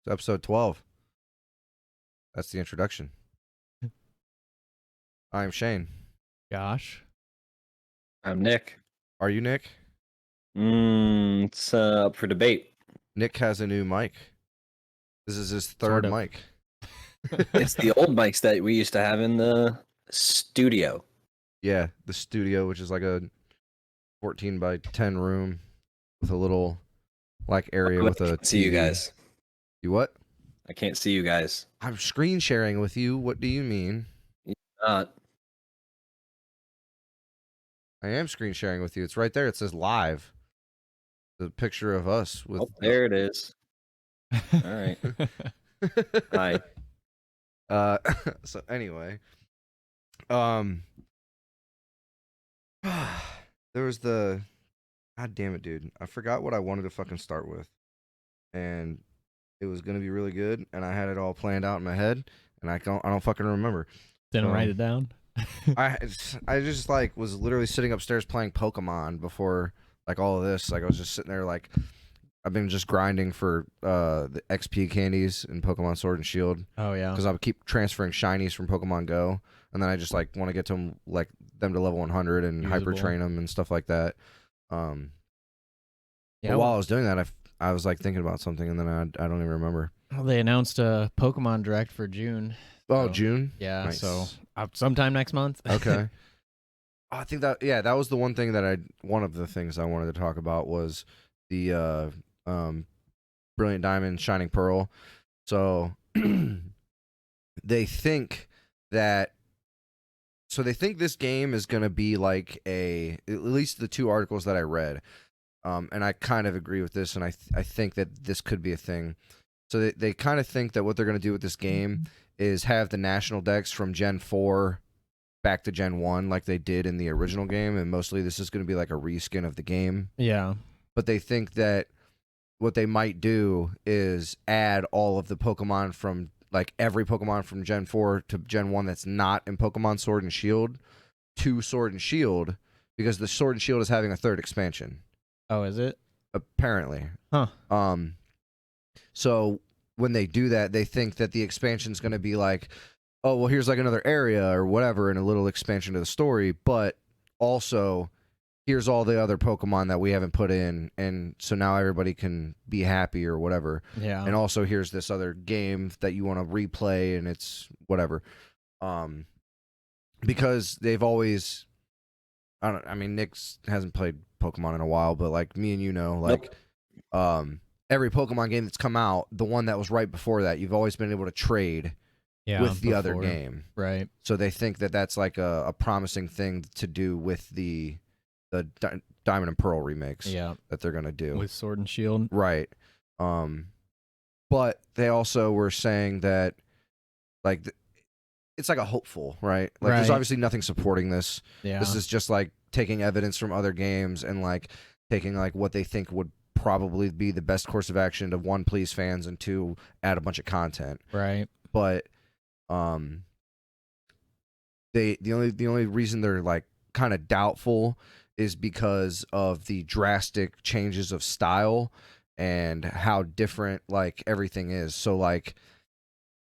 It's episode 12. That's the introduction. I am Shane. Josh. I'm Nick. Are you Nick? It's up for debate. Nick has a new mic. This is his third Sort of. mic. It's the old mics that we used to have in the studio. Yeah, the studio, which is like a 14 by 10 room with a little area with a I can't see you TV. guys. You what? I can't see you guys. I'm screen sharing with you. What do you mean? Not. I am screen sharing with you. It's right there. It says live. The picture of us with. Oh, there it is. All right. Hi. So anyway, there was the, god damn it, dude. I forgot what I wanted to fucking start with, and it was gonna be really good, and I had it all planned out in my head, and I don't fucking remember. Didn't write it down. I just like was literally sitting upstairs playing Pokemon before like all of this. Like I was just sitting there like I've been just grinding for the XP candies in Pokemon Sword and Shield. Oh yeah. Because I would keep transferring shinies from Pokemon Go, and then I just like want to get to them to level 100 and hyper train them and stuff like that. Yeah. But while I was doing that, I was like thinking about something, and then I don't even remember. Well, they announced a Pokemon Direct for June. Oh, So, June. Yeah. Nice. So sometime next month. Okay. I think that that was the one thing that one of the things I wanted to talk about was the Brilliant Diamond Shining Pearl. So they think this game is going to be like at least the two articles that I read. And I kind of agree with this, and I think that this could be a thing. So they kind of think that what they're going to do with this game is have the national decks from Gen 4 back to Gen 1 like they did in the original game, and mostly this is going to be like a reskin of the game. Yeah. But they think that what they might do is add all of the Pokemon from, like every Pokemon from Gen 4 to Gen 1 that's not in Pokemon Sword and Shield to Sword and Shield, because the Sword and Shield is having a third expansion. Oh, is it? Apparently. Huh. So when they do that, they think that the expansion is going to be like, oh, well, here's like another area or whatever and a little expansion to the story, but also here's all the other Pokemon that we haven't put in, and so now everybody can be happy or whatever. Yeah. And also here's this other game that you want to replay, and it's whatever. Because they've always, Nick hasn't played Pokemon in a while, but like me and like every Pokemon game that's come out, the one that was right before that, you've always been able to trade with the other game. Right. So they think that that's like a promising thing to do with the Diamond and Pearl remakes that they're going to do. With Sword and Shield. Right. But they also were saying that like it's like a hopeful, right? Like there's obviously nothing supporting this. Yeah. This is just like taking evidence from other games and like taking like what they think would probably be the best course of action to, one, please fans, and two, add a bunch of content. Right. But the only reason they're like kind of doubtful is because of the drastic changes of style and how different like everything is. So like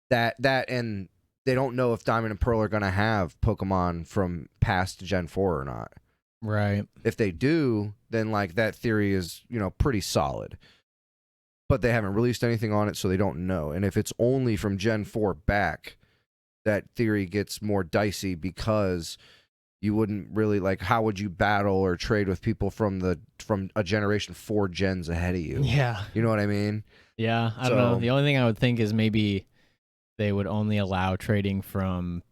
that and they don't know if Diamond and Pearl are going to have Pokemon from past Gen 4 or not. Right. If they do, then like that theory is, pretty solid. But they haven't released anything on it, so they don't know. And if it's only from Gen 4 back, that theory gets more dicey, because you wouldn't really like, how would you battle or trade with people from a generation 4 gens ahead of you? Yeah. You know what I mean? Yeah. I don't know. The only thing I would think is maybe they would only allow trading from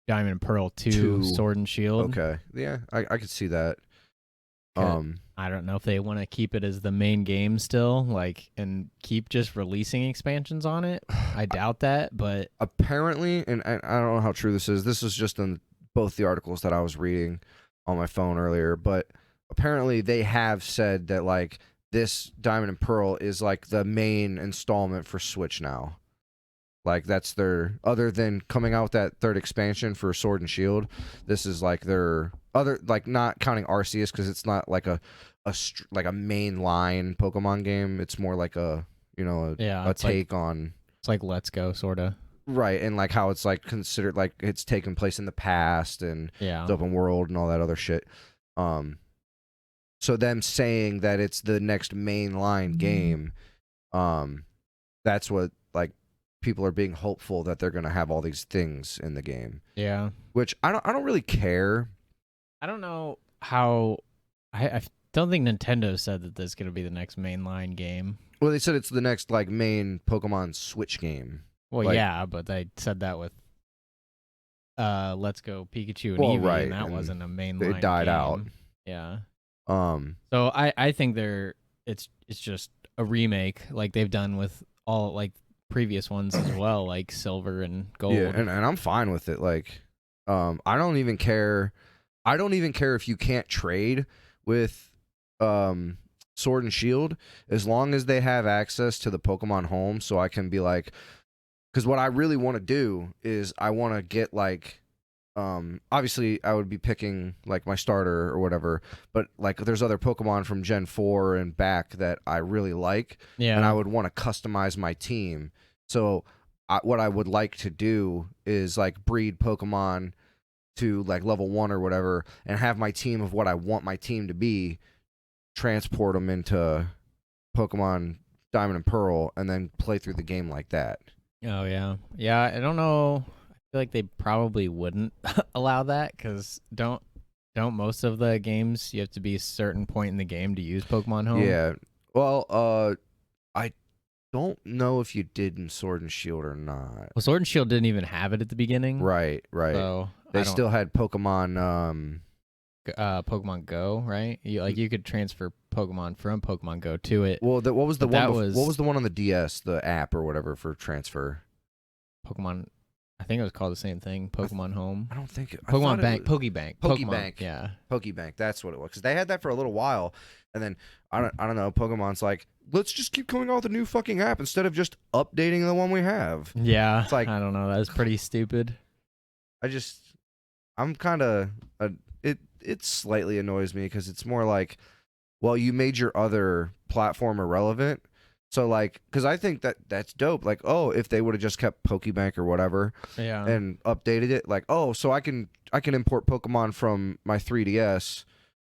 Diamond and Pearl to Sword and Shield. Okay. Yeah, I could see that. I don't know if they want to keep it as the main game still, like, and keep just releasing expansions on it. I doubt that, but apparently, and I don't know how true this is. This is just in both the articles that I was reading on my phone earlier, but apparently they have said that like this Diamond and Pearl is like the main installment for Switch now. Like that's their, other than coming out with that third expansion for Sword and Shield, this is like their other, like not counting Arceus because it's not like a main line Pokemon game. It's more like a a take on. It's like Let's Go, sort of. Right, and like how it's like considered like it's taken place in the past and Yeah. it's open world and all that other shit. So them saying that it's the next mainline game, that's what like people are being hopeful that they're gonna have all these things in the game. Yeah. Which I don't really care. I don't know how. I don't think Nintendo said that this is gonna be the next mainline game. Well, they said it's the next like main Pokemon Switch game. Well, like, yeah, but they said that with Let's Go Pikachu and Eevee, right, and that and wasn't a mainline. It died game. out. Yeah. So I think it's just a remake like they've done with all like previous ones as well, like Silver and Gold. Yeah, and I'm fine with it. Like, I don't even care. I don't even care if you can't trade with Sword and Shield as long as they have access to the Pokemon Home, so I can be like, because what I really want to do is I want to get like, obviously I would be picking like my starter or whatever, but like there's other Pokemon from Gen 4 and back that I really like, Yeah. and I would want to customize my team. So what I would like to do is like breed Pokemon to like level 1 or whatever and have my team of what I want my team to be, transport them into Pokemon Diamond and Pearl, and then play through the game like that. Oh yeah. Yeah, I don't know. I feel like they probably wouldn't allow that cuz don't most of the games you have to be a certain point in the game to use Pokemon Home? Yeah. Well, I don't know if you did in Sword and Shield or not. Well, Sword and Shield didn't even have it at the beginning. Right. So They still had Pokemon Pokemon Go, right? You could transfer Pokemon from Pokemon Go to it. Well, what was the But one? that What was the one on the DS, the app or whatever for transfer? Pokemon, I think it was called the same thing. Pokemon Home. I don't think Pokemon Bank, Pokebank. Pokebank. Yeah. Pokebank. That's what it was. Because they had that for a little while, and then I don't know. Pokemon's like, let's just keep coming out with a new fucking app instead of just updating the one we have. Yeah. It's like, I don't know. That was pretty stupid. I'm kind of it slightly annoys me because it's more like, well, you made your other platform irrelevant. So like, because I think that's dope. Like, oh, if they would have just kept Pokebank or whatever, Yeah. and updated it, like, oh, so I can import Pokemon from my 3DS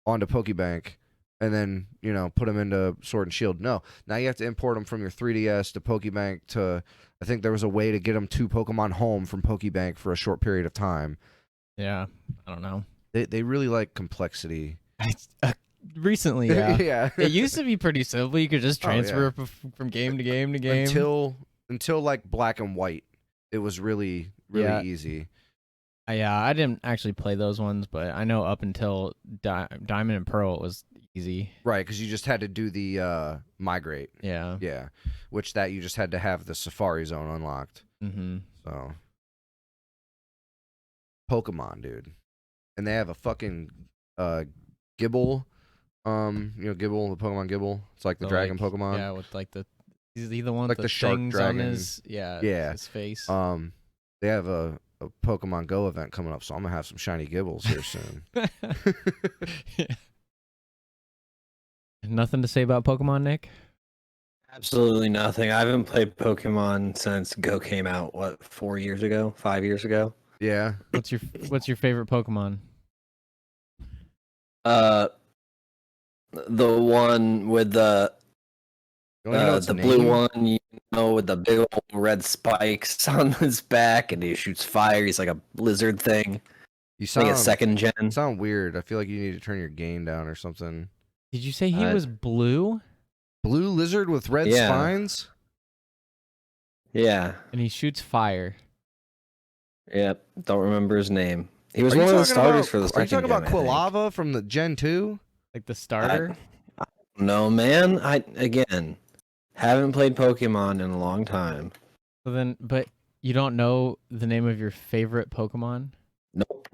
onto Pokebank, and then put them into Sword and Shield. No, now you have to import them from your 3DS to Pokebank to. I think there was a way to get them to Pokemon Home from Pokebank for a short period of time. Yeah. I don't know. They really like complexity. Recently, yeah. Yeah. It used to be pretty simple. You could just transfer from game to game to game. Until like Black and White, it was really easy. Yeah, I didn't actually play those ones, but I know up until Diamond and Pearl it was easy. Right, because you just had to do the migrate. Yeah. Yeah, which that you just had to have the Safari Zone unlocked. Mm-hmm. So, Pokemon, dude, and they have a fucking Gibble. Gibble, the Pokemon Gibble. It's like the dragon Pokemon. Yeah, with like is he the one like with the shark things dragon. on his his face. They have a Pokemon Go event coming up, so I'm gonna have some shiny Gibbles here soon. Yeah. Nothing to say about Pokemon, Nick? Absolutely nothing. I haven't played Pokemon since Go came out. What, 4 years ago? 5 years ago? Yeah. What's your favorite Pokemon? The one with the blue one, with the big old red spikes on his back, and he shoots fire. He's like a blizzard thing. You sound like a second gen. You sound weird. I feel like you need to turn your gain down or something. Did you say he was blue? Blue lizard with red spines? Yeah. And he shoots fire. Yep. Don't remember his name. He was one of the starters for the second gen. Are you talking about Quilava from the Gen 2? Like the starter? No, man. I haven't played Pokemon in a long time. But you don't know the name of your favorite Pokemon? Nope.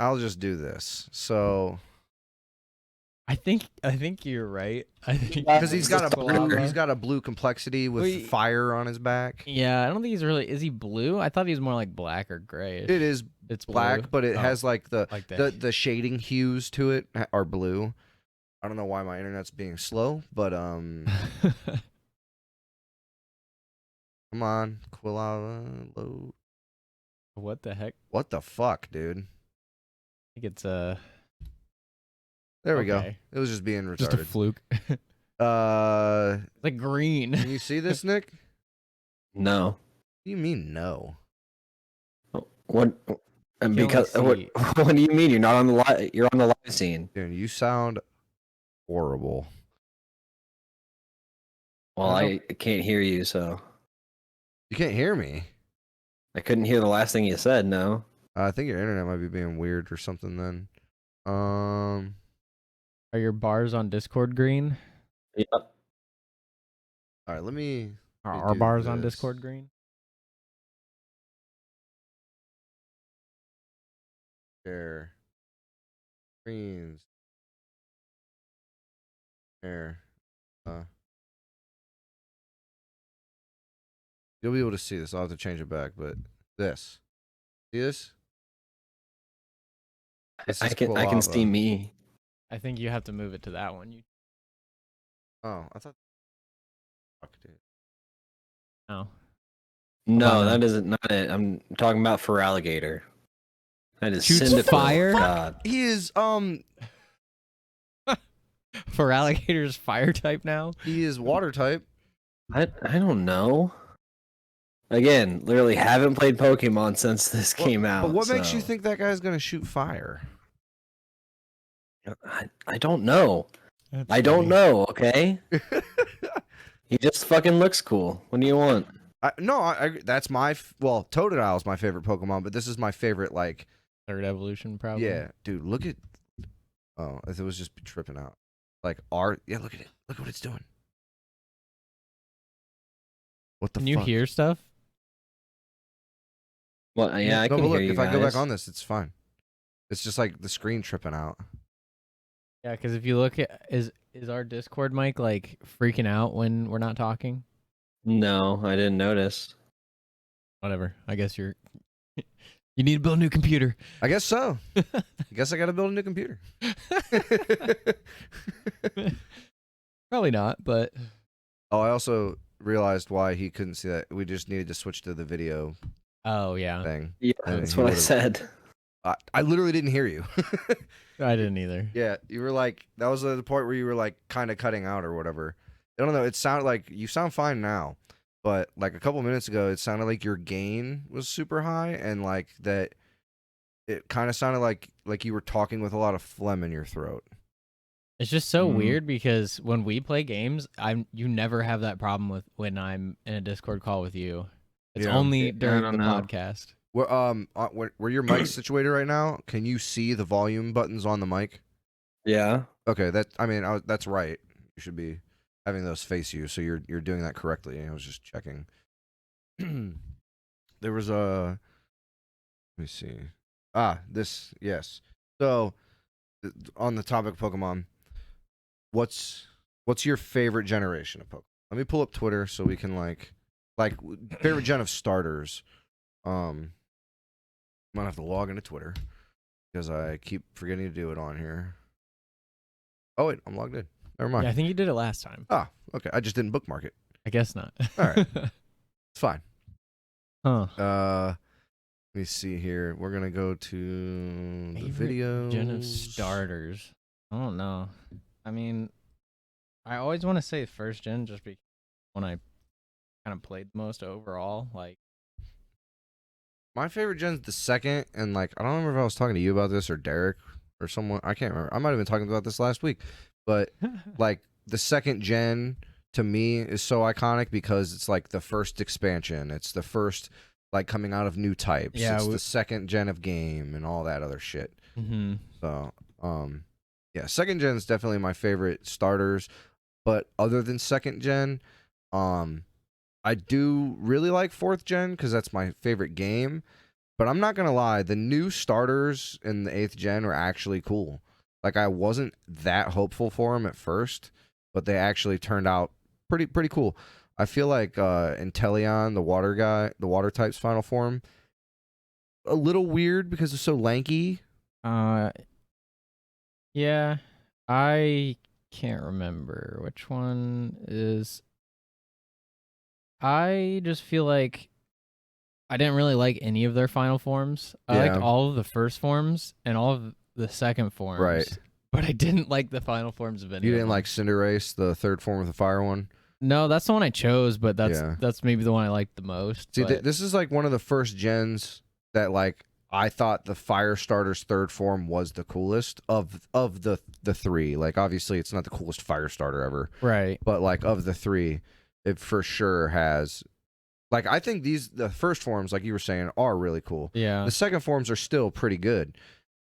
I'll just do this. So I think you're right. I think because he's got a blue complexity with fire on his back. Yeah, I don't think he's really. Is he blue? I thought he was more like black or gray. It's black, blue. but it has like the shading hues to it are blue. I don't know why my internet's being slow, but come on, Quilla load. What the heck? What the fuck, dude? I think it's There we go. okay. It was just being retarded. Just a fluke. Like green. Can you see this, Nick? No. What do you mean no? What? And Can because only what do you mean you're not on the live? You're on the live scene. Dude, you sound horrible. Well, I can't hear you, so You can't hear me. I couldn't hear the last thing you said. No. I think your internet might be being weird or something. Then, Are your bars on Discord green? Yep. all right. Let me. Are me our do bars on this. Discord green? Share screens. Share. You'll be able to see this. I'll have to change it back, but this. See this? This I is can see Quilava. me. I think you have to move it to that one. Oh, I thought. Fuck, dude. No. No, on that now. isn't not it. I'm talking about for alligator. That is Shoots Cyndaquil. fire? God. He is For alligators, fire type now. he is water type. I don't know. Again, literally haven't played Pokemon since this came out. But what makes you so- think that guy's gonna shoot fire? I don't know. I don't know. Okay. He just fucking looks cool. What do you want? That's my well, Totodile's my favorite Pokemon, but this is my favorite. Like, Third evolution, probably. yeah, dude, look at. Oh, it was just tripping out. Like yeah, look at it. Look at what it's doing. What the Can you fuck? hear stuff? Well, yeah, I No, can but look, hear you if I go back guys. on this, it's fine. It's just like the screen tripping out. Yeah, because if you look at is our Discord mic like freaking out when we're not talking? No, I didn't notice. Whatever. I guess you need to build a new computer. I guess so. I guess I got to build a new computer. Probably not, but Oh, I also realized why he couldn't see that. We just needed to switch to the video oh yeah. thing. Yeah, And that's he what I would've- said. I literally didn't hear you. I didn't either. Yeah, you were like, that was the point where you were like kind of cutting out or whatever. I don't know. It sounded like you sound fine now, but like a couple minutes ago, it sounded like your gain was super high and like that. It kind of sounded like you were talking with a lot of phlegm in your throat. It's just so Mhm. weird because when we play games, you never have that problem with when I'm in a Discord call with you. It's Yeah. only I during don't the know. podcast. Where your mic's situated right now? Can you see the volume buttons on the mic? Yeah. Okay, that's right. You should be having those face you, so you're doing that correctly. I was just checking. There was a. Let me see. This yes. So, on the topic of Pokemon, what's your favorite generation of Pokemon? Let me pull up Twitter so we can like favorite gen of starters. I'm gonna have to log into Twitter because I keep forgetting to do it on here. Oh wait, I'm logged in. Never mind. Yeah, I think you did it last time. Okay. I just didn't bookmark it. I guess not. All right. It's fine. Huh. Let me see here. We're gonna go to the videos. Gen of starters. I don't know. I mean, I always want to say first gen just because when I kind of played the most overall. Like, My favorite gen's the second, and like I don't remember if I was talking to you about this or Derek or someone. I can't remember. I might have been talking about this last week, but like the second gen to me is so iconic because it's like the first expansion. It's the first like coming out of new types. Yeah, It's the second gen of game and all that other shit. mm-hmm. So, yeah, second gen is definitely my favorite starters. But other than second gen, I do really like fourth gen because that's my favorite game. But I'm not gonna lie, the new starters in the 8th gen are actually cool. Like I wasn't that hopeful for them at first, but they actually turned out pretty cool. I feel like Inteleon, the water guy, the water type's final form, a little weird because it's so lanky. Yeah, I can't remember which one is. I just feel like I didn't really like any of their final forms. I liked all of the first forms and all of the second forms. Right. But I didn't like the final forms of any You of didn't them. like Cinderace, the third form of the fire one? No, that's the one I chose, but that's maybe the one I liked the most. See, this is like one of the first gens that like I thought the fire starter's third form was the coolest of the three. Like obviously it's not the coolest fire starter ever. Right. But like of the three, it for sure has like I think the first forms, like you were saying, are really cool. Yeah. The second forms are still pretty good.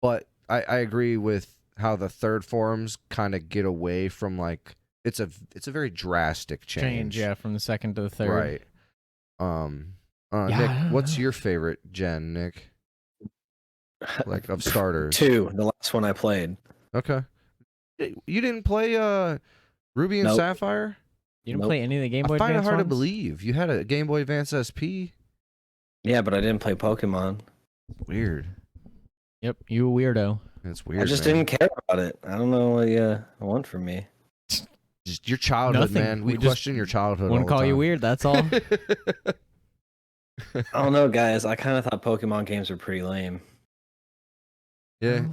But I agree with how the third forms kind of get away from like it's a very drastic change. Yeah, from the second to the third. Right. Nick, what's your favorite gen, Nick? Like of starters? 2, the last one I played. Okay. You didn't play Ruby and Sapphire? You didn't play any of the Game Boy Advance I find it hard to ones? believe. You had a Game Boy Advance SP? Yeah, but I didn't play Pokemon. Weird. Yep, you a weirdo. It's weird. I just didn't care about it. I don't know what you want from me. Just your childhood, Nothing. man. We just question your childhood. Wouldn't all call the you time. weird, that's all. I don't know, guys. I kind of thought Pokemon games were pretty lame. Yeah,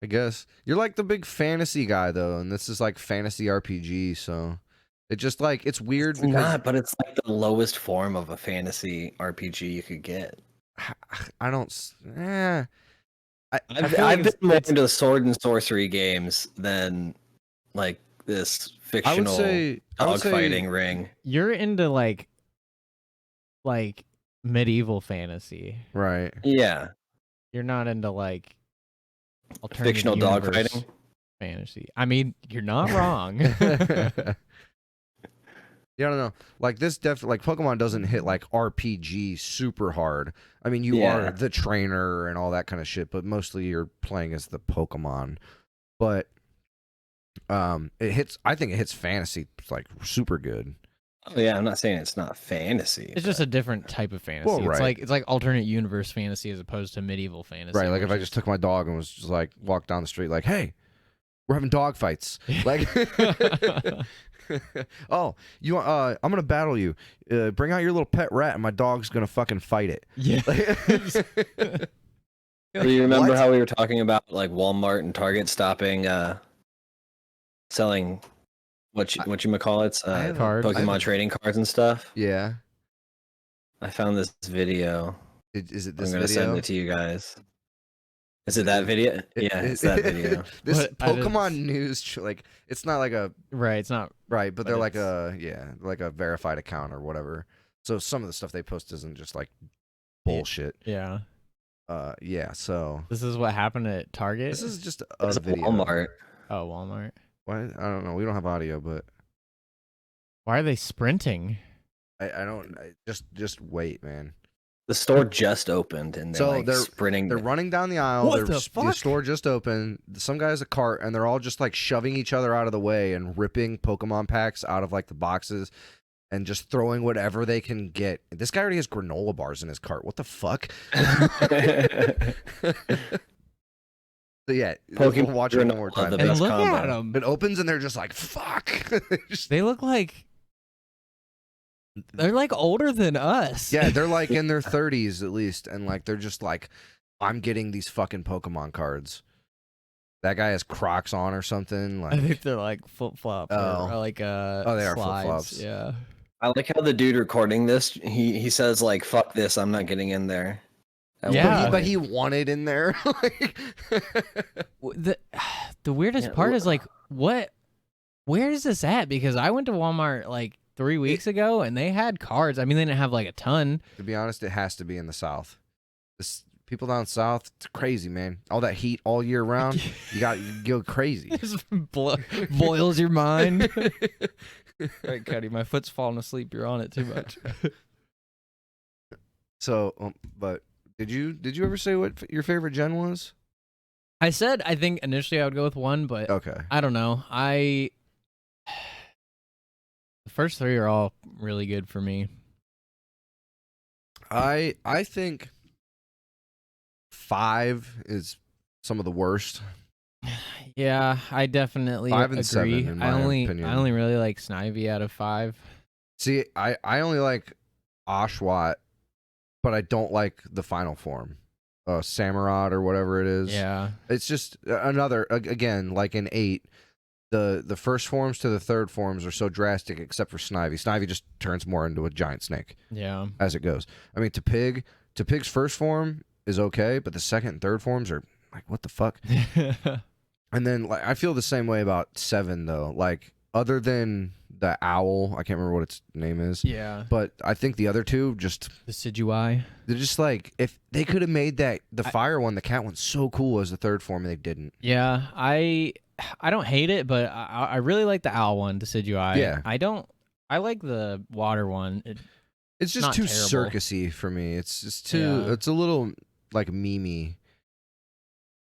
I guess. You're like the big fantasy guy, though, and this is like fantasy RPG, so it just like, it's weird. It's not, but it's like the lowest form of a fantasy RPG you could get. I don't. I've been more into sword and sorcery games than like this fictional dogfighting ring. You're into like medieval fantasy. Right. Yeah. You're not into like alternative Fictional dogfighting fantasy. I mean, you're not wrong. Yeah, I don't know. Like this definitely, like Pokemon doesn't hit like RPG super hard. I mean, you are the trainer and all that kind of shit, but mostly you're playing as the Pokemon. But it hits. I think it hits fantasy like super good. Oh yeah, I'm not saying it's not fantasy. It's just a different type of fantasy. Well, right. It's like alternate universe fantasy as opposed to medieval fantasy. Right. Like if I just took my dog and was just like walked down the street, like, hey, we're having dog fights. Like, oh, you I'm gonna battle you. Bring out your little pet rat, and my dog's gonna fucking fight it. Yeah. Do you remember how we were talking about like Walmart and Target stopping selling what you call it? Cards. Pokemon trading cards and stuff? Yeah. I found this video. Is it this I'm gonna video? send it to you guys. Is it that video? Yeah, it's that video. This What? Pokemon news, like, it's not like a Right, it's not right, but they're like it's- like a verified account or whatever. So some of the stuff they post isn't just like bullshit. Yeah. Yeah. So This is what happened at Target. this is just It's a video. Walmart. Oh, Walmart. Why? I don't know. We don't have audio, but Why are they sprinting? I don't. Just wait, man. The store just opened and they're sprinting. They're running down the aisle. What the The fuck? store just opened. Some guy has a cart, and they're all just like shoving each other out of the way and ripping Pokemon packs out of like the boxes, and just throwing whatever they can get. This guy already has granola bars in his cart. What the fuck? So yeah, Pokemon we'll watch it one more time. the And best look combo. at them. It opens, and they're just like, fuck. They look like they're like older than us. Yeah, they're like in their 30s at least, and like they're just like, I'm getting these fucking Pokemon cards. That guy has Crocs on or something. Like, I think they're like flip flop Oh. or like they are slides. flip-flops. Yeah. I like how the dude recording this, he says like, fuck this, I'm not getting in there. Yeah. but he wanted in there. Like, The weirdest part is like, where is this at? Because I went to Walmart like 3 weeks ago and they had cards. I mean, they didn't have like a ton. to be honest, it has to be in the South. People down south, it's crazy, man. All that heat all year round, you go crazy. Just boils your mind. Right, Cuddy, my foot's falling asleep. You're on it too much. So, but did you ever say what your favorite gen was? I said I think initially I would go with 1, but Okay. I don't know. The first 3 are all really good for me. I think 5 is some of the worst. Yeah, I definitely 5 and agree. 7, in my opinion. I only really like Snivy out of 5. See, I only like Oshawott, but I don't like the final form, Samurott or whatever it is. Yeah, It's just another again like in 8. The first forms to the third forms are so drastic, except for Snivy. Snivy just turns more into a giant snake. Yeah. As it goes. I mean, Topig's first form is okay, but the second and third forms are like, what the fuck? And then like I feel the same way about 7 though. Like other than the owl, I can't remember what its name is. Yeah. But I think the other two just Decidueye. they're just like if they could have made the fire one, the cat one so cool as the third form, and they didn't. Yeah, I don't hate it, but I really like the owl one, Decidueye. Yeah. I like the water one. It's just not too terrible. circusy for me. It's just too. Yeah. It's a little like memey.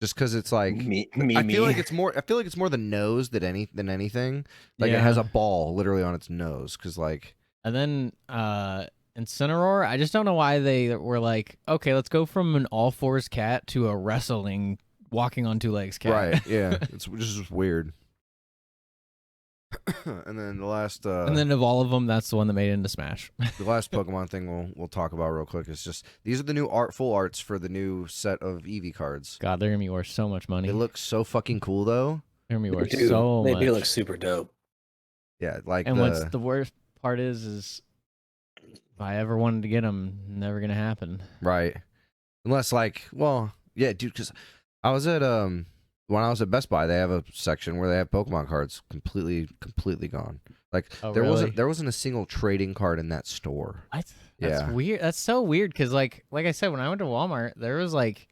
Just because it's like Me. I feel like it's more the nose than anything. Like it Yeah. has a ball literally on its nose. Because like And then Incineroar, I just don't know why they were like, okay, let's go from an all fours cat to a wrestling walking on 2 legs cat. right, yeah, it's just weird. And then the last And then of all of them, that's the one that made it into Smash. the last Pokemon thing we'll talk about real quick is just these are the new full arts for the new set of Eevee cards. God, they're gonna be worth so much money. They look so fucking cool though. They're gonna be worth They so much. do look super dope. Yeah, like And what's the worst part is if I ever wanted to get them, never gonna happen. right. Unless like, well, yeah, dude, because I was at when I was at Best Buy, they have a section where they have Pokemon cards completely gone. Like Oh, there really? wasn't a single trading card in that store. What? Yeah. That's weird. That's so weird because like I said, when I went to Walmart, there was like,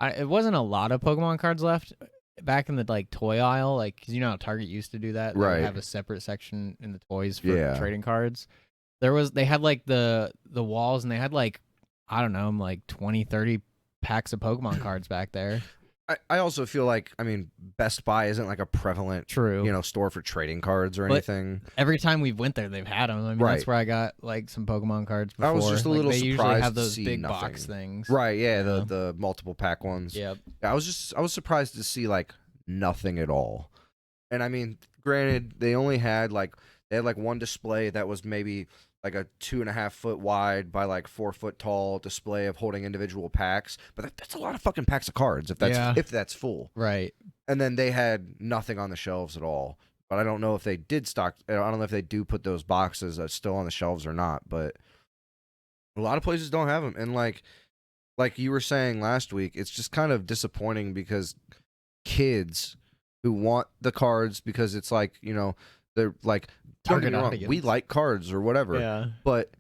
it wasn't a lot of Pokemon cards left back in the like toy aisle, like because you know how Target used to do that. They would Right. have a separate section in the toys for Yeah. trading cards. They had like the walls, and they had like I don't know, like 20, 30 packs of Pokemon cards back there. I also feel like Best Buy isn't like a prevalent True. store for trading cards or But anything. Every time we went there, they've had them. I mean, Right. that's where I got like some Pokemon cards before. I was just a Like, little they usually surprised have to those see big nothing. box things. Right, yeah, Yeah. the multiple pack ones. Yep. Yeah, I was surprised to see like nothing at all. And I mean, granted, they had one display that was maybe like a 2.5 foot wide by like 4 foot tall display of holding individual packs, but that's a lot of fucking packs of cards if that's full. Right. And then they had nothing on the shelves at all. But I don't know if they did stock. I don't know if they do put those boxes still on the shelves or not. But a lot of places don't have them. And like you were saying last week, it's just kind of disappointing because kids who want the cards because it's like they're like don't get me wrong, we like cards or whatever. Yeah. But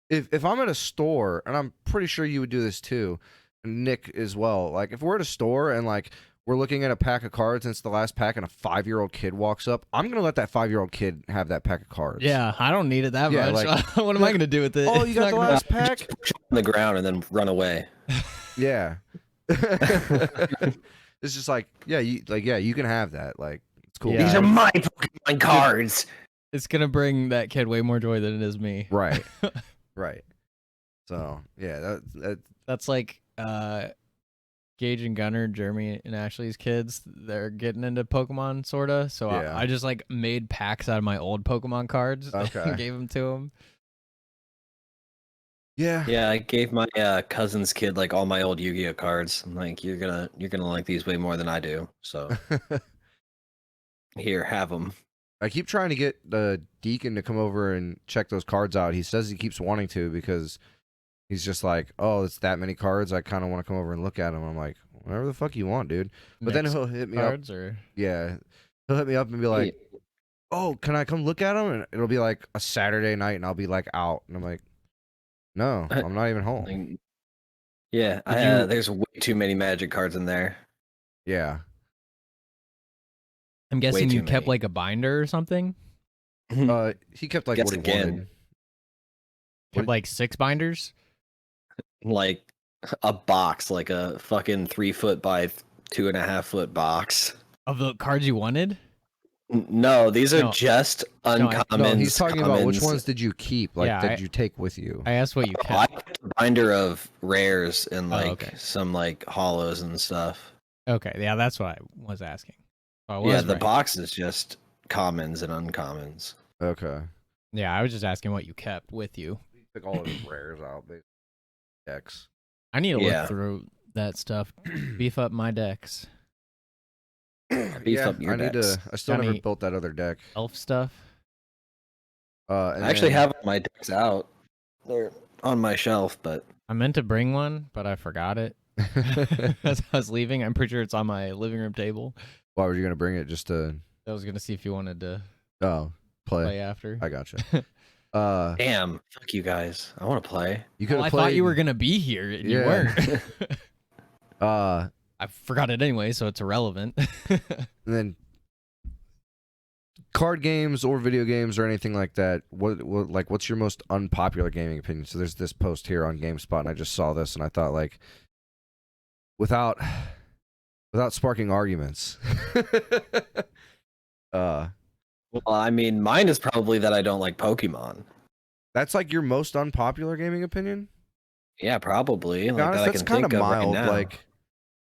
if I'm at a store, and I'm pretty sure you would do this too, and Nick as well. Like if we're at a store and like we're looking at a pack of cards and it's the last pack and a 5-year-old kid walks up, I'm gonna let that 5-year-old kid have that pack of cards. Yeah, I don't need it that Yeah, much. like- What am I gonna do with it? Oh, you got the last pack? Push it on the ground and then run away. Yeah. It's just like you can have that. Like it's cool. Yeah. These are my Pokemon cards. It's gonna bring that kid way more joy than it is me. Right. Right. So yeah, That's like Gage and Gunnar, Jeremy and Ashley's kids. They're getting into Pokemon sorta. So Yeah. I just like made packs out of my old Pokemon cards Okay. and gave them to them. yeah. Yeah, I gave my cousin's kid like all my old Yu-Gi-Oh cards. I'm like, you're gonna like these way more than I do. So here, have them. I keep trying to get the Deacon to come over and check those cards out. He says he keeps wanting to because he's just like, oh, it's that many cards. I kind of want to come over and look at them. I'm like, whatever the fuck you want, dude. But then Mixed he'll hit me cards up. or Yeah, he'll hit me up and be like, oh, can I come look at them? And it'll be like a Saturday night, and I'll be like out, and I'm like, no, I'm not even home. Yeah, Did you- there's way too many Magic cards in there. Yeah. I'm guessing too you kept many. like a binder or something. He kept like Guess what he again. wanted. Kept like 6 binders. Like a box, like a fucking 3 foot by 2.5 foot box. Of the cards you wanted? No, these are No. just uncommons. No, he's talking about which commons. ones did you keep? Like, Yeah, did you take with you? I asked what you Oh, I kept. kept a binder of rares and Oh, like okay. some like hollows and stuff. Okay, yeah, that's what I was asking. Yeah, the box is just commons and uncommons. Okay. Yeah, I was just asking what you kept with you. Pick all of his rares out. Decks. I need to look through that stuff. Beef up my decks. Beef up your decks. I still never built that other deck. Elf stuff. I actually have my decks out. They're on my shelf, but I meant to bring one, but I forgot it as I was leaving. I'm pretty sure it's on my living room table. Why were you gonna bring it? Just to? I was gonna see if you wanted to. Play after. I gotcha. Damn, fuck you guys. I want to play. You could. I thought you were gonna be here, and you weren't. I forgot it anyway, so it's irrelevant. And then card games or video games or anything like that. What's your most unpopular gaming opinion? So there's this post here on GameSpot, and I just saw this, and I thought, like, without sparking arguments. Well, I mean, mine is probably that I don't like Pokemon. That's like your most unpopular gaming opinion? Yeah, probably. Like, honest, that's kind of mild. Like,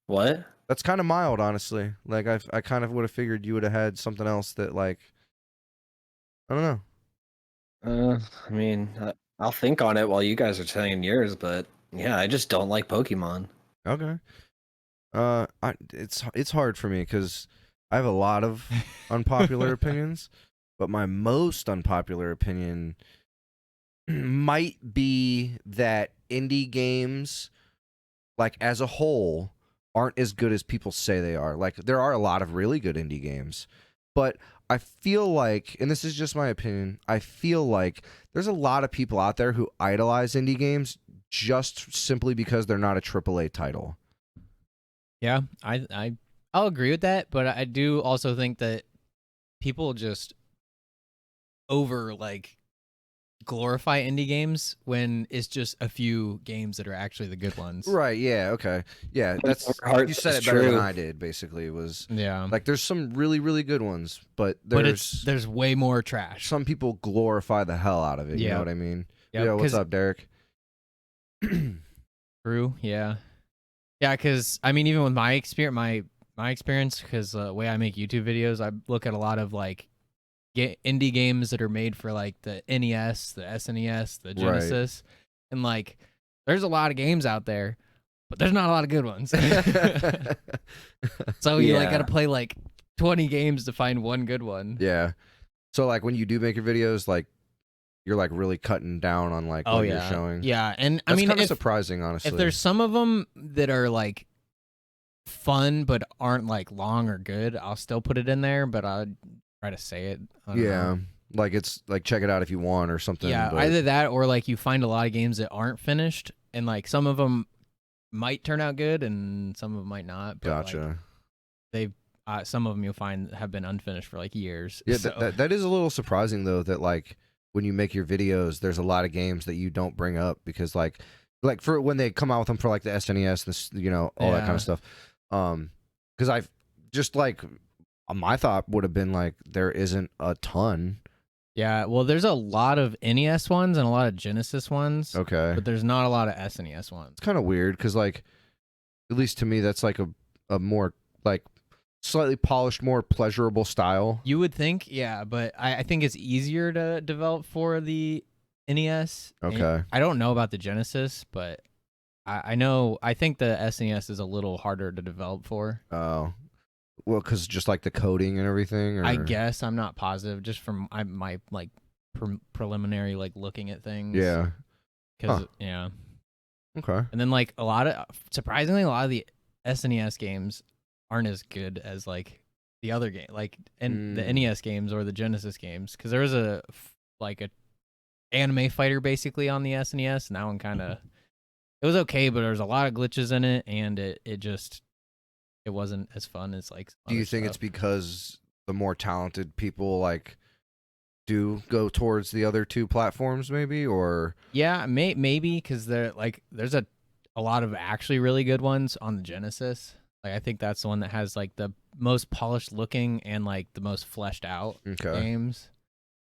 what? That's kind of mild, honestly. Like, I kind of would have figured you would have had something else that, like, I don't know. I mean, I'll think on it while you guys are saying yours, but yeah, I just don't like Pokemon. Okay. It's hard for me because I have a lot of unpopular opinions, but my most unpopular opinion might be that indie games, like, as a whole, aren't as good as people say they are. Like, there are a lot of really good indie games, but I feel like, and this is just my opinion, I feel like there's a lot of people out there who idolize indie games just simply because they're not a AAA title. Yeah, I'll agree with that, but I do also think that people just glorify indie games when it's just a few games that are actually the good ones. Right, yeah, okay. Yeah, that's you said it better than I did, basically. It was like there's some really, really good ones, but there's way more trash. Some people glorify the hell out of it, you know what I mean? Yep, yeah, what's up, Derek? True, yeah. Yeah, because I mean, even with my experience, my experience, because the way I make YouTube videos, I look at a lot of like indie games that are made for like the NES, the SNES, the Genesis, and like there's a lot of games out there, but there's not a lot of good ones. So you like got to play like 20 games to find one good one. Yeah. So like when you do make your videos, like you're like really cutting down on like what you're showing. Yeah, and that's I mean, kind of surprising, honestly. If there's some of them that are like fun but aren't like long or good, I'll still put it in there, but I'll try to say it. Yeah, like it's like check it out if you want or something. Yeah, but either that or like you find a lot of games that aren't finished, and like some of them might turn out good and some of them might not. But gotcha. Like, some of them you'll find have been unfinished for like years. Yeah, so. that is a little surprising though, that like when you make your videos, there's a lot of games that you don't bring up because like for when they come out with them for like the SNES, this all that kind of stuff. Because I've just like my thought would have been like there isn't a ton. Yeah, well, there's a lot of NES ones and a lot of Genesis ones. Okay, but there's not a lot of SNES ones. It's kind of weird because like at least to me that's like a more like slightly polished, more pleasurable style. You would think, yeah, but I think it's easier to develop for the NES. Okay. I don't know about the Genesis, but I think the SNES is a little harder to develop for. Oh. Well, because just like the coding and everything? Or? I guess. I'm not positive, just from my like preliminary like looking at things. Yeah. Because, yeah. Okay. And then like surprisingly, a lot of the SNES games aren't as good as like the other game, like the NES games or the Genesis games, because there was a anime fighter basically on the SNES, and that one kind of it was okay, but there was a lot of glitches in it, and it wasn't as fun as like. Do you think it's because the more talented people like do go towards the other two platforms, maybe, or yeah, maybe because there's a lot of actually really good ones on the Genesis. Like I think that's the one that has like the most polished looking and like the most fleshed out games.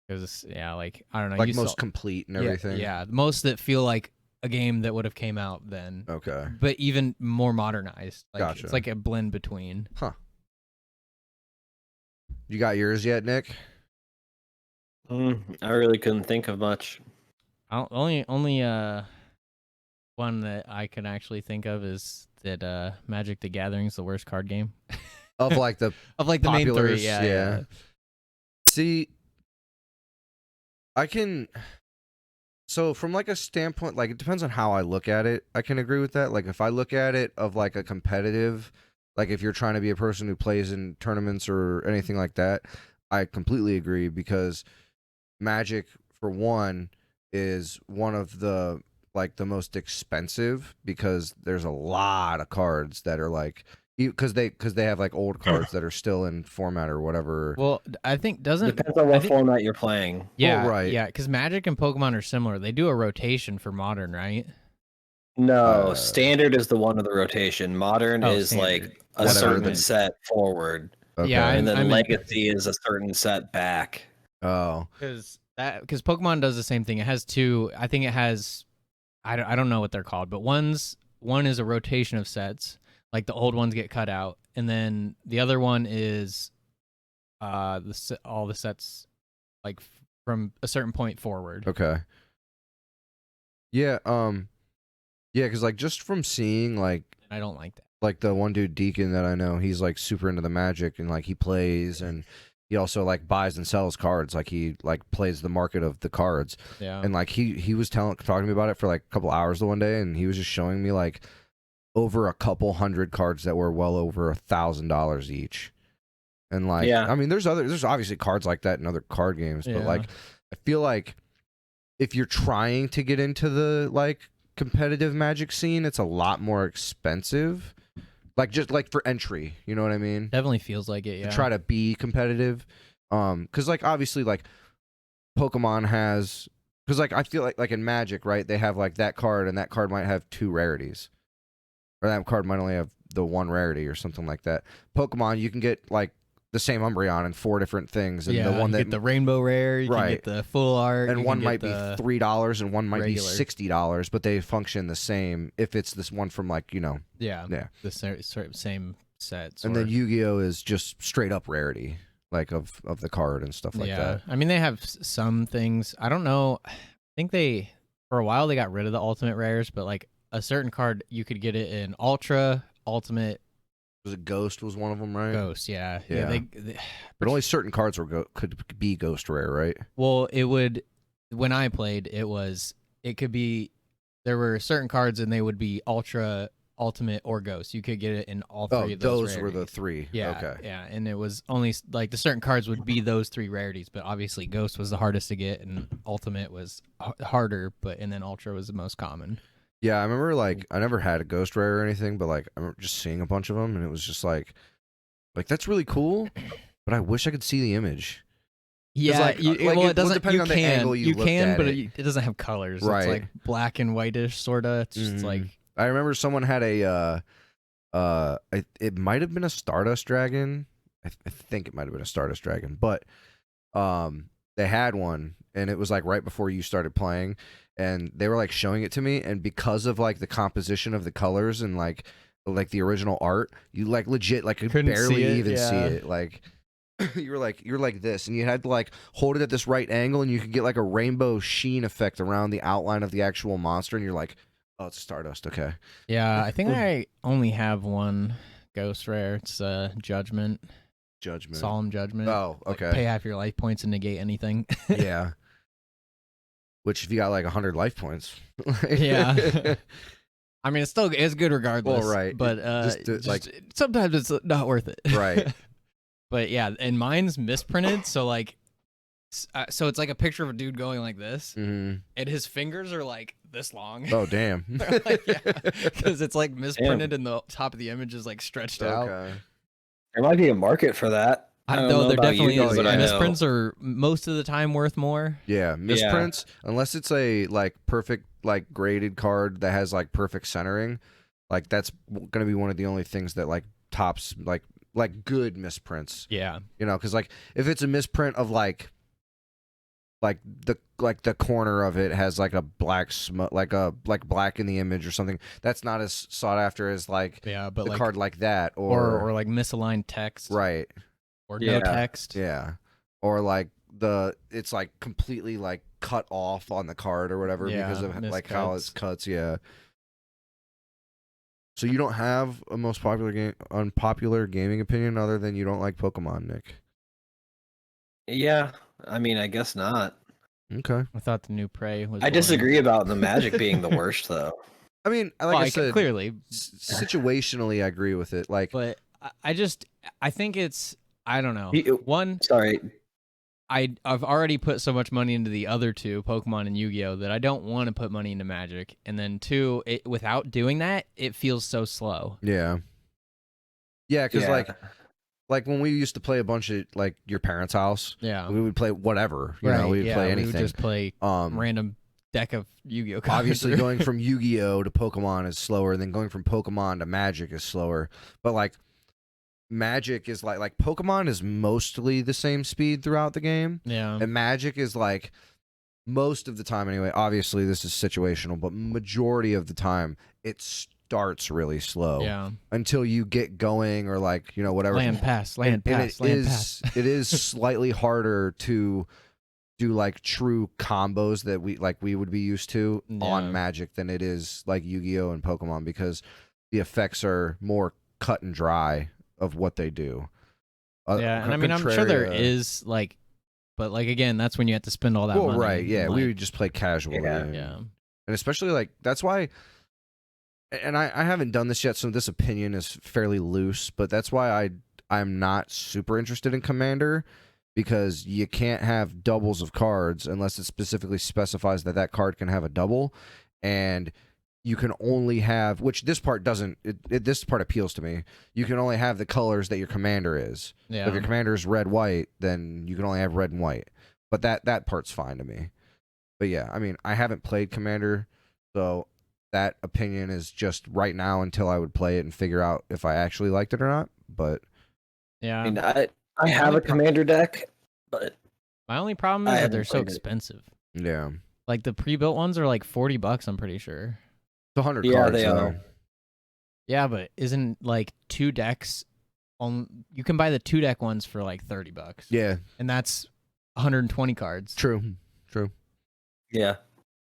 Because like I don't know, like most complete and everything. Yeah, most that feel like a game that would have came out then. Okay, but even more modernized. Like, gotcha. It's like a blend between. Huh. You got yours yet, Nick? I really couldn't think of much. Only one that I can actually think of is that Magic the Gathering is the worst card game. Of like the the main three, yeah. See, I can. So from like a standpoint, like it depends on how I look at it. I can agree with that. Like if I look at it of like a competitive, like if you're trying to be a person who plays in tournaments or anything like that, I completely agree because Magic, for one, is one of the most expensive because there's a lot of cards that are like because they have like old cards that are still in format or whatever. Well, I think depends on what format you're playing. Yeah, well, right. Yeah, because Magic and Pokemon are similar. They do a rotation for Modern, right? No, Standard is the one of the rotation. Modern is Standard. like a certain set forward. Okay. Yeah, and then Legacy is a certain set back. Oh, because Pokemon does the same thing. It has two. I think it has. I don't know what they're called, but one is a rotation of sets. Like the old ones get cut out, and then the other one is all the sets like from a certain point forward. okay. Yeah, yeah, because like just from seeing like I don't like that. Like the one dude Deacon that I know, he's like super into the Magic and like he plays and he also like buys and sells cards. Like he like plays the market of the cards. Yeah. And like he was talking to me about it for like a couple hours the one day, and he was just showing me like over a couple hundred cards that were well over $1,000 each. And like, I mean, there's obviously cards like that in other card games, but like, I feel like if you're trying to get into the like competitive Magic scene, it's a lot more expensive. Like just like for entry, you know what I mean? Definitely feels like it. Yeah. To try to be competitive, because like obviously like Pokemon has, because like I feel like in Magic, right? They have like that card, and that card might have 2 rarities, or that card might only have the 1 rarity or something like that. Pokemon, you can get like the same Umbreon in 4 different things, and the one that you get the rainbow rare, you can get the full art, and one might be $3 and one might be $60, but they function the same if it's this one from like the same sets. And then Yu-Gi-Oh is just straight up rarity, like of the card and stuff like that. I mean, they have some things. I don't know. I think they for a while they got rid of the ultimate rares, but like a certain card you could get it in Ultra, Ultimate. Was it Ghost was one of them, right? Ghost, yeah. But only certain cards could be Ghost rare, right? Well, it would. When I played, it could be. There were certain cards, and they would be Ultra, Ultimate, or Ghost. You could get it in all 3 of those. Those were the 3. Yeah, okay. Yeah, and it was only like the certain cards would be those 3 rarities, but obviously Ghost was the hardest to get, and Ultimate was harder, and then Ultra was the most common. Yeah, I remember like I never had a Ghost rare or anything, but like I remember just seeing a bunch of them, and it was just like that's really cool, but I wish I could see the image. Yeah, it doesn't depend on the angle you looked at but it doesn't have colors. Right. It's like black and whitish sorta. It's just like I remember someone had it might have been a Stardust Dragon. I think it might have been a Stardust Dragon, but they had one, and it was like right before you started playing, and they were like showing it to me, and because of like the composition of the colors and like the original art, you like legit like could barely even see it. Like you're like this, and you had to like hold it at this right angle, and you could get like a rainbow sheen effect around the outline of the actual monster, and you're like, oh, it's Stardust. Okay. Yeah, I think I only have one Ghost rare. It's Judgment. Solemn Judgment. Oh, okay. Like, pay half your life points and negate anything. Yeah. Which if you got like 100 life points. Yeah. I mean, it's good regardless. Well, right. But sometimes it's not worth it. Right. But yeah, and mine's misprinted, so like, so it's like a picture of a dude going like this, and his fingers are like this long. Oh damn! Because it's like misprinted, and the top of the image is like stretched out. There might be a market for that. No, there definitely is. Misprints are most of the time worth more. Yeah, misprints, unless it's a like perfect like graded card that has like perfect centering, like that's gonna be one of the only things that like tops like good misprints. Yeah, because like if it's a misprint of like the corner of it has like a black like black in the image or something, that's not as sought after as like but the like, card like that or like misaligned text. Right. or no text. Yeah. Or like it's like completely like cut off on the card or whatever because of like how it cuts. Yeah. So you don't have a most unpopular gaming opinion other than you don't like Pokemon, Nick? Yeah, I mean, I guess not. Okay. I thought the new Prey was. I disagree about the Magic being the worst, though. I mean, I said, clearly, situationally, I agree with it. Like, but I think it's, I don't know. Sorry. I've already put so much money into the other two, Pokemon and Yu-Gi-Oh, that I don't want to put money into Magic. And then two, without doing that, it feels so slow. Yeah. Yeah, because like when we used to play a bunch of like your parents' house, we would play whatever. You know, we would play anything. We would just play random deck of Yu-Gi-Oh cards. Obviously, going from Yu-Gi-Oh to Pokemon is slower, and then going from Pokemon to Magic is slower. But like Magic is like Pokemon is mostly the same speed throughout the game. Yeah. And Magic is like most of the time anyway. Obviously, this is situational, but majority of the time it starts really slow. Yeah. Until you get going or like, you know, whatever. Land pass. It is slightly harder to do like true combos that we would be used to on Magic than it is like Yu-Gi-Oh and Pokemon because the effects are more cut and dry of what they do. And I mean, I'm sure there is like, but like again, that's when you have to spend all that money. Right? Yeah, like, we would just play casually. Yeah. And especially like that's why. And I haven't done this yet, so this opinion is fairly loose. But that's why I'm not super interested in Commander because you can't have doubles of cards unless it specifically specifies that card can have a double, and you can only have, which this part doesn't, this part appeals to me. You can only have the colors that your commander is. Yeah. So if your commander is red-white, then you can only have red and white. But that part's fine to me. But yeah, I mean, I haven't played Commander, so that opinion is just right now until I would play it and figure out if I actually liked it or not. But yeah, I mean, I have a Commander deck, but my only problem is that they're so expensive. Yeah. Like the pre-built ones are like $40, I'm pretty sure. 100 yeah, cards. They are. Yeah, but isn't like 2 decks on? You can buy the 2 deck ones for like $30. Yeah, and that's 120 cards. True. Yeah.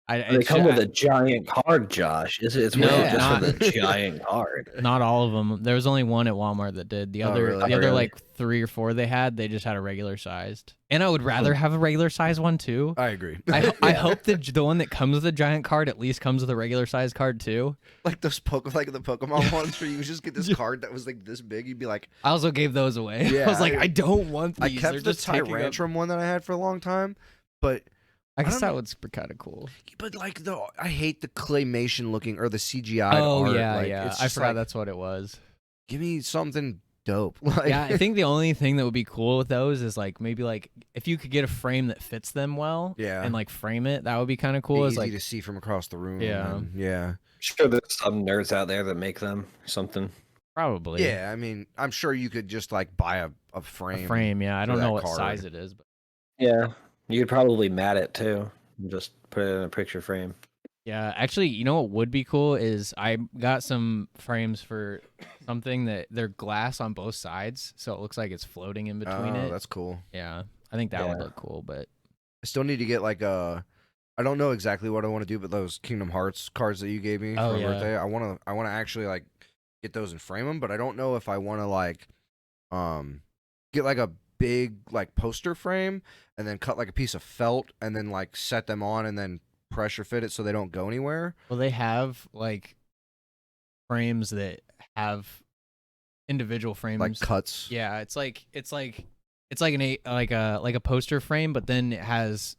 They come with a giant card, Josh. It's just for the giant card. Not all of them. There was only one at Walmart that did. The other like 3 or 4 they just had a regular sized. And I would rather have a regular size one too. I agree. I hope that the one that comes with a giant card at least comes with a regular size card too. Like those the Pokemon ones where you just get this card that was like this big. You'd be like, I also gave those away. Yeah, I was like, I don't want these. I kept the Tyrantrum one that I had for a long time, but I guess that was kind of cool. But like I hate the claymation looking or the CGI. Oh art. yeah, like, yeah. I forgot that's what it was. Give me something dope. Like, yeah, I think the only thing that would be cool with those is like maybe like if you could get a frame that fits them well. Yeah. And like frame it, that would be kind of cool. Easy like to see from across the room. Yeah. Yeah. Sure, there's some nerds out there that make them something. Probably. Yeah, I mean, I'm sure you could just like buy a frame. A frame, yeah. I don't know what card. size it is, but yeah, you could probably mat it too. Just put it in a picture frame. yeah, actually, you know what would be cool is I got some frames for something that they're glass on both sides, so it looks like it's floating in between it. Oh, that's cool. Yeah, I think that would look cool, but I still need to get like I don't know exactly what I want to do, but those Kingdom Hearts cards that you gave me for my birthday, I want to actually like get those and frame them, but I don't know if I want to like get like a big like poster frame and then cut like a piece of felt and then like set them on and then pressure fit it so they don't go anywhere. Well, they have like frames that have individual frames, like cuts. Yeah, it's like a poster frame, but then it has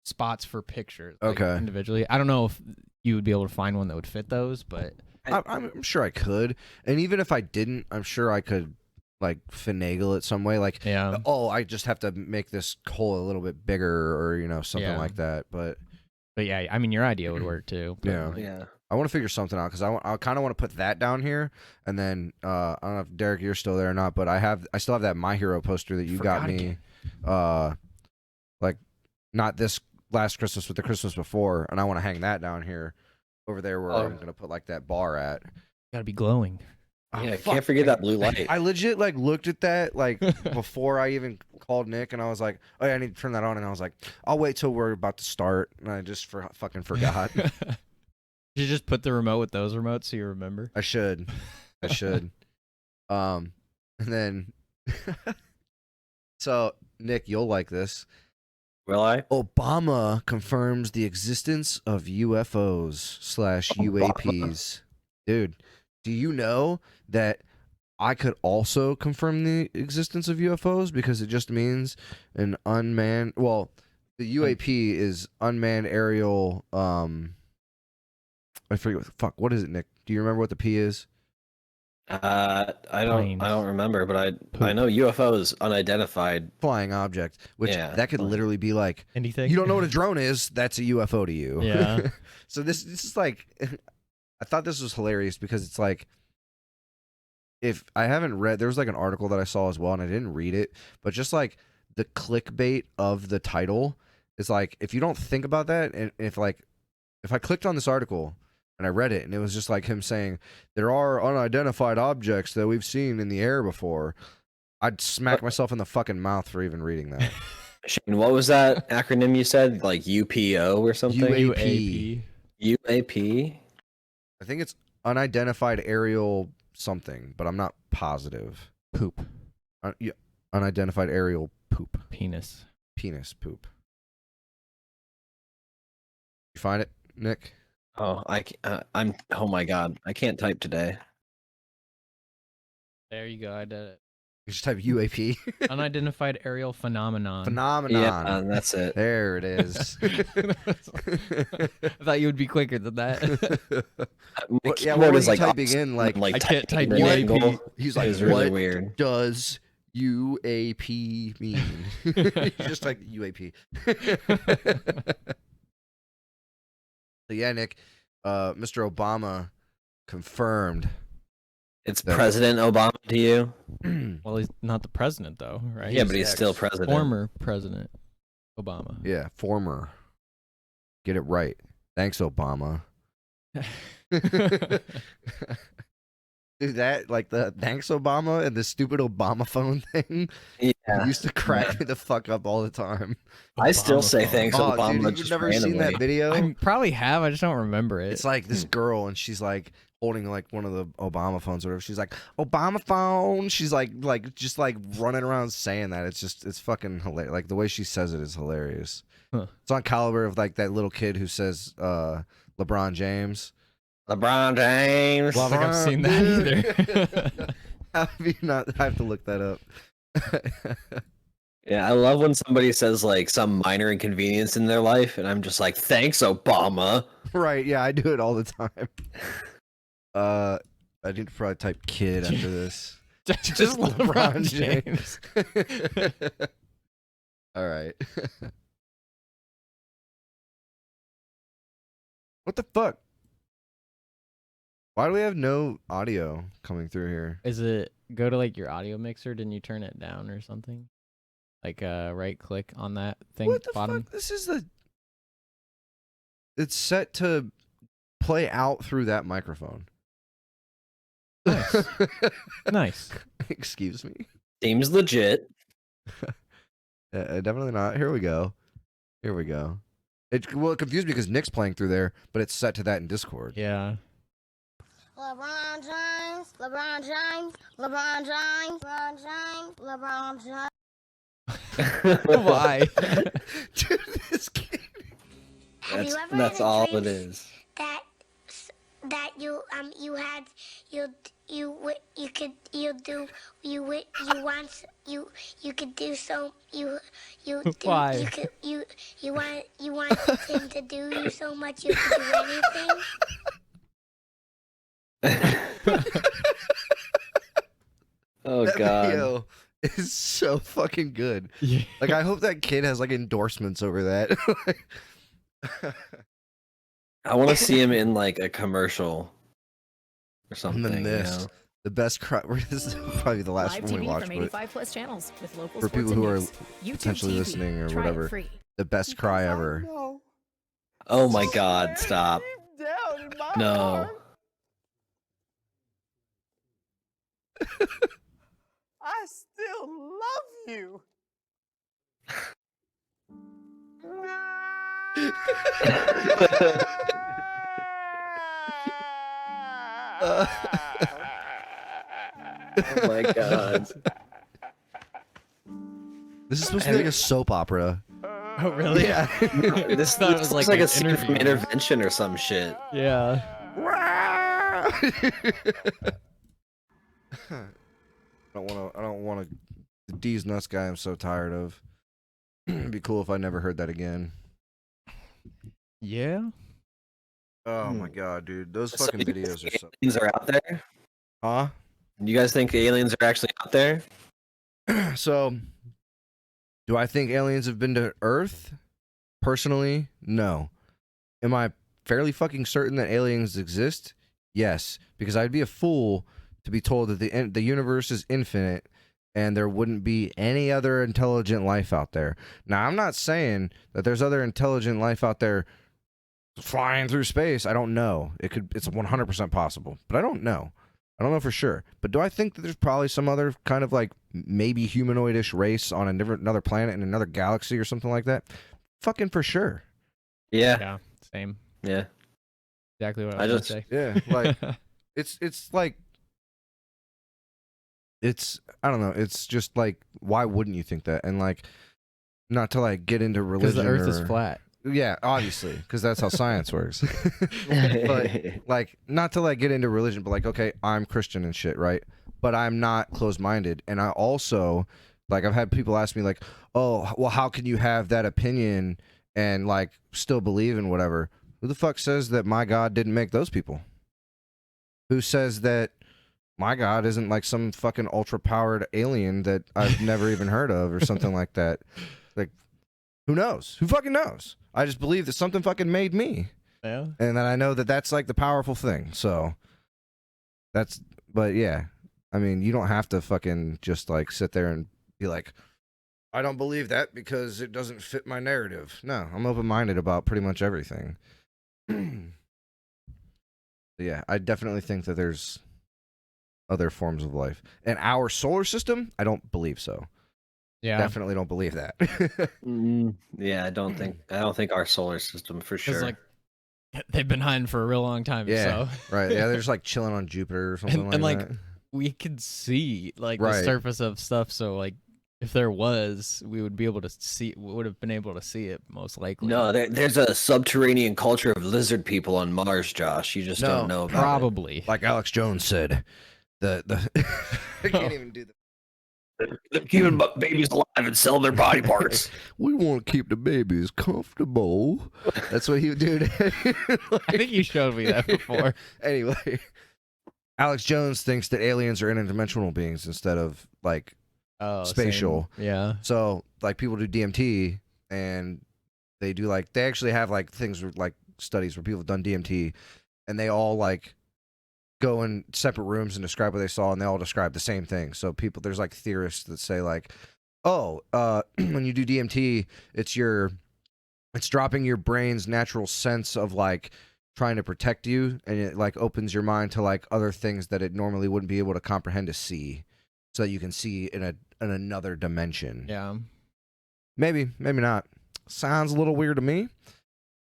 spots for pictures. Like, okay. Individually, I don't know if you would be able to find one that would fit those, but I'm sure I could. And even if I didn't, I'm sure I could like finagle it some way. Like, I just have to make this hole a little bit bigger or, something like that. But yeah, I mean, your idea would work too. Yeah. I want to figure something out because I kind of want to put that down here. And then I don't know if Derek, you're still there or not, but I still have that My Hero poster that you got me. Like not this last Christmas, but the Christmas before. And I want to hang that down here over there where I'm going to put like that bar at. Gotta be glowing. Oh, Yeah, fuck. can't forget that blue light. I legit like looked at that like before I even called Nick, and I was like, "Oh yeah, I need to turn that on." And I was like, "I'll wait till we're about to start," and I just fucking forgot. You just put the remote with those remotes so you remember. I should. And then, so Nick, you'll like this. Will I? Obama confirms the existence of UFOs/UAPs. Dude, do you know that I could also confirm the existence of UFOs because it just means an unmanned. Well, the UAP is unmanned aerial. I forget. What is it, Nick? Do you remember what the P is? I don't remember, but I know UFOs, unidentified flying object, which that could literally be like anything. You don't know what a drone is? That's a UFO to you. Yeah. So this is like, I thought this was hilarious because it's like, if I haven't read, there was like an article that I saw as well, and I didn't read it, but just like the clickbait of the title is like, if you don't think about that, and if I clicked on this article and I read it, and it was just like him saying, there are unidentified objects that we've seen in the air before, I'd smack myself in the fucking mouth for even reading that. Shane, what was that acronym you said? Like UPO or something? UAP. UAP? I think it's unidentified aerial something, but I'm not positive. Poop. Yeah, unidentified aerial poop. Penis poop. You find it, Nick? Oh, I'm. Oh my god, I can't type today. There you go. I did it. You just type UAP. Unidentified aerial phenomenon. Yeah, that's it. There it is. I thought you would be quicker than that. What was he typing in? Like I can't type UAP. He's like, it's really what weird. Does UAP mean? Just like UAP. So yeah, Nick, Mr. Obama confirmed. It's President Obama to you? Well, he's not the president though, right? Yeah, but he's still president. Former President Obama. Yeah, former. Get it right. Thanks, Obama. Dude, that like the thanks Obama and the stupid Obama phone thing. Yeah, used to crack me the fuck up all the time. I still say thanks Obama. Dude, you've never seen that video? I probably have. I just don't remember it. It's like this girl, and she's like holding like one of the Obama phones or whatever. She's like, Obama phone. She's like just like running around saying that. It's fucking hilarious. Like the way she says it is hilarious. Huh. It's on caliber of like that little kid who says LeBron James. LeBron James. Well, I don't think I've seen that either. Have you not? I have to look that up. Yeah, I love when somebody says like some minor inconvenience in their life, and I'm just like, thanks, Obama. Right? Yeah, I do it all the time. I need to probably type kid after this. just LeBron James. All right. What the fuck? Why do we have no audio coming through here? Is it go to like your audio mixer? Didn't you turn it down or something? Like right click on that thing What the bottom. fuck? This is it's set to play out through that microphone. Nice. Nice. Excuse me. Seems legit. Definitely not. Here we go. It confused me because Nick's playing through there, but it's set to that in Discord. Yeah. LeBron James, LeBron James, LeBron James, LeBron James, LeBron James. Why? Dude, this kid. That's all it is. That you could do so Why? you want him to do you so much you could do anything. Oh That god. video is so fucking good. Yeah. Like, I hope that kid has like endorsements over that. I want to see him in like a commercial or something. And then this, You know? the best cry. This is probably the last Live one we TV watched, from but 85 plus channels with local for people sports who and are news. YouTube potentially TV. listening or Try it whatever, free. the best cry ever. Oh my god, stop. No. I still love you. Oh my god. This is supposed to be like a soap opera. Oh, really? Yeah. This thought it was looks like like an a scene from interview. Intervention or some shit. Yeah. I don't want to. The D's nuts guy. I'm so tired of. It'd be cool if I never heard that again. Yeah. Oh my god, dude, those fucking videos are so. Aliens are out there? Huh? You guys think aliens are actually out there? So, do I think aliens have been to Earth? Personally, no. Am I fairly fucking certain that aliens exist? Yes, because I'd be a fool to be told that the universe is infinite and there wouldn't be any other intelligent life out there. Now, I'm not saying that there's other intelligent life out there flying through space. I don't know. It's 100% possible, but I don't know. I don't know for sure. But do I think that there's probably some other kind of like maybe humanoidish race on another planet in another galaxy or something like that? Fucking for sure. Yeah. Yeah. Same. Yeah. Exactly what I I was just- gonna say. Yeah, like it's like I don't know. It's just like, why wouldn't you think that? And like, not to like get into Because religion. the Earth is or- flat. Yeah, obviously, because that's how science works. But like, not to like get into religion, but like, okay, I'm Christian and shit, right? But I'm not closed-minded, and I also like, I've had people ask me like, oh, well, how can you have that opinion and like still believe in whatever? Who the fuck says that my God didn't make those people? Who says that my God isn't like some fucking ultra-powered alien that I've never even heard of or something like that? Like, who knows? Who fucking knows? I just believe that something fucking made me. Yeah. And then I know that that's like the powerful thing. So but yeah, I mean, you don't have to fucking just like sit there and be like, I don't believe that because it doesn't fit my narrative. No, I'm open-minded about pretty much everything. Yeah, I definitely think that there's other forms of life. And our solar system, I don't believe so. Yeah. Definitely don't believe that. Yeah, I don't think our solar system for Because sure. like they've been hiding for a real long time. Yeah, So right. Yeah, they're just like chilling on Jupiter or something and like like that. we could see like the Right. surface of stuff. So like if there was, we would be able to see. We would have been able to see it most likely. No, there's a subterranean culture of lizard people on Mars, Josh. You just don't know about it. Probably. Like Alex Jones said, the I can't even do that. They're keeping babies alive and selling their body parts. We want to keep the babies comfortable. That's what he would do. I think you showed me that before. Anyway, Alex Jones thinks that aliens are interdimensional beings instead of like Oh, spatial. same. Yeah. So like people do DMT and they do like they actually have like things like studies where people have done DMT and they all like go in separate rooms and describe what they saw and they all describe the same thing. So people, there's like theorists that say like, oh, when you do DMT, it's dropping your brain's natural sense of like trying to protect you, and it like opens your mind to like other things that it normally wouldn't be able to comprehend to see, so that you can see in another dimension. Yeah. Maybe not. Sounds a little weird to me,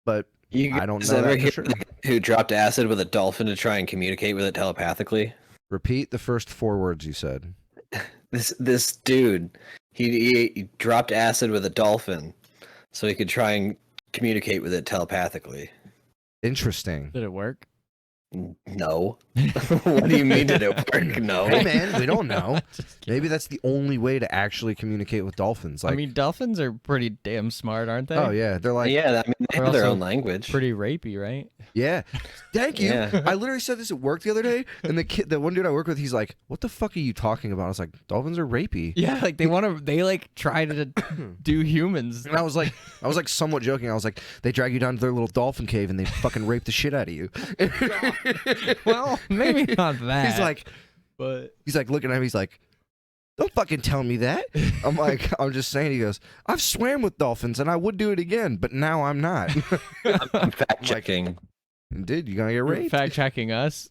but I don't guys know ever that for hear sure. the guy who dropped acid with a dolphin to try and communicate with it telepathically? Repeat the first 4 words you said. This dude, he dropped acid with a dolphin so he could try and communicate with it telepathically. Interesting. Did it work? No. What do you mean did it work? No. Hey man, we don't know. Just kidding. Maybe that's the only way to actually communicate with dolphins. Like, I mean, dolphins are pretty damn smart, aren't they? oh yeah, they're like, Yeah, I mean they They're have their also own language. Pretty rapey, right? yeah. Thank you. Yeah. I literally said this at work the other day, and the one dude I work with, he's like, "What the fuck are you talking about?" I was like, "Dolphins are rapey." Yeah, like they like try to do humans. And I was like somewhat joking. I was like, they drag you down to their little dolphin cave and they fucking rape the shit out of you. Well, maybe not that. He's but like looking at me. He's like, don't fucking tell me that. I'm like, I'm just saying. He goes, I've swam with dolphins and I would do it again, but now I'm not. I'm fact checking. Dude, you gonna get raped? fact checking us.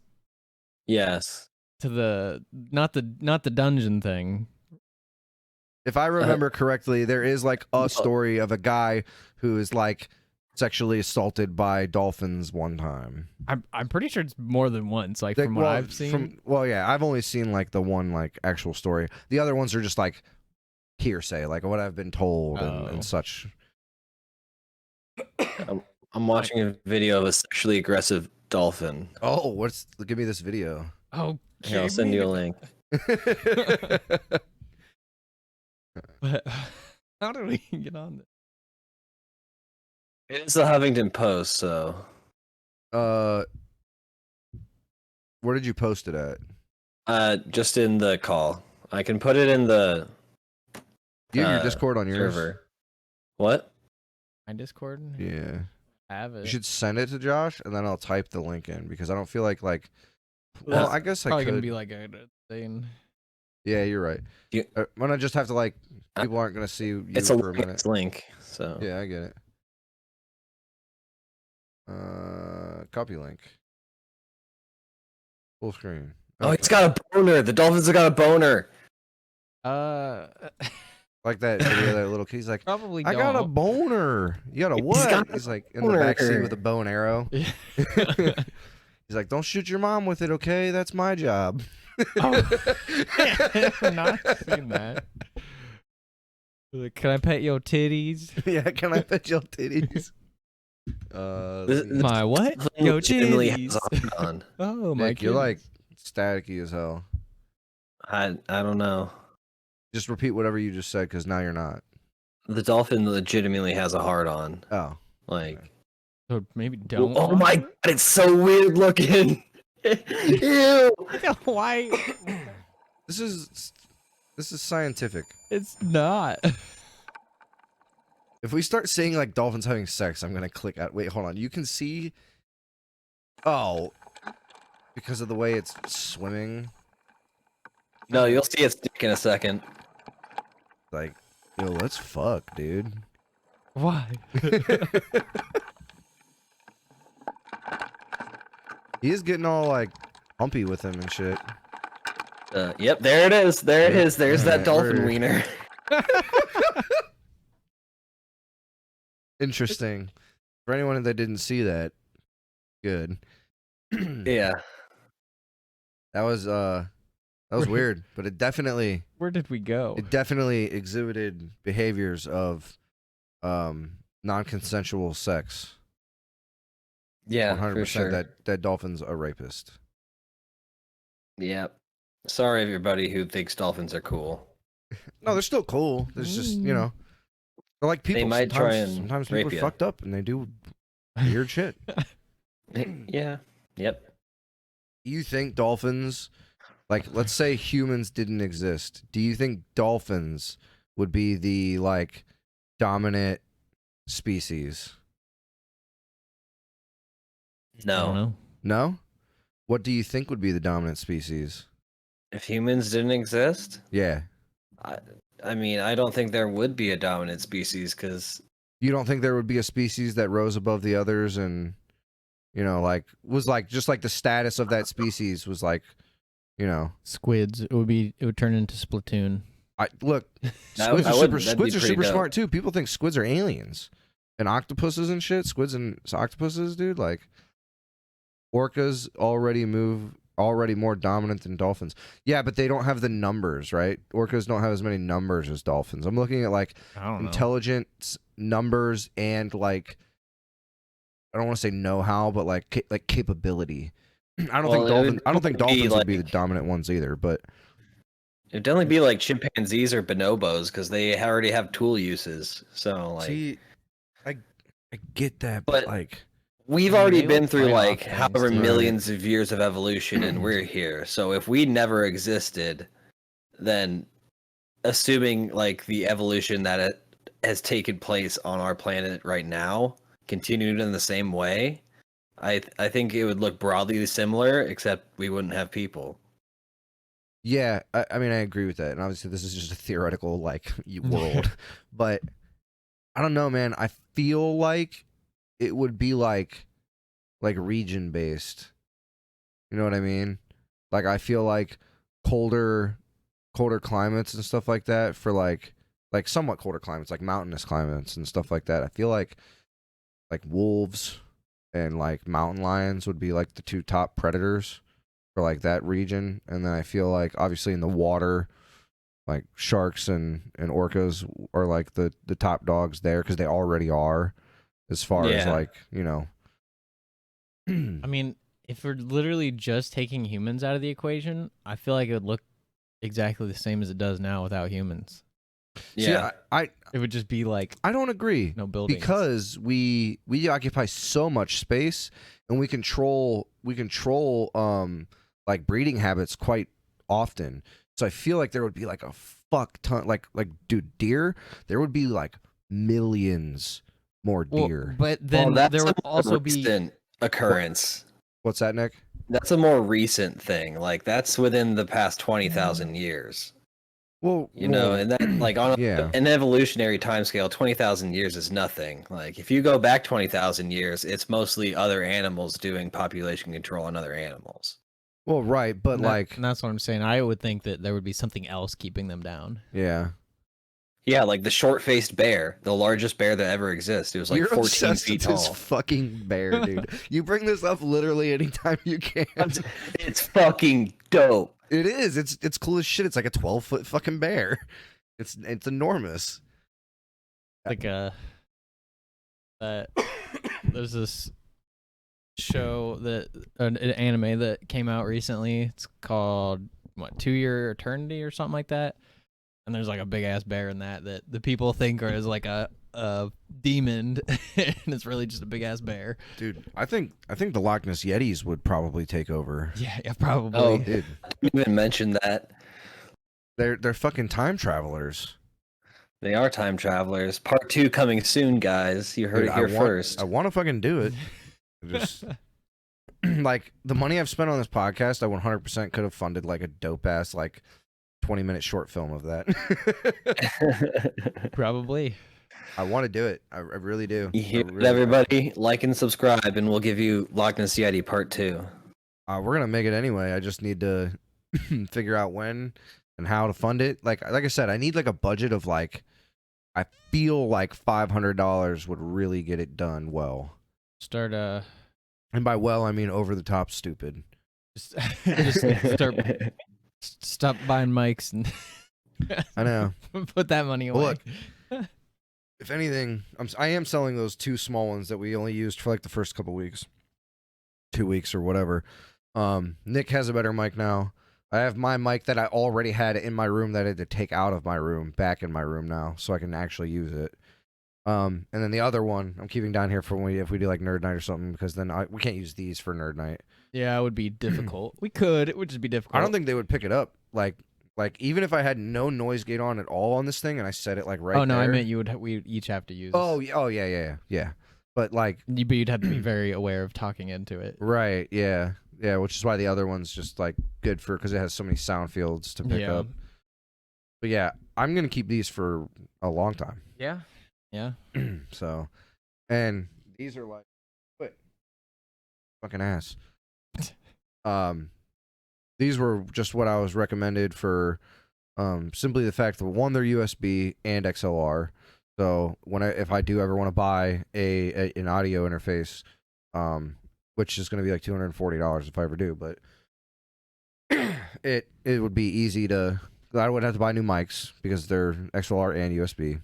Yes. to the not the dungeon thing. If I remember correctly, there is like a story of a guy who is like sexually assaulted by dolphins one time. I'm pretty sure it's more than once. Like from what I've seen. Yeah, I've only seen like the one like actual story. The other ones are just like hearsay, like what I've been told and such. I'm watching a video of a sexually aggressive dolphin. Oh, give me this video. Oh, here, I'll send you a link. But how do we get on this? It's the Huffington Post, so. Where did you post it at? Just in the call. I can put it in the. You have your Discord on yours? Server. What? My Discord? Yeah. I have it. You should send it to Josh, and then I'll type the link in because I don't feel like. Well, I guess I probably could. Gonna be like a thing. Yeah, you're right. I'm gonna just have to like. People aren't gonna see you it's for a minute. Link. So. Yeah, I get it. Copy link. Full screen. Oh, he's got a boner. The dolphins have got a boner. Like that video, that little kid. He's like, probably. I got a boner. You got a what? He's like in the backseat with a bow and arrow. He's like, don't shoot your mom with it, okay? That's my job. Oh. I'm not seeing that. Like, can I pet your titties? Yeah, can I pet your titties? My what? Yo, titties. Oh my god, you're like staticky as hell. I don't know. Just repeat whatever you just said, because now you're not. The dolphin legitimately has a heart on. Oh, like. okay. So maybe don't. Oh my god, it's so weird looking. Ew. Why? This is scientific. It's not. If we start seeing like dolphins having sex, I'm gonna click out. Wait, hold on. You can see. Oh, because of the way it's swimming. No, you'll see its dick in a second. Like, yo, let's fuck, dude. Why? He is getting all like humpy with him and shit. Yep, there it is. There it is. There's that dolphin wiener. Interesting. For anyone that didn't see that, good. Yeah. That was weird, but it definitely. Where did we go? It definitely exhibited behaviors of non-consensual sex. Yeah, 100% for sure. that dolphin's a rapist. Yep. Sorry, everybody who thinks dolphins are cool. No, they're still cool. There's just, they're like people. They might try and sometimes rape people are you. fucked up and they do weird shit. Yeah. Yep. You think dolphins, like, let's say humans didn't exist. Do you think dolphins would be the like dominant species? I don't No. know. No? What do you think would be the dominant species? If humans didn't exist, Yeah. I mean, I don't think there would be a dominant species because. You don't think there would be a species that rose above the others and, like, was like, just like the status of that species was like, Squids. It would turn into Splatoon. Look, squids are super smart too. People think squids are aliens. And octopuses and shit. Squids and octopuses, dude. Like, orcas already more dominant than dolphins. Yeah, but they don't have the numbers, right? Orcas don't have as many numbers as dolphins. I'm looking at like intelligence numbers and like, I don't want to say know-how, but like capability. I don't think dolphins would be the dominant ones either, but it'd definitely be like chimpanzees or bonobos because they already have tool uses. So like, see, I get that, but like, we've already been through like however millions of years of evolution, and we're here. So if we never existed, then assuming like the evolution that has taken place on our planet right now continued in the same way, I think it would look broadly similar, except we wouldn't have people. Yeah, I mean, I agree with that. And obviously, this is just a theoretical, like, world. But I don't know, man. I feel like it would be, like region-based. You know what I mean? Like I feel like colder climates and stuff like that for like somewhat colder climates, like mountainous climates and stuff like that. I feel like wolves and like mountain lions would be like the two top predators for like that region. And then I feel like obviously in the water, like sharks and orcas are like the top dogs there because they already are, as far as like, you know. I mean, if we're literally just taking humans out of the equation, I feel like it would look exactly the same as it does now without humans. Yeah. See, It would just be like I don't agree. no buildings. Because we occupy so much space and we control like breeding habits quite often. So I feel like there would be like a fuck ton, like dude, deer. There would be like millions more deer. But then that's there would a also be recent occurrence. What's that, Nick? That's a more recent thing. Like that's within the past 20,000 years. Well, You know, and that like on yeah. an evolutionary timescale, 20,000 years is nothing. Like if you go back 20,000 years, it's mostly other animals doing population control on other animals. Well, right, but like, and that's what I'm saying. I would think that there would be something else keeping them down. yeah. Yeah, like the short-faced bear, the largest bear that ever exists. It was like You're 14 obsessed feet with this tall. fucking bear, dude. You bring this up literally anytime you can. It's fucking dope. It is. It's cool as shit. It's like a 12-foot fucking bear. It's enormous. Like there's this show that an anime that came out recently. It's called 2 Year Eternity or something like that. And there's like a big ass bear in that the people think is like a demon, and it's really just a big ass bear. Dude, I think the Loch Ness Yetis would probably take over. Yeah, probably. Oh, Dude, I didn't even mention that. they're fucking time travelers. They are time travelers. Part 2 coming soon, guys. You heard Dude, it here first. I want to fucking do it. Just like the money I've spent on this podcast, I 100% could have funded like a dope ass like 20-minute short film of that. Probably. I want to do it. I really do. You hear I it, really- everybody? Like and subscribe, and we'll give you Loch Ness Yeti Part 2. We're gonna make it anyway. I just need to figure out when and how to fund it. Like I said, I need like a budget of like, I feel like $500 would really get it done well. Start And by well, I mean over the top stupid. just stop buying mics and I know. put that money away. Well, look, if anything, I am selling those 2 small ones that we only used for like the first couple weeks, 2 weeks or whatever. Nick has a better mic now. I have my mic that I already had in my room that I had to take out of my room, back in my room now, so I can actually use it. And then the other one I'm keeping down here for if we do like Nerd Night or something, because then we can't use these for Nerd Night. Yeah, it would be difficult. We could. It would just be difficult. I don't think they would pick it up. Like even if I had no noise gate on at all on this thing and I set it like right. Oh no, there, I meant we each have to use. Oh yeah. But like, you'd have to be very aware of talking into it. right, yeah, which is why the other one's just like good for, because it has so many sound fields to pick up. But yeah, I'm gonna keep these for a long time. Yeah. So, and these are like, what? Fucking ass. These were just what I was recommended for, simply the fact that one, they're USB and XLR. So if I do ever want to buy an audio interface, which is going to be like $240 if I ever do, but it would be easy to. I wouldn't have to buy new mics because they're XLR and USB.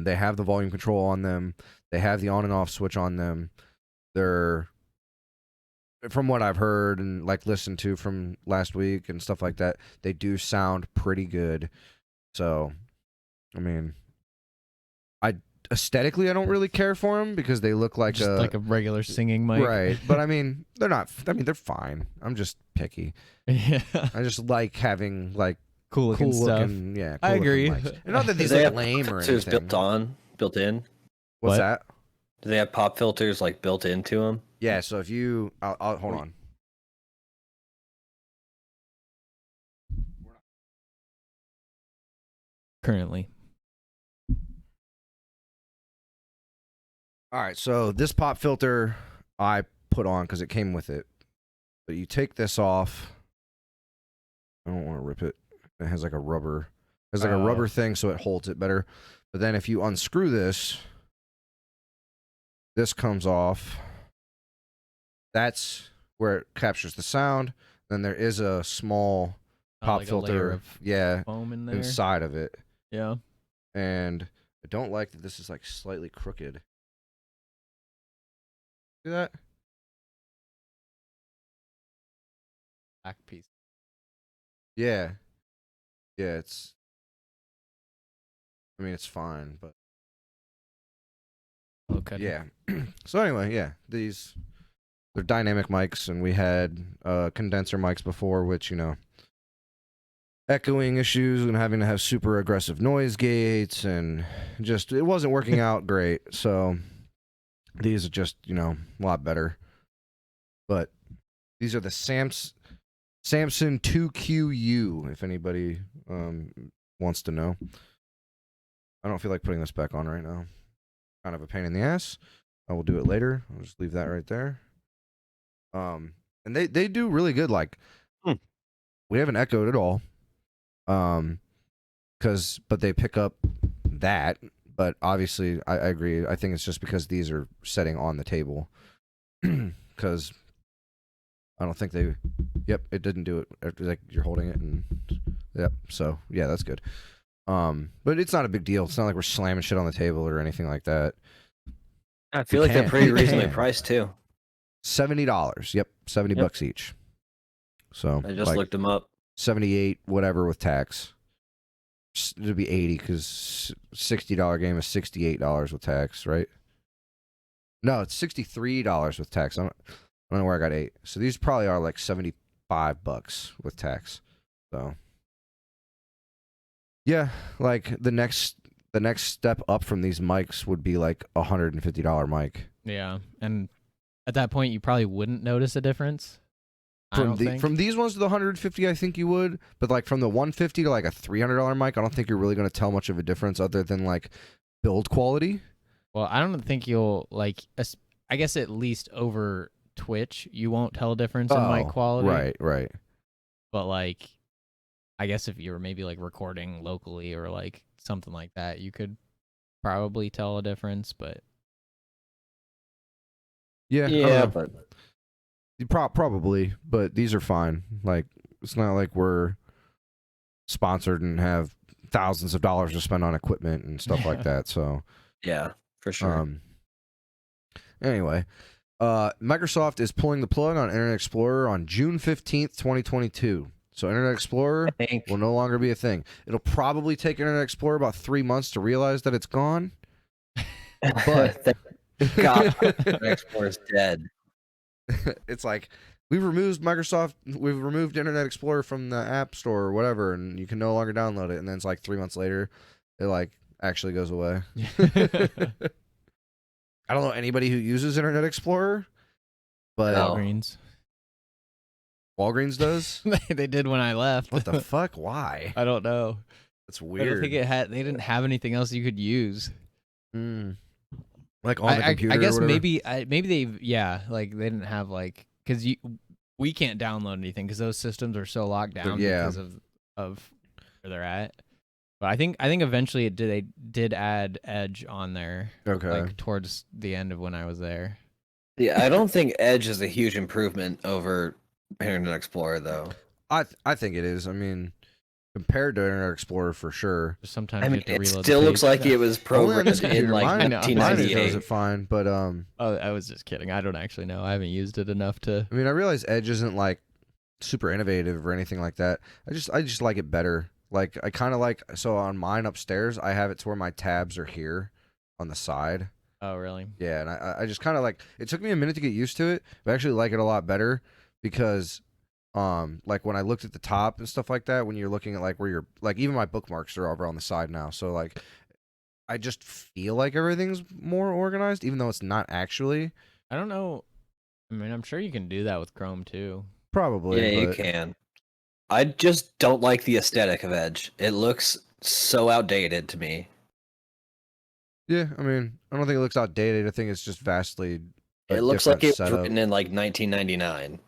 They have the volume control on them. They have the on and off switch on them. They're, from what I've heard and like listened to from last week and stuff like that, they do sound pretty good. So, I mean, aesthetically I don't really care for them because they look like like a regular singing mic, right? But I mean, they're not. I mean, they're fine. I'm just picky. Yeah, I just like having like cool looking stuff. looking, yeah. I agree. And not that Do these they look have lame or filters anything. built in? What's What? that? Do they have pop filters like built into them? Yeah. So if you, I'll hold on. Currently, All right. So this pop filter I put on because it came with it. But you take this off. I don't want to rip it. It has like a rubber. It has like a rubber thing, so it holds it better. But then if you unscrew this, this comes off. That's where it captures the sound. Then there is a small pop like filter, of foam in there. inside of it. Yeah. And I don't like that this is like slightly crooked. See that? Back piece. Yeah. Yeah, I mean, it's fine, but Okay. yeah. So anyway, yeah, they're dynamic mics, and we had condenser mics before, which, you know, echoing issues and having to have super aggressive noise gates, and just it wasn't working out great. So these are just, you know, a lot better. But these are the Samson 2QU, if anybody wants to know. I don't feel like putting this back on right now. Kind of a pain in the ass. I will do it later. I'll just leave that right there. And they do really good. Like, we haven't echoed at all. But they pick up that. But obviously, I agree. I think it's just because these are setting on the table. Because I don't think they. Yep, it didn't do it. Like, you're holding it, and yep. So yeah, that's good. But it's not a big deal. It's not like we're slamming shit on the table or anything like that. I feel like they're pretty reasonably priced too. $70. Yep, $70 each. So I just looked them up. 78 whatever with tax. It'd be 80 because $60 game is $68 with tax, right? No, it's $63 with tax. I don't know where I got 8. So these probably are like $75 with tax. So yeah, like the next step up from these mics would be like $150 mic. Yeah, and at that point you probably wouldn't notice a difference. From these ones to the 150, I think you would, but like from the 150 to like a $300 mic, I don't think you're really going to tell much of a difference other than like build quality. Well, I don't think you'll like. I guess at least over Twitch, you won't tell a difference in mic quality. Right. But like, I guess if you were maybe like recording locally or like something like that, you could probably tell a difference. But yeah, but probably. But these are fine. Like, it's not like we're sponsored and have thousands of dollars to spend on equipment and stuff like that. So yeah, for sure. Anyway, Microsoft is pulling the plug on Internet Explorer on June 15th, 2022. So Internet Explorer will no longer be a thing. It'll probably take Internet Explorer about 3 months to realize that it's gone. But God, Internet Explorer's dead. It's like we've removed Internet Explorer from the App Store or whatever, and you can no longer download it. And then it's like 3 months later, it like actually goes away. I don't know anybody who uses Internet Explorer, but Walgreens does. They did when I left. What the fuck? Why? I don't know. That's I weird. don't think they didn't have anything else you could use. Like on the computer. I guess or whatever? maybe they like they didn't have like because we can't download anything because those systems are so locked down because of where they're at. But I think eventually they did add Edge on there. Okay. Like towards the end of when I was there. Yeah, I don't think Edge is a huge improvement over Internet Explorer though. I think it is. I mean, compared to Internet Explorer for sure. Just sometimes I mean, you have to it reload still the looks page. like it was programmed in like mine 1998. does it fine, but Oh, I was just kidding. I don't actually know. I haven't used it enough to. I mean, I realize Edge isn't like super innovative or anything like that. I just like it better. Like, I kind of like, so on mine upstairs, I have it to where my tabs are here on the side. Oh, really? Yeah, and I just kind of like, it took me a minute to get used to it, but I actually like it a lot better because, like when I looked at the top and stuff like that, when you're looking at like where you're, like even my bookmarks are over on the side now. So like, I just feel like everything's more organized, even though it's not actually. I don't know. I mean, I'm sure you can do that with Chrome too. Probably. Yeah, you can. I just don't like the aesthetic of Edge. It looks so outdated to me. Yeah, I mean, I don't think it looks outdated. I think it's just vastly. It looks like it was setup. written in like 1999.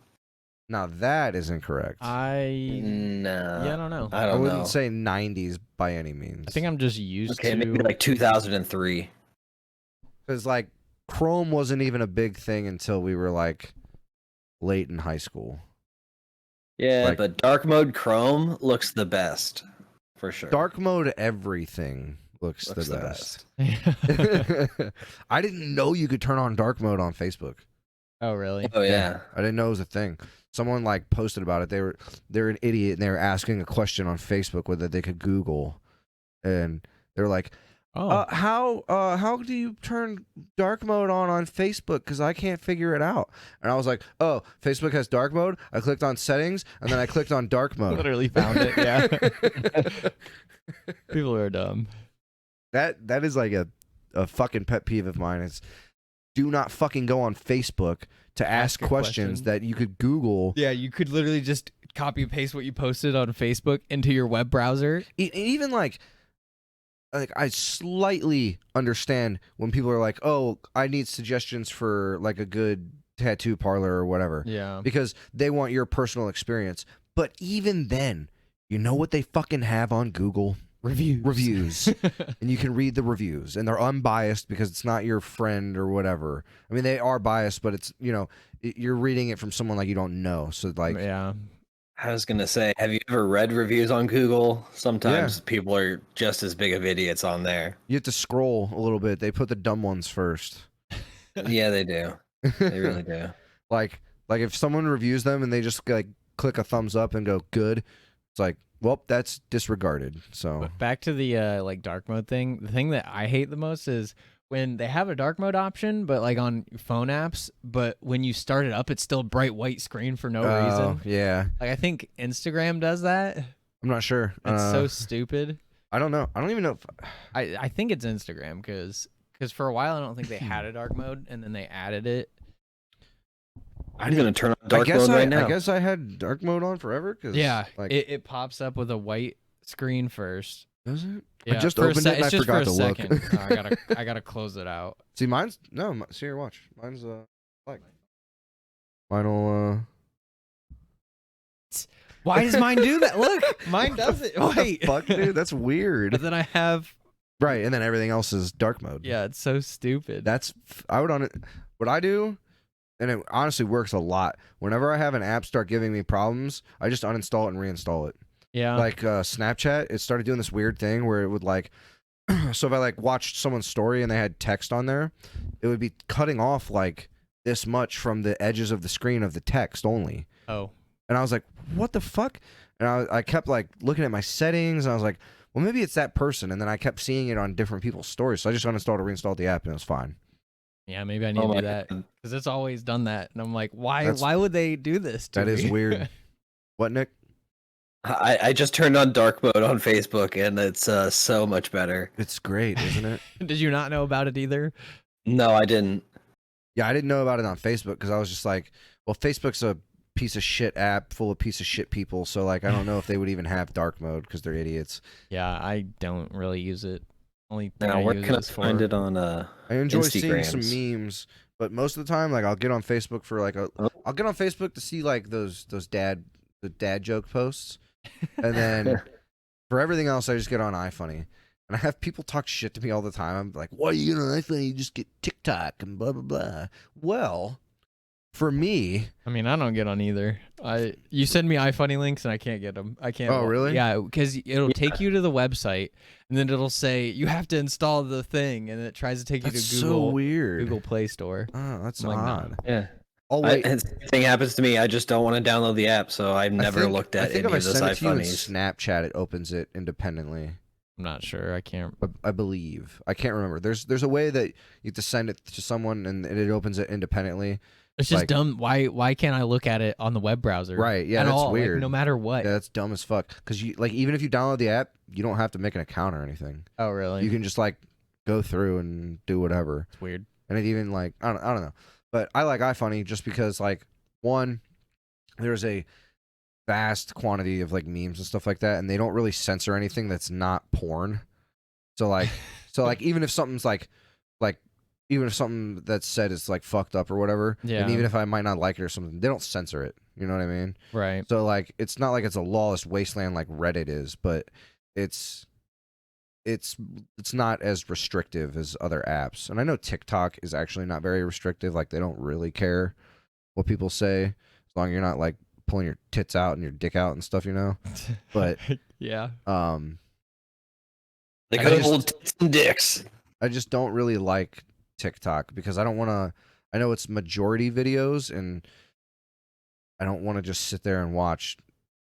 Now that is incorrect. No. Yeah, I don't know. I I don't wouldn't know. say 90s by any means. I think I'm just used Okay, to maybe like 2003. Because like Chrome wasn't even a big thing until we were like late in high school. Yeah, Like- but dark mode Chrome looks the best for sure. Dark mode everything looks Looks the the best. I didn't know you could turn on dark mode on Facebook. Oh, really? Oh yeah. I didn't know it was a thing. Someone like posted about it. They're an idiot and they were asking a question on Facebook whether they could Google, and they're like, Oh, how do you turn dark mode on Facebook? Because I can't figure it out. And I was like, oh, Facebook has dark mode. I clicked on settings and then I clicked on dark mode. literally found it. Yeah. People are dumb. That is like a fucking pet peeve of mine. Is do not fucking go on Facebook to ask a questions question. that you could Google. Yeah, you could literally just copy and paste what you posted on Facebook into your web browser. Even like I slightly understand when people are like, oh, I need suggestions for like a good tattoo parlor or whatever. Yeah. Because they want your personal experience. But even then, you know what they fucking have on Google? Reviews. And you can read the reviews. And they're unbiased because it's not your friend or whatever. I mean, they are biased, but it's, you're reading it from someone like you don't know. So like, Yeah. I was gonna say, have you ever read reviews on Google? Sometimes people are just as big of idiots on there. you have to scroll a little bit. They put the dumb ones first. Yeah, they do. They really do. Like if someone reviews them and they just like click a thumbs up and go good, it's like, well, that's disregarded. So But back to the like dark mode thing. The thing that I hate the most is when they have a dark mode option, but like on phone apps, but when you start it up, it's still a bright white screen for no reason. Yeah, Like I think Instagram does that. I'm not sure. It's so stupid. I don't know. I don't even know. I think it's Instagram because for a while I don't think they had a dark mode and then they added it. I'm gonna turn on dark mode I right now. guess I had dark mode on forever. Cause, Yeah, like, it pops up with a white screen first. does it? Yeah, I just for a opened se- it and I it's just forgot for to a look. second. Oh, I gotta close it out. See, mine's see your watch. Mine's like final. Why does mine do that? Look, mine does it. What the Wait, fuck, dude, that's weird. But then I have Right, and then everything else is dark mode. yeah, it's so stupid. That's I would on it. What I do, and it honestly works a lot. Whenever I have an app start giving me problems, I just uninstall it and reinstall it. yeah, Like Snapchat, it started doing this weird thing where it would like, so if I like watched someone's story and they had text on there, it would be cutting off like this much from the edges of the screen of the text only. oh And I was like, what the fuck? And I kept like looking at my settings and I was like, well, maybe it's that person. And then I kept seeing it on different people's stories. So I just uninstalled and reinstalled the app and it was fine. yeah, maybe I need Oh to my do that God. because it's always done that, and I'm like, That's- why would they do this? To That is me? weird. What, Nick? I just turned on dark mode on Facebook and it's so much better. It's great, isn't it? Did you not know about it either? No, I didn't. Yeah, I didn't know about it on Facebook because I was just like, well, Facebook's a piece of shit app full of piece of shit people. So like, I don't know if they would even have dark mode because they're idiots. Yeah, I don't really use it. Only thing Now I where use can I is for find it on? I enjoy seeing some Instagrams. memes, but most of the time, like I'll get on Facebook for like I'll get on Facebook to see like the dad joke posts, and then for everything else, I just get on iFunny. And I have people talk shit to me all the time. I'm like, why are you on iFunny? You just get TikTok and blah blah blah. Well, for me, I mean, I don't get on either. You send me iFunny links and I can't get them. I can't. Oh, really? Yeah, because it'll take you to the website and then it'll say you have to install the thing, and it tries to take you that's to so Google weird. Google Play Store. Oh, that's I'm like, nah. odd. Yeah. Oh wait, And same thing happens to me. I just don't want to download the app, so I've never looked I at think any if I of those send it to you in iFunnies. Snapchat, it opens it independently. I'm not sure. I can't. I believe. I can't remember. There's a way that you have to send it to someone and it opens it independently. It's just Like- dumb. Why can't I look at it on the web browser? Right, yeah, at that's all, like, weird. no matter what. Yeah, that's dumb as fuck. Because you like even if you download the app, you don't have to make an account or anything. Oh, really? You can just like go through and do whatever. It's weird. And it even like I don't know. But I like iFunny just because like one, there's a vast quantity of like memes and stuff like that, and they don't really censor anything that's not porn. So like even if something's like even if something that's said is like fucked up or whatever, Yeah. and even if I might not like it or something, they don't censor it. You know what I mean? Right. So like, it's not like it's a lawless wasteland like Reddit is, but it's not as restrictive as other apps. And I know TikTok is actually not very restrictive. Like they don't really care what people say as long as you're not like pulling your tits out and your dick out and stuff, you know. But yeah. They I got just- old tits and dicks. I just don't really like TikTok because I don't want to. I know it's majority videos, and I don't want to just sit there and watch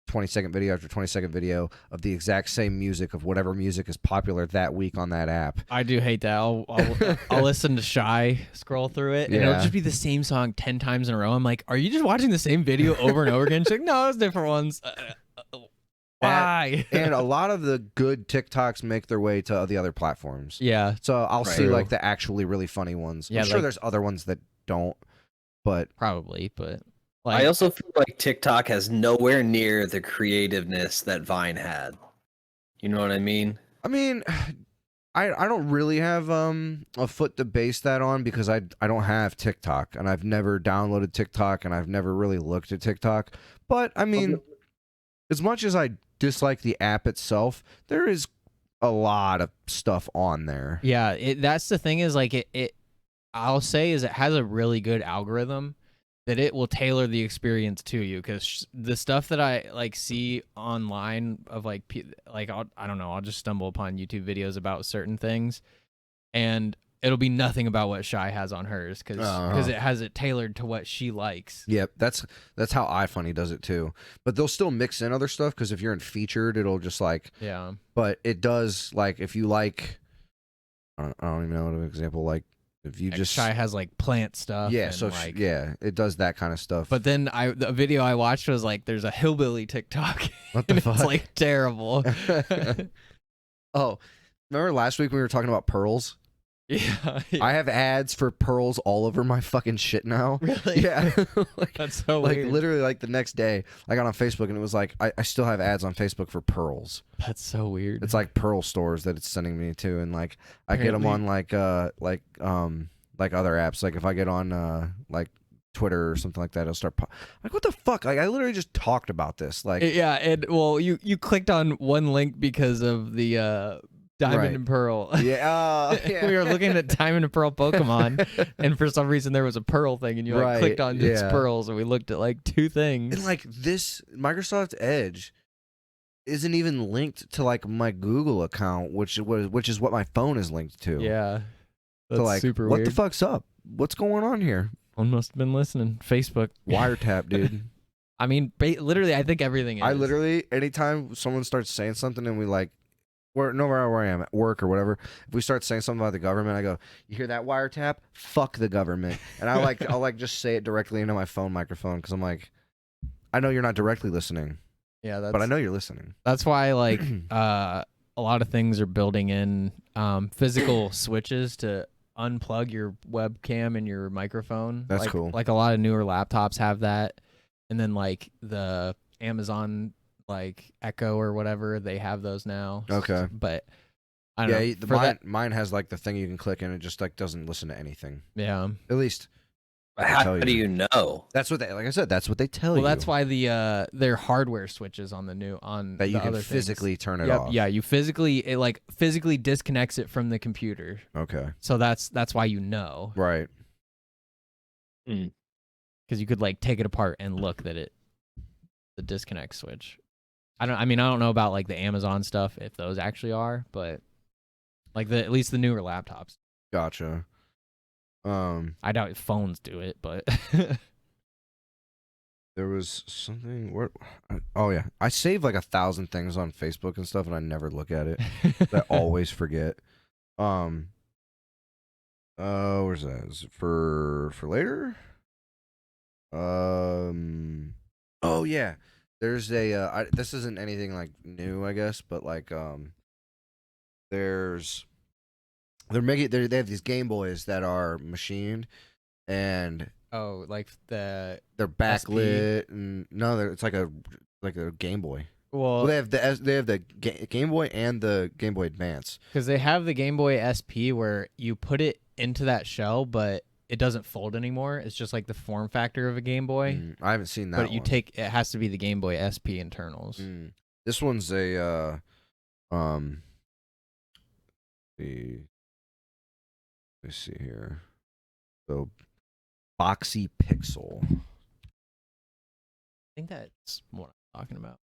20-second video after 20-second video of the exact same music of whatever music is popular that week on that app. I do hate that. I'll listen to Shy scroll through it, and it'll Yeah. just be the same song 10 times in a row. I'm like, are you just watching the same video over and over again? She's like, no, it's different ones. Why? And a lot of the good TikToks make their way to the other platforms. yeah, So I'll Right. see like the actually really funny ones. Yeah, I'm sure like- there's other ones that don't, but probably, but like, I also feel like TikTok has nowhere near the creativeness that Vine had. You know what I mean? I mean, I don't really have a foot to base that on because I don't have TikTok and I've never downloaded TikTok and I've never really looked at TikTok. But I mean, as much as I dislike the app itself, there is a lot of stuff on there. yeah, that's the thing is like it I'll say is it has a really good algorithm that it will tailor the experience to you, because the stuff that I like see online of like I don't know, I'll just stumble upon YouTube videos about certain things and it'll be nothing about what Shy has on hers because it has it tailored to what she likes. Yep, that's how iFunny does it too. But they'll still mix in other stuff because if you're in featured, it'll just like. Yeah. But it does like if you like. I don't even know an example. Like if you Like, just Shy has like plant stuff. yeah, and, so like, yeah, it does that kind of stuff. But then the video I watched was like there's a hillbilly TikTok. What the and fuck? It's like terrible. Oh, remember last week we were talking about pearls? Yeah. I have ads for pearls all over my fucking shit now. Really? Yeah. like, That's so like weird. literally like the next day I got on Facebook and it was like I still have ads on Facebook for pearls. That's so weird. It's like pearl stores that it's sending me to, and like I get them on like other apps. Like if I get on like Twitter or something like that, it'll start like what the fuck? Like I literally just talked about this. Like yeah, and well, you clicked on one link because of the Diamond Right. and Pearl. yeah, yeah. We were looking at Diamond and Pearl Pokemon, and for some reason there was a Pearl thing, and you like Right, clicked on just yeah. Pearls, and we looked at like two things. And like this Microsoft Edge isn't even linked to like my Google account, which is what my phone is linked to. yeah, that's So like, super what weird. the fuck's up? What's going on here? One must have been listening. Facebook. Wiretap, dude. I mean, literally, I think everything is. I literally, anytime someone starts saying something and we like, no matter where I am at work or whatever, if we start saying something about the government, I go, "You hear that wiretap? Fuck the government." And I'll like just say it directly into my phone microphone because I'm like, I know you're not directly listening, Yeah, that's. but I know you're listening. That's why like a lot of things are building in physical switches to unplug your webcam and your microphone. That's like, cool. Like a lot of newer laptops have that, and then like the Amazon like Echo or whatever, they have those now. Okay. But I don't know. Yeah, mine has like the thing you can click and it just like doesn't listen to anything. Yeah. At least How tell do you. you know? that's what they like. I said that's what they tell Well, you. that's why the their hardware switches on the new that you the can other physically turn it Yep, off. yeah, you physically like physically disconnects it from the computer. Okay. So that's why you know, Right. because you could like take it apart and look that the disconnect switch. I don't know about like the Amazon stuff if those actually are, but like at least the newer laptops. Gotcha. I doubt phones do it, but There was something where oh yeah. I save like 1,000 things on Facebook and stuff and I never look at it. I always forget. Where's that? Is it for later? Oh yeah. There's a this isn't anything like new, I guess, but like they have these Gameboys that are machined and oh, like the they're backlit and no, it's like a Game Boy. Well, they have the Game Boy and the Game Boy Advance. Because they have the Game Boy SP where you put it into that shell, but it doesn't fold anymore. It's just like the form factor of a Game Boy. I haven't seen that. But it has to be the Game Boy SP internals. This one's a let me see here. So Boxy Pixel. I think that's what I'm talking about.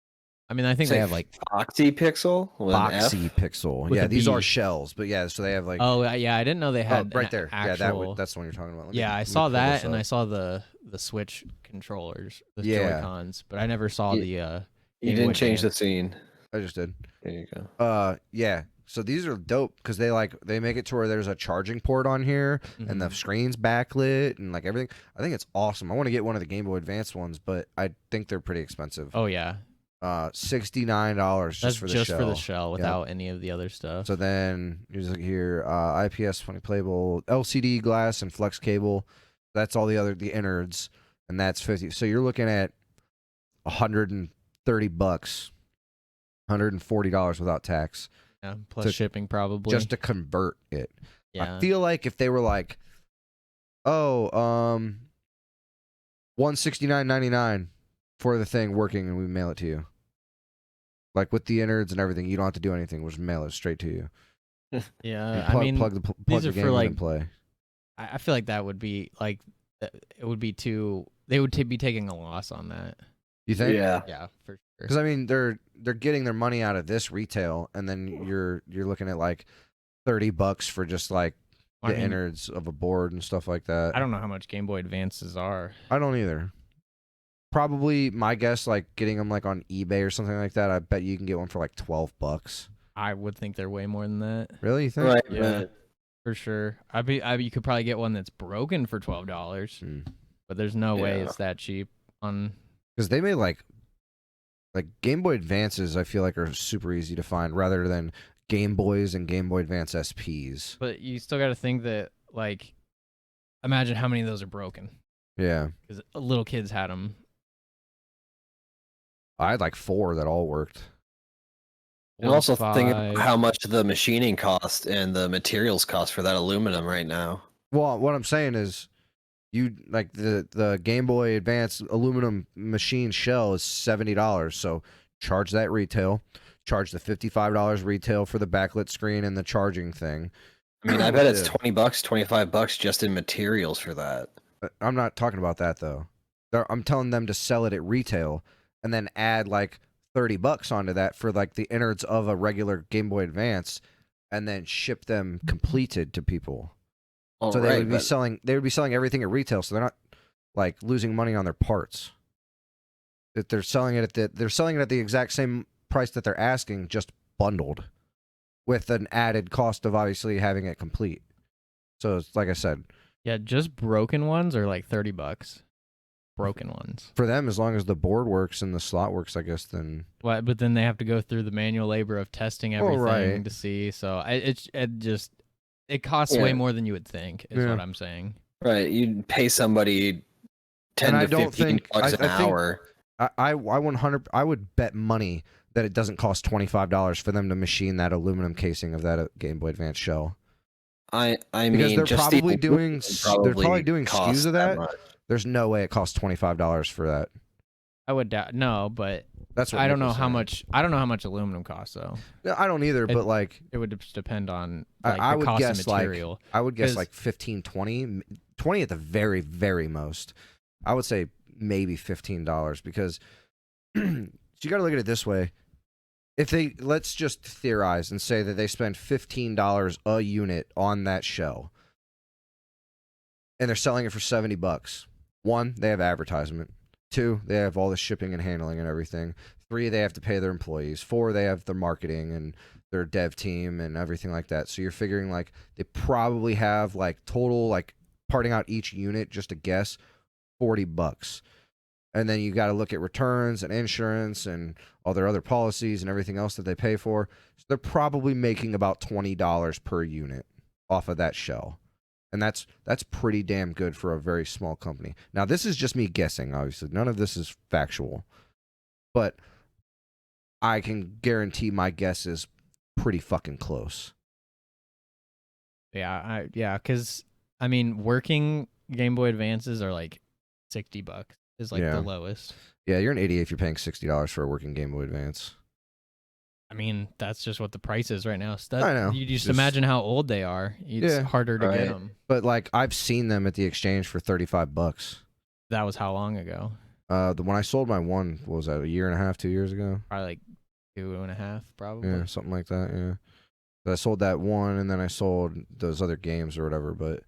I mean, I think they have like Boxy Pixel. Boxy Pixel. Yeah, these are shells, but yeah, so they have like. Oh yeah, I didn't know they had right there. Actual... Yeah, that's the one you're talking about. I saw that, and I saw the Switch controllers, the Joy-Cons, but I never saw the. You didn't change the scene. I just did. There you go. Yeah. So these are dope because they make it to where there's a charging port on here and the screen's backlit and like everything. I think it's awesome. I want to get one of the Game Boy Advance ones, but I think they're pretty expensive. Oh yeah. $69 just for the shell. For the shell without any of the other stuff. So then you just look here, IPS 20 playable, LCD glass and flex cable. That's all the innards, and that's 50. So you're looking at $130, $140 without tax. Yeah, plus shipping probably. Just to convert it. Yeah. I feel like if they were like, $169.99 for the thing working, and we mail it to you. Like with the innards and everything, you don't have to do anything. We'll just mail it straight to you. Yeah, plug the game in and play. I feel like that would be like, it would be too. They would be taking a loss on that. You think? Yeah. Yeah, for sure. Because I mean, they're getting their money out of this retail, and then you're looking at like $30 for just like the innards of a board and stuff like that. I don't know how much Game Boy Advances are. I don't either. Probably my guess, like getting them like on eBay or something like that. I bet you can get one for like $12. I would think they're way more than that. Really? You think? Right. Yeah, for sure. You could probably get one that's broken for $12, but there's no way it's that cheap on. Because they made like Game Boy Advances. I feel like are super easy to find rather than Game Boys and Game Boy Advance SPs. But you still got to think that like, imagine how many of those are broken. Yeah. Because little kids had them. I had like 4 that all worked. And also think about how much the machining cost and the materials cost for that aluminum right now. Well, what I'm saying is, you like the Game Boy Advance aluminum machine shell is $70. So charge that retail, charge the $55 retail for the backlit screen and the charging thing. I mean, I bet it's $20, $25 just in materials for that. I'm not talking about that though. I'm telling them to sell it at retail and then add like $30 onto that for like the innards of a regular Game Boy Advance, and then ship them completed to people. So they would be selling everything at retail, so they're not like losing money on their parts. That they're selling it at the exact same price that they're asking, just bundled with an added cost of obviously having it complete. So it's like I said, yeah, just broken ones are like $30. Broken ones for them, as long as the board works and the slot works, I guess. Then what? But then they have to go through the manual labor of testing everything to see. So it costs way more than you would think. Is what I'm saying. Right, you'd pay somebody $10 to $15 an hour. I would bet money that it doesn't cost $25 for them to machine that aluminum casing of that Game Boy Advance shell. I mean, because they're probably doing SKUs of that. There's no way it costs $25 for that. I would doubt. No, but that's what I don't know how much. I don't know how much aluminum costs though. No, I don't either. But like, it would just depend on like, I the would cost guess of material. I would guess like 15, 20 at the very, very most. I would say maybe $15 because you got to look at it this way. If let's just theorize and say that they spend $15 a unit on that shell, and they're selling it for $70. 1, they have advertisement. 2, they have all the shipping and handling and everything. 3, they have to pay their employees. 4, they have their marketing and their dev team and everything like that. So you're figuring like they probably have like total, like parting out each unit, just a guess, $40. And then you got to look at returns and insurance and all their other policies and everything else that they pay for. So they're probably making about $20 per unit off of that shell. And that's pretty damn good for a very small company. Now, this is just me guessing, obviously. None of this is factual. But I can guarantee my guess is pretty fucking close. Yeah, because I mean, working Game Boy Advances are like $60 is like the lowest. Yeah, you're an idiot if you're paying $60 for a working Game Boy Advance. I mean, that's just what the price is right now. So I know. You just imagine how old they are. It's harder to get them. But like, I've seen them at the exchange for $35. That was how long ago? When I sold my one, what was that, a year and a half, 2 years ago? Probably like 2.5, probably. Yeah, something like that. Yeah. But I sold that one, and then I sold those other games or whatever. But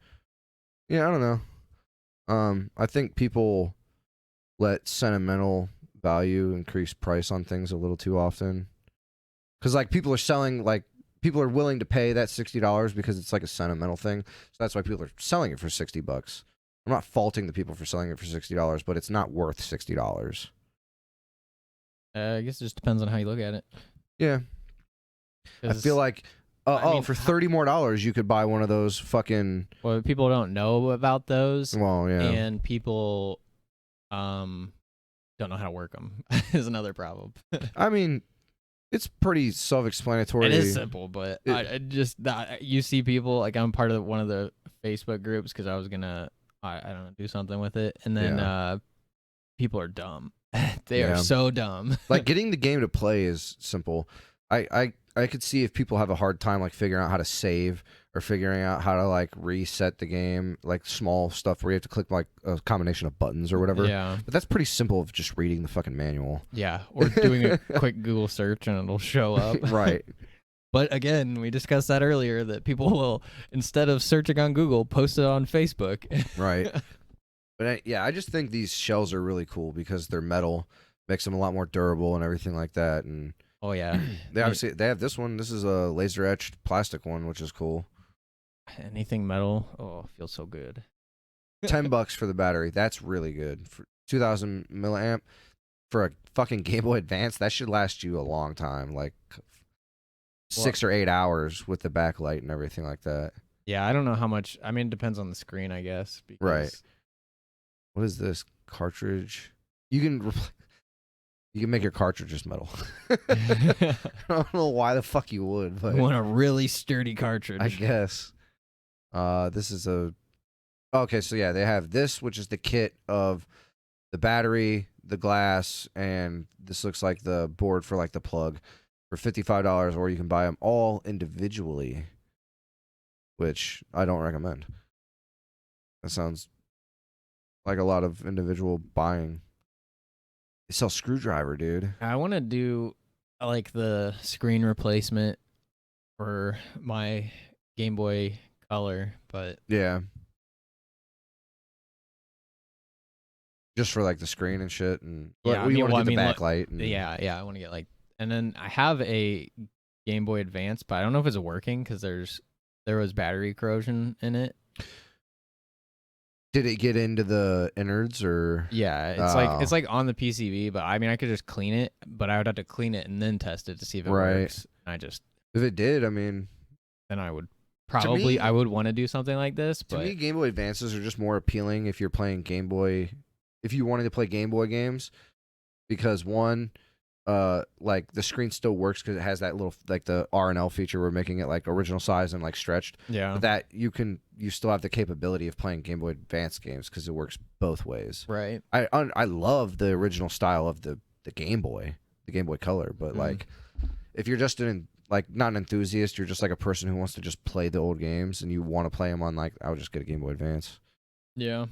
yeah, I don't know. I think people let sentimental value increase price on things a little too often. Because like people are willing to pay that $60 because it's like a sentimental thing. So that's why people are selling it for $60. I'm not faulting the people for selling it for $60, but it's not worth $60. I guess it just depends on how you look at it. Yeah. I feel like for $30 more, you could buy one of those fucking. Well, people don't know about those. Well, yeah. And people don't know how to work them is another problem. I mean, it's pretty self-explanatory. It is simple, but you see people, like I'm part of one of the Facebook groups because I was going to, I don't know, do something with it. And then people are dumb. They are so dumb. Like getting the game to play is simple. I could see if people have a hard time like figuring out how to save or figuring out how to like reset the game, like small stuff where you have to click like a combination of buttons or whatever. Yeah. But that's pretty simple of just reading the fucking manual. Yeah. Or doing a quick Google search and it'll show up. Right. But again, we discussed that earlier that people will, instead of searching on Google, post it on Facebook. Right. But I just think these shells are really cool because they're metal, makes them a lot more durable and everything like that. And oh yeah, they have this one. This is a laser etched plastic one, which is cool. Anything metal, feels so good. $10 for the battery. That's really good for 2,000 milliamp for a fucking Game Boy Advance. That should last you a long time, like 6 or 8 hours with the backlight and everything like that. Yeah, I don't know how much. I mean, it depends on the screen, I guess. Because right. What is this cartridge? You can make your cartridges metal. I don't know why the fuck you would, but you want a really sturdy cartridge. I guess. This is okay, so yeah, they have this, which is the kit of the battery, the glass, and this looks like the board for like the plug for $55, or you can buy them all individually, which I don't recommend. That sounds like a lot of individual buying. They sell screwdriver, dude. I want to do like the screen replacement for my Game Boy Color, but yeah, just for like the screen and shit, and yeah, I mean, the backlight. Yeah, I want to get like, and then I have a Game Boy Advance, but I don't know if it's working because there was battery corrosion in it. Did it get into the innards or? Yeah, it's like on the PCB, but I mean I could just clean it, but I would have to clean it and then test it to see if it works. And if it did, I mean, then I would probably I would want to do something like this. But to me, Game Boy Advances are just more appealing if you're playing Game Boy, if you wanted to play Game Boy games, because one, like the screen still works because it has that little like the R&L feature. We're making it like original size and like stretched. Yeah. But that you still have the capability of playing Game Boy Advance games because it works both ways. Right. I love the original style of the Game Boy Color, but like if you're just not an enthusiast, you're just like a person who wants to just play the old games and you want to play them on like, I would just get a Game Boy Advance. Yeah.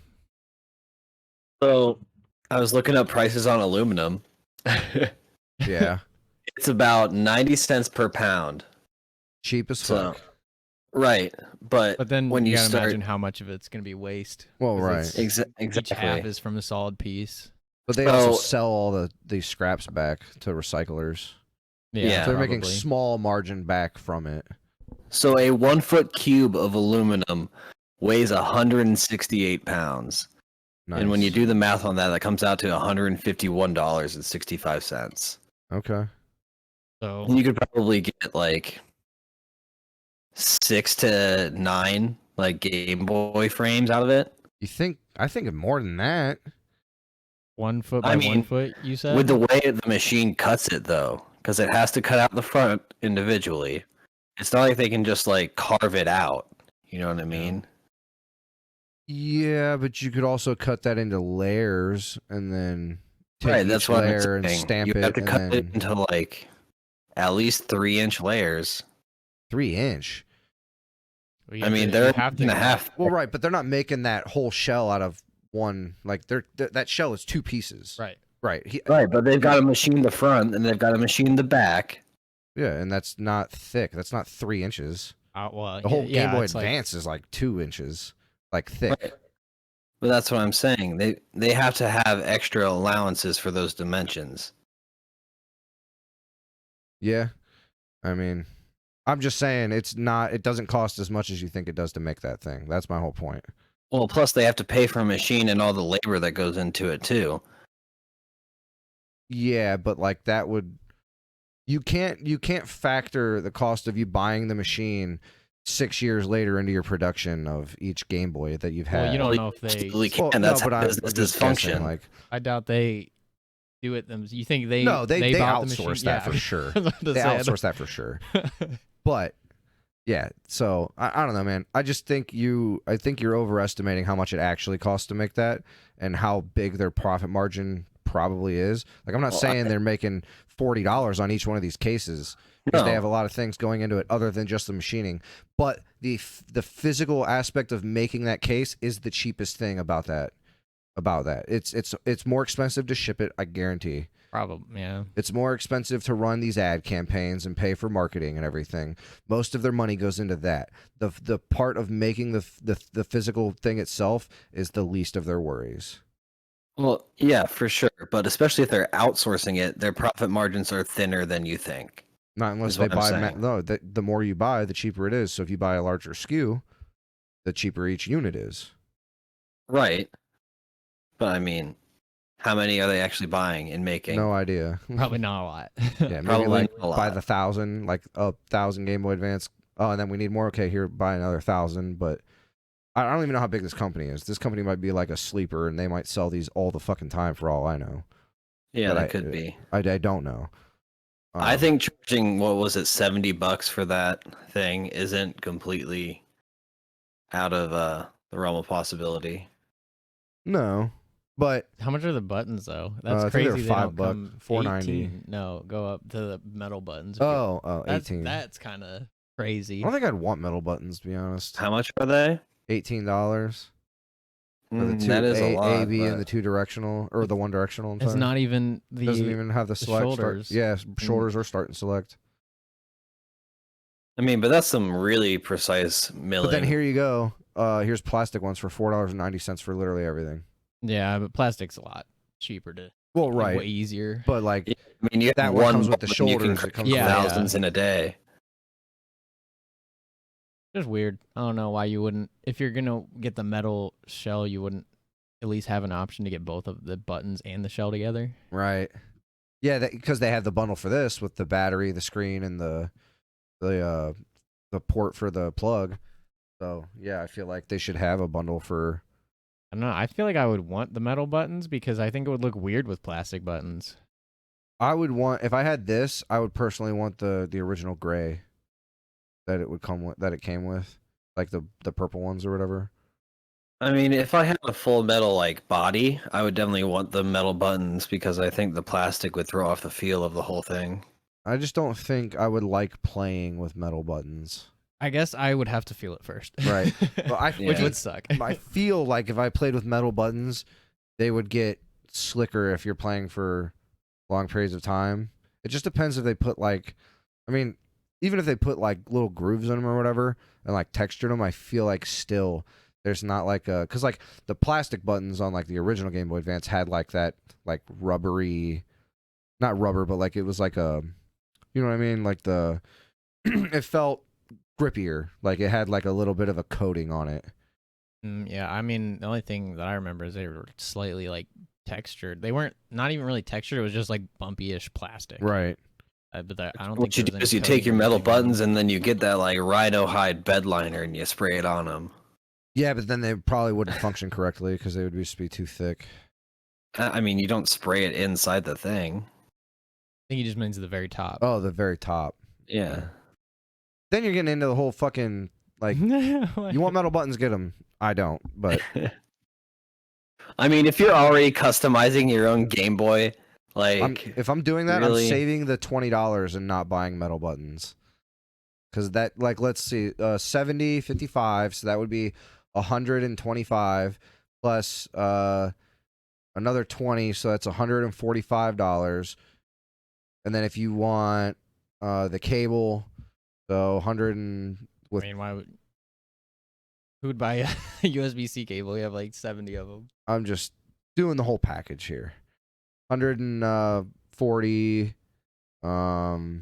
So I was looking up prices on aluminum. Yeah. It's about 90 cents per pound. Cheap as fuck. Right. But then when you gotta imagine how much of it's going to be waste. Well, right. Exactly. Each half is from a solid piece. But they also sell all these scraps back to recyclers. Yeah. So they're making small margin back from it. So a 1 foot cube of aluminum weighs 168 pounds. Nice. And when you do the math on that, that comes out to $151.65. Okay. So and you could probably get like 6 to 9 like Game Boy frames out of it. You think? I think more than that. 1 foot by 1 foot, you said? With the way the machine cuts it, though, because it has to cut out the front individually. It's not like they can just like carve it out. You know what I mean? Yeah, but you could also cut that into layers and then take Right, each that's what I'm layer and saying. stamp You it. have to and cut then it into like at least 3-inch layers. 3-inch. Well, you I mean, you they're have to and a half. Well, right, but they're not making that whole shell out of one. Like that shell is 2 pieces. Right. Right. Right, but they've got to machine the front and they've got to machine the back. Yeah, and that's not thick. That's not 3 inches. Well, The whole yeah, Game Boy it's like- Advance is like 2 inches, like thick. Right. But that's what I'm saying. They have to have extra allowances for those dimensions. Yeah, I mean, I'm just saying it's not. It doesn't cost as much as you think it does to make that thing. That's my whole point. Well, plus they have to pay for a machine and all the labor that goes into it too. Yeah, but like that would. You can't factor the cost of you buying the machine 6 years later into your production of each Game Boy that you've had. Well, you don't Well, know if they. absolutely can. Well, That's no, but how I'm business just guessing, dysfunction. like, I doubt they do it them. You think they? no, they bought the outsource machine? that Yeah. for sure. I was about to They say, I don't- outsource that for sure. But yeah, so I don't know, man. I think you're overestimating how much it actually costs to make that and how big their profit margin probably is. Like, I'm not saying they're making $40 on each one of these cases because they No. have a lot of things going into it other than just the machining. But the physical aspect of making that case is the cheapest thing about that. It's more expensive to ship it, I guarantee. Probably, yeah. It's more expensive to run these ad campaigns and pay for marketing and everything. Most of their money goes into that. The part of making the physical thing itself is the least of their worries. Well, yeah, for sure. But especially if they're outsourcing it, their profit margins are thinner than you think. Not unless Is they what I'm buy. saying. No, the more you buy, the cheaper it is. So if you buy a larger SKU, the cheaper each unit is. Right. But I mean, how many are they actually buying and making? No idea. Probably not a lot. Yeah, maybe Probably like not a buy lot. the 1,000, like 1,000 Game Boy Advance. Oh, and then we need more. Okay, here, buy another 1,000. But I don't even know how big this company is. This company might be like a sleeper, and they might sell these all the fucking time for all I know. Yeah, but that I- could be. I don't know. I think charging, what was it, $70 for that thing isn't completely out of the realm of possibility. No, but How much are the buttons though? I That's think crazy. they're they $5, don't come $4.90. 18. No, go up to the metal buttons. that's 18. That's kind of I crazy. don't think I'd want metal buttons, to be honest. How much are they? $18 for the two That is a lot. A, B, and but- the 2 directional or the 1 directional. I'm It's sorry. not even the. Doesn't even have the select shoulders. Start. Yeah, shoulders or start and select. I mean, but that's some really precise milling. But then here you go. Here's plastic ones for $4.90 for literally everything. Yeah, but plastic's a lot cheaper to. Well, Way right, easier. but like, Yeah, I mean, you that have one one comes with the button, you can shoulders, it crank comes with- thousands in a day. Just weird. I don't know why you wouldn't. If you're gonna get the metal shell, you wouldn't at least have an option to get both of the buttons and the shell together. right, yeah, because they have the bundle for this with the battery, the screen, and the port for the plug. So yeah, I feel like they should have a bundle for. I don't know. I feel like I would want the metal buttons because I think it would look weird with plastic buttons. I would want if I had this. I would personally want the original gray that it would come with, that it came with, like the purple ones or whatever. I mean, if I had a full metal like body, I would definitely want the metal buttons because I think the plastic would throw off the feel of the whole thing. I just don't think I would like playing with metal buttons. I guess I would have to feel it first. Right. Well, I Which Yeah. would suck. I feel like if I played with metal buttons, they would get slicker if you're playing for long periods of time. It just depends if they put like, I mean, even if they put like little grooves in them or whatever and like textured them, I feel like still there's not like a, because like the plastic buttons on like the original Game Boy Advance had like that like rubbery, not rubber, but like it was like a, you know what I mean? Like the, it felt grippier, like it had like a little bit of a coating on it. Yeah, I mean, the only thing that I remember is they were slightly like textured. They weren't not even really textured. It was just like bumpy-ish plastic. Right. But that, I don't What you think do there was is any you take coating your or metal anything on them. buttons and then you get that like rhino hide bed liner and you spray it on them. Yeah, but then they probably wouldn't function correctly because they would just be too thick. I mean, you don't spray it inside the thing. think he just means the very top. Oh, the very top. Yeah. Then you're getting into the whole fucking like. You want metal buttons? Get them. I don't, but I mean, if you're already customizing your own Game Boy, like if I'm doing that, really? I'm saving the $20 and not buying metal buttons. Because that, like, let's see, 70, 55, so that would be 125 plus another 20, so that's $145. And then if you want the cable, so 100 and with I mean, who would buy a USB-C cable? You have like 70 of them. I'm just doing the whole package here. 140. So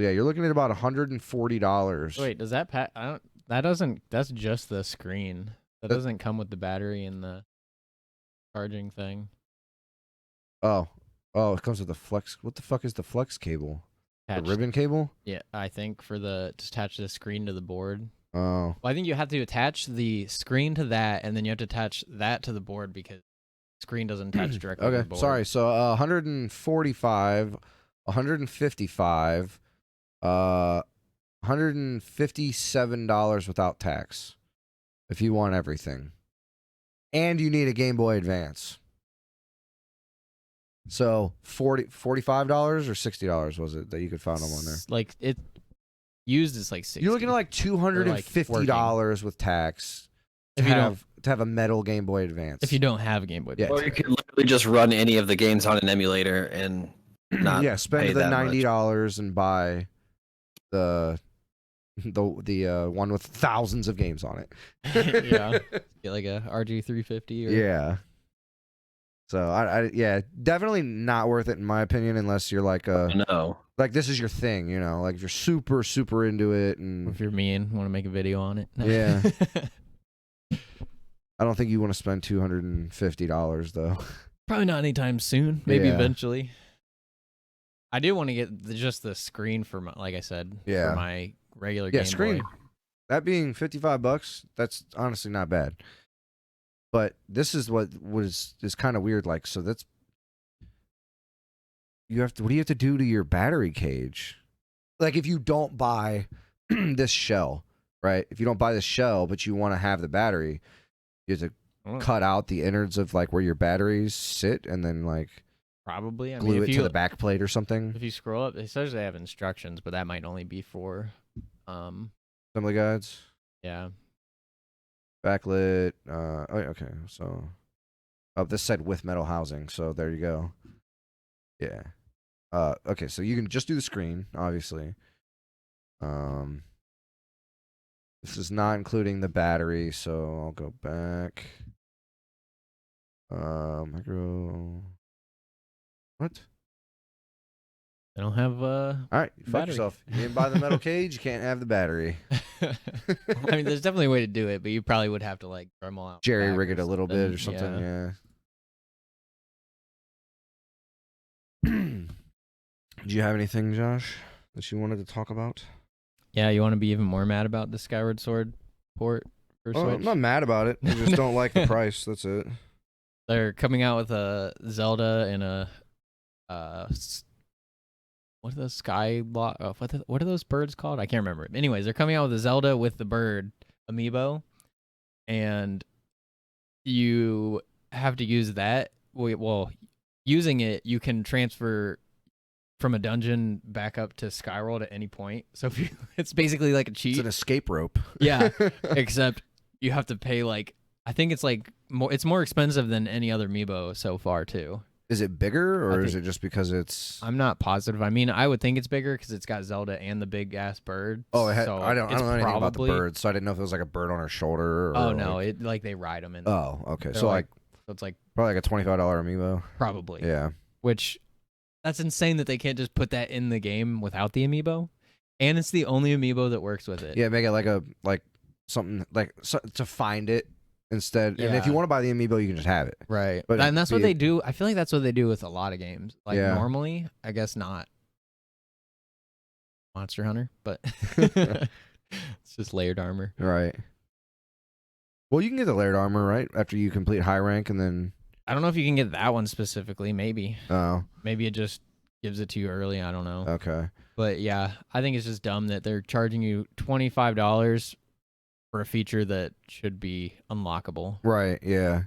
yeah, you're looking at about $140. Wait, does that that doesn't? That's just the screen. That doesn't come with the battery and the charging thing. Oh, it comes with the flex. What the fuck is the flex cable? Attached. The ribbon cable? Yeah, I think to attach the screen to the board. Oh. Well, I think you have to attach the screen to that, and then you have to attach that to the board because the screen doesn't attach directly to the Okay, board. sorry. So 145, 155, $157 without tax if you want everything. And you need a Game Boy Advance. So $45 or $60 was it that you could find them on there? Like it used is like 60. You're looking at like $250 with tax to If you have a metal Game Boy Advance. if you don't have a Game Boy. Yeah. or you could literally just run any of the games on an emulator and not spend pay the that $90 and buy the one with thousands of games on it. Yeah. Get like a RG350 or Yeah. So I definitely not worth it in my opinion unless you're like No. like this is your thing, you know, like if you're super into it and if you're me and want to make a video on it. Yeah. I don't think you want to spend $250 though. Probably not anytime soon. Maybe Yeah. eventually. I do want to get just the screen for my, like I said, Yeah. for my regular Yeah, Game screen. Boy. That being $55, that's honestly not bad. But this is what is kind of weird. Like, so that's what do you have to do to your battery cage? Like, if you don't buy this shell, right? If you don't buy this shell, but you want to have the battery, you have to cut out the innards of like where your batteries sit, and then like Probably. I glue mean, it to the back plate or something. If you scroll up, it says they have instructions, but that might only be for, Assembly guides, yeah. backlit. Okay. So, this said with metal housing. So there you go. Yeah. Okay. So you can just do the screen, obviously. This is not including the battery, so I'll go back. Micro. What? They don't have All right, fuck battery. yourself. You didn't buy the metal cage. You can't have the battery. I mean, there's definitely a way to do it, but you probably would have to like Dremel out. Jerry back rig it a little bit or something, something. yeah. Do you have anything, Josh, that you wanted to talk about? Yeah, you want to be even more mad about the Skyward Sword port for Switch? I'm not mad about it. I just don't like the price. That's it. They're coming out with a Zelda and a what are those what are those birds called? I can't remember. Anyways, they're coming out with a Zelda with the bird amiibo, and you have to use that. Well, using it, you can transfer from a dungeon back up to Skyworld at any point. So if it's basically like a cheat. It's an escape rope. Yeah, except you have to pay like, I think it's like it's more expensive than any other amiibo so far too. Is it bigger, or is it just because it's? I'm not positive. I mean, I would think it's bigger because it's got Zelda and the big ass bird. Oh, so I don't know anything about the probably- bird, so I didn't know if it was like a bird on her shoulder. Or Oh no, like... it like they ride them in. Oh, okay. They're So like so it's like probably like a $25 amiibo. probably. Yeah. Which that's insane that they can't just put that in the game without the amiibo, and it's the only amiibo that works with it. Yeah, make it like something like to find it instead. And if you Yeah. want to buy the amiibo, you can just have it. Right. But And that's what be- they do. I feel like that's what they do with a lot of games. Like Yeah. normally, I guess not Monster Hunter, but it's just layered armor. Right. Well, you can get the layered armor right after you complete high rank, and then I don't know if you can get that one specifically. Maybe oh, it just gives it to you early. I don't know. Okay. But yeah, I think it's just dumb that they're charging you $25 for a feature that should be unlockable. Right. Yeah.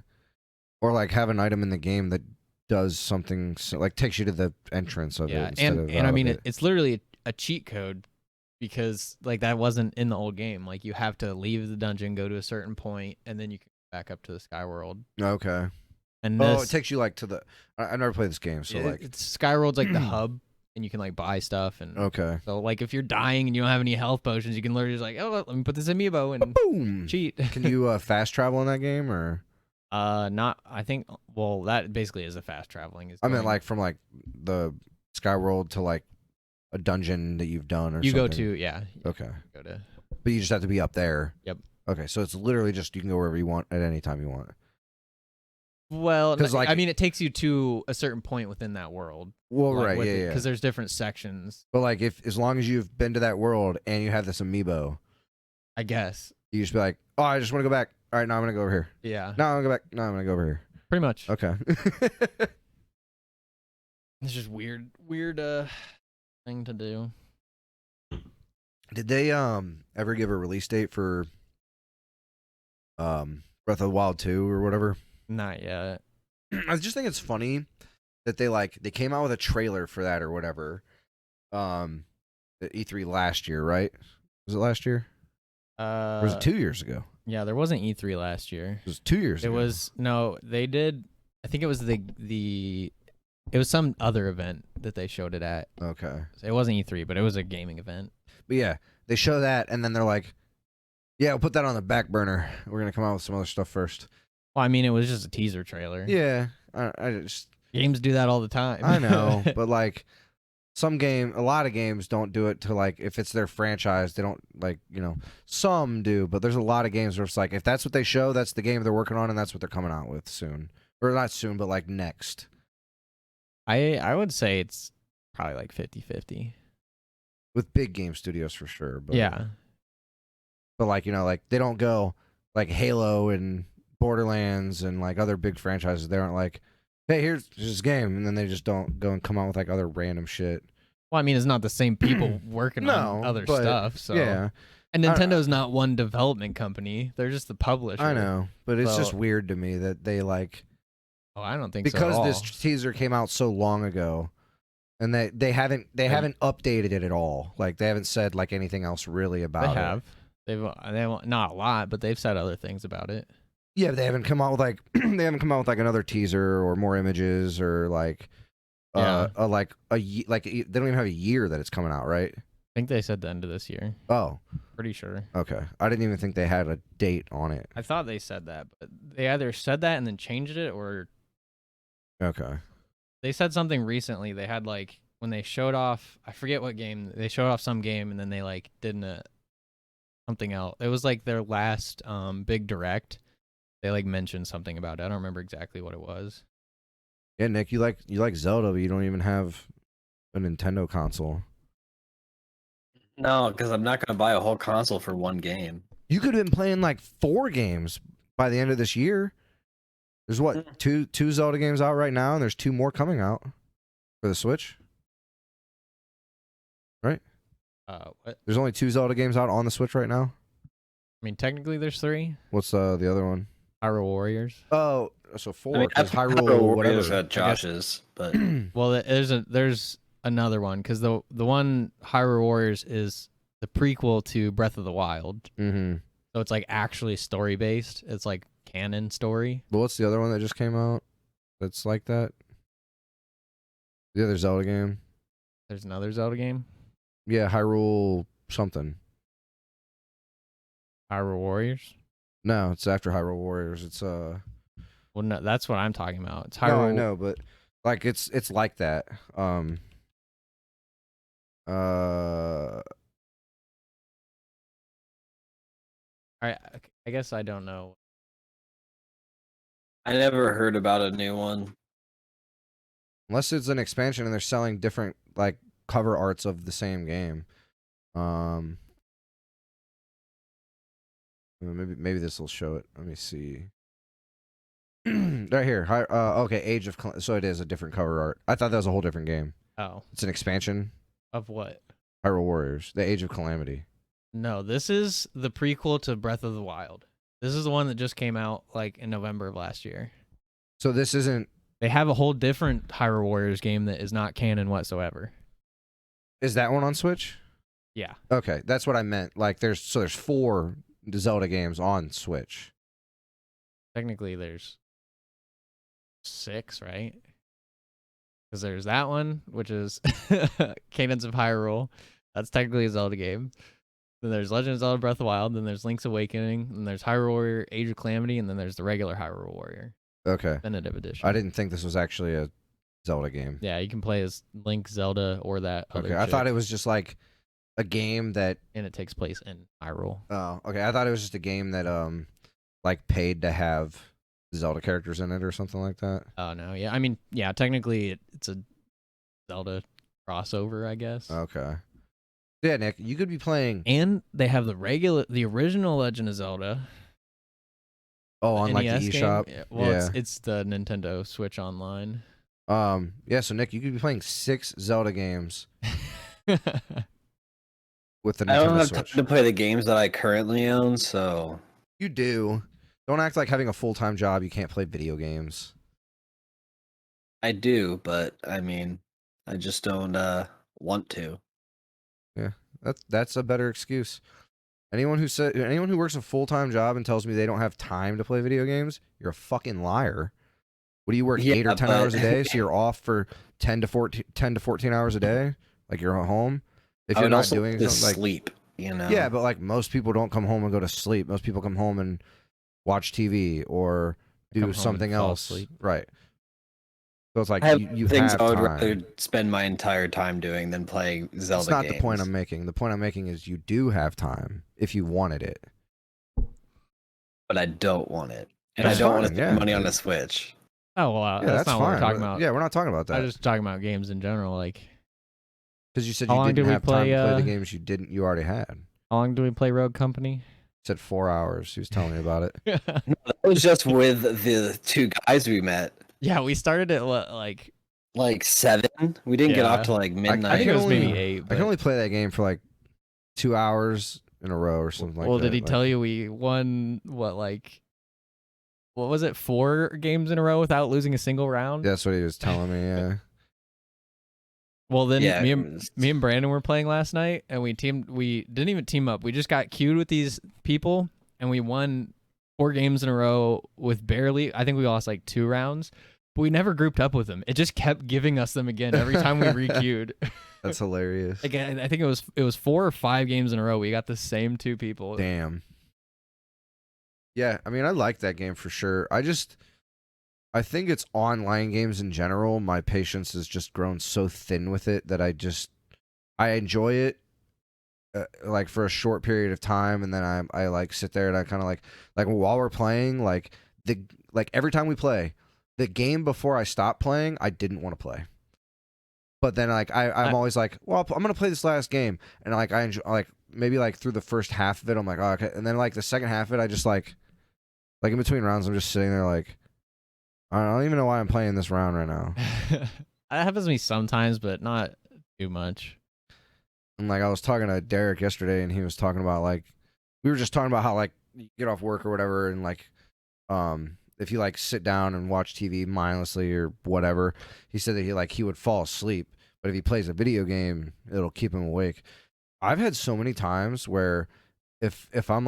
Or like have an item in the game that does something like takes you to the entrance of it. Instead of and I mean it. it's literally a cheat code because like that wasn't in the old game. Like you have to leave the dungeon, go to a certain point, and then you can go back up to the Sky World. Okay. And it takes you like to the. I never played this game, so like it's Sky World's like the hub, and you can like buy stuff and. Okay. So like if you're dying and you don't have any health potions, you can literally just like, oh, let me put this amiibo and boom cheat. Can you fast travel in that game or? Not. I think. Well, that basically is a fast traveling. I mean, like from like the Sky World to like a dungeon that you've done, or you something. go to yeah. Okay. Go to. But you just have to be up there. Yep. Okay, so it's literally just you can go wherever you want at any time you want. Well, 'Cause, like- I mean, it takes you to a certain point within that world. Well, like, right, yeah. Because there's different sections. But like, if as long as you've been to that world and you have this amiibo, I guess. you just be like, oh, I just want to go back. All right, now I'm gonna go over here. Yeah. No, I'm gonna go back. No, I'm gonna go over here. Pretty much. Okay. It's just weird thing to do. Did they ever give a release date for Breath of the Wild 2 or whatever? Not yet. I just think it's funny that they came out with a trailer for that or whatever. At E3 last year, right? Was it last year? Or was it 2 years ago? Yeah, there wasn't E3 last year. It was 2 years ago. It was no, they did. I think it was it was some other event that they showed it at. Okay. It wasn't E3, but it was a gaming event. But yeah, they show that and then they're like, yeah, we'll put that on the back burner. We're going to come out with some other stuff first. Well, I mean, it was just a teaser trailer. Yeah. I just Games do that all the time. I know, but like a lot of games don't do it to like, if it's their franchise, they don't like, some do, but there's a lot of games where it's like, if that's what they show, that's the game they're working on and that's what they're coming out with soon. Or not soon, but like next. I would say it's probably like 50-50. With big game studios for sure. But, Yeah. But like, like they don't go like Halo and Borderlands and like other big franchises. They aren't like, hey, here's this game. And then they just don't go and come out with like other random shit. Well, I mean, it's not the same people working on other but, stuff. So yeah. And Nintendo's not one development company. They're just the publisher. I know. But it's So- just weird to me that they like, Oh, I don't think so. because at all. this teaser came out so long ago and they haven't updated it at all. Like they haven't said like anything else really about They it. have. They've not a lot, but they've said other things about it. Yeah, but they haven't come out with like they haven't come out with like another teaser or more images or like they don't even have a year that it's coming out, right? I think they said the end of this year. Oh, Pretty sure. okay. I didn't even think they had a date on it. I thought they said that, but they either said that and then changed it, or Okay. they said something recently. They had like when they showed off, I forget what game, they showed off some game and then they like did something else. It was like their last big direct. They like mentioned something about it. I don't remember exactly what it was. Yeah, Nick, you like Zelda, but you don't even have a Nintendo console. No, because I'm not going to buy a whole console for one game. You could have been playing like 4 games by the end of this year. There's what, two Zelda games out right now, and there's 2 more coming out for the Switch. Right? What? There's only 2 Zelda games out on the Switch right now. I mean, technically there's 3. What's the other one? Hyrule Warriors. Oh, so 4. I mean, Because Hyrule Hyrule, Warriors whatever. got Josh's, but Well, there's another one because the one Hyrule Warriors is the prequel to Breath of the Wild. Mm-hmm. So it's like actually story based. It's like canon story. But what's the other one that just came out that's like that? The other Zelda game? There's another Zelda game, Yeah, Hyrule something. Hyrule Warriors. No, it's after Hyrule Warriors. It's Well, no, that's what I'm talking about. It's No, Hyrule. I know, but like it's like that. I guess I don't know. I never heard about a new one. Unless it's an expansion and they're selling different like cover arts of the same game. Maybe this will show it. Let me see. Right here. Okay, Age of so it is a different cover art. I thought that was a whole different game. Oh, It's an expansion. of what? Hyrule Warriors: The Age of Calamity. No, this is the prequel to Breath of the Wild. This is the one that just came out like in November of last year. So this isn't. They have a whole different Hyrule Warriors game that is not canon whatsoever. Is that one on Switch? Yeah. Okay, that's what I meant. Like, there's 4 Zelda games on Switch. Technically, there's 6, right? Because there's that one, which is Cadence of Hyrule. That's technically a Zelda game. Then there's Legend of Zelda Breath of the Wild. Then there's Link's Awakening. Then there's Hyrule Warrior Age of Calamity. And then there's the regular Hyrule Warrior Okay. Definitive Edition. I didn't think this was actually a Zelda game. Yeah, you can play as Link, Zelda, or that other Okay, I thought chick, it was just like a game that. and it takes place in Hyrule. Oh, okay. I thought it was just a game that like paid to have Zelda characters in it or something like that. Oh no, yeah. I mean, yeah. Technically, it's a Zelda crossover, I guess. Okay. Yeah, Nick, you could be playing. And they have the original Legend of Zelda. Oh, on like NES the game. eShop. Yeah, well, Yeah. it's the Nintendo Switch Online. Yeah. So Nick, you could be playing 6 Zelda games with the I don't Nintendo have Switch. time to play the games that I currently own, so You do. Don't act like having a full-time job you can't play video games. I do, but I mean, I just don't want to. That's a better excuse. Anyone who works a full-time job and tells me they don't have time to play video games, you're a fucking liar. What do you work, Yeah, 8 or 10 but- hours a day? So you're off for 10 to 14 hours a day? Like you're at home? If I you're would not also doing like to something like sleep, you know. yeah, but like most people don't come home and go to sleep. Most people come home and watch TV or Come home do and something fall else. asleep. Right. So it's like I have you things have I would time. rather spend my entire time doing than playing Zelda That's not games. the point I'm making. The point I'm making is you do have time if you wanted it. But I don't want it, and That's I don't want to fine, spend yeah. money on a Switch. Oh well, Yeah, that's that's not fine. what we're talking about. Yeah, we're not talking about I that. was just talking about games in general. Like, Because you said How you long didn't did we have time to play, play the games you already had. how long do we play Rogue Company? You said 4 hours. He was telling me about it. That was just with the 2 guys we met. Yeah, we started at Like 7. We didn't get Yeah. off till like midnight. I think it was only- maybe 8. I can only play that game for like 2 hours in a row or something like that. well, did he Like, tell you we won what was it, 4 games in a row without losing a single round? That's what he was telling me. Yeah. Well, then Yeah, me it and was- Brandon were playing last night, and we didn't even team up. We just got queued with these people, and we won 4 games in a row with barely. I think we lost like 2 rounds, but we never grouped up with them. It just kept giving us them again every time we requeued. That's hilarious. Again, I think it was 4 or 5 games in a row. We got the same 2 people. Damn. Yeah, I mean, I like that game for sure. I think it's online games in general. My patience has just grown so thin with it that I enjoy it like for a short period of time, and then I like sit there and I kind of like while we're playing, like every time we play, the game before I stop playing, I didn't want to play. But then I'm always like, well, I'm gonna play this last game, and like I enjoy maybe through the first half of it, I'm like, oh, okay, and then the second half of it, I just like in between rounds, I'm just sitting there like, I don't even know why I'm playing this round right now. That happens to me sometimes, but not too much. And I was talking to Derek yesterday, and he was talking about we were just talking about how you get off work or whatever, and if you sit down and watch TV mindlessly or whatever, he said that he would fall asleep, but if he plays a video game, it'll keep him awake. I've had so many times where if I'm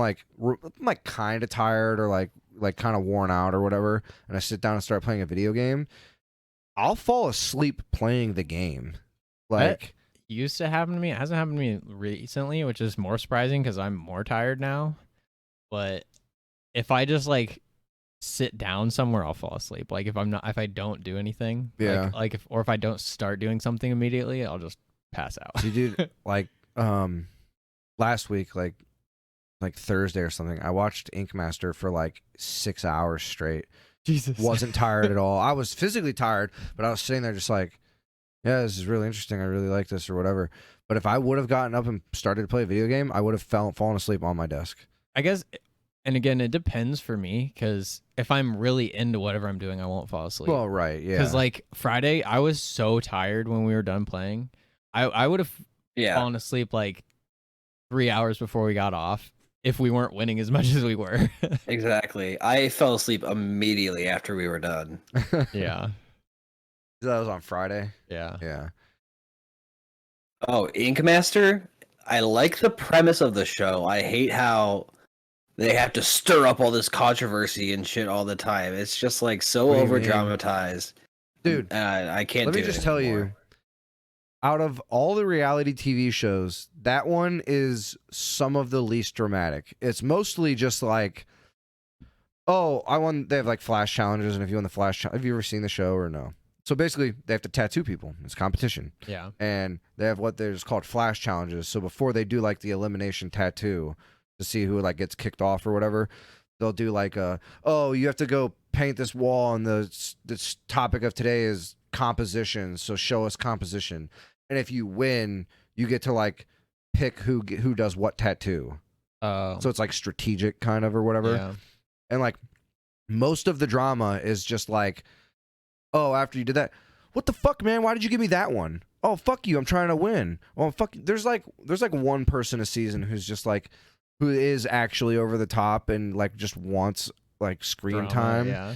kind of tired or kind of worn out or whatever, and I sit down and start playing a video game, I'll fall asleep playing the game. Used to happen to me. It hasn't happened to me recently, which is more surprising because I'm more tired now. But if I just sit down somewhere, I'll fall asleep. If I don't do anything, Yeah. If I don't start doing something immediately, I'll just pass out. So, dude, last week, Thursday or something, I watched Ink Master for 6 hours straight. Jesus. Wasn't tired at all. I was physically tired, but I was sitting there just yeah, this is really interesting. I really like this or whatever. But if I would have gotten up and started to play a video game, I would have fallen asleep on my desk. I guess And again, it depends for me because if I'm really into whatever I'm doing, I won't fall asleep. Well, right, yeah. Because like Friday, I was so tired when we were done playing. I would have fallen asleep like 3 hours before we got off if we weren't winning as much as we were. Exactly. I fell asleep immediately after we were done. Yeah. That was on Friday. Yeah. Yeah. Oh, Ink Master? I like the premise of the show. I hate how they have to stir up all this controversy and shit all the time. It's just like so What do you over mean? dramatized. Dude, I can't let do me it just tell you, anymore. out of all the reality TV shows, that one is some of the least dramatic. It's mostly just like, oh, I won. They have like flash challenges, and if you win the flash challenge, have you ever seen the show or no? So basically, they have to tattoo people. It's competition. Yeah. And they have what there's called flash challenges. So before they do like the elimination tattoo to see who like gets kicked off or whatever, they'll do like you have to go paint this wall, and this topic of today is composition. So show us composition. And if you win, you get to like pick who does what tattoo. So it's like strategic kind of or whatever. Yeah. And like most of the drama is just like, oh, after you did that, what the fuck, man? Why did you give me that one? Oh, fuck you. I'm trying to win. Well, fuck. There's like one person a season who's just like, who is actually over the top and like just wants like screen Drama, time. Yeah.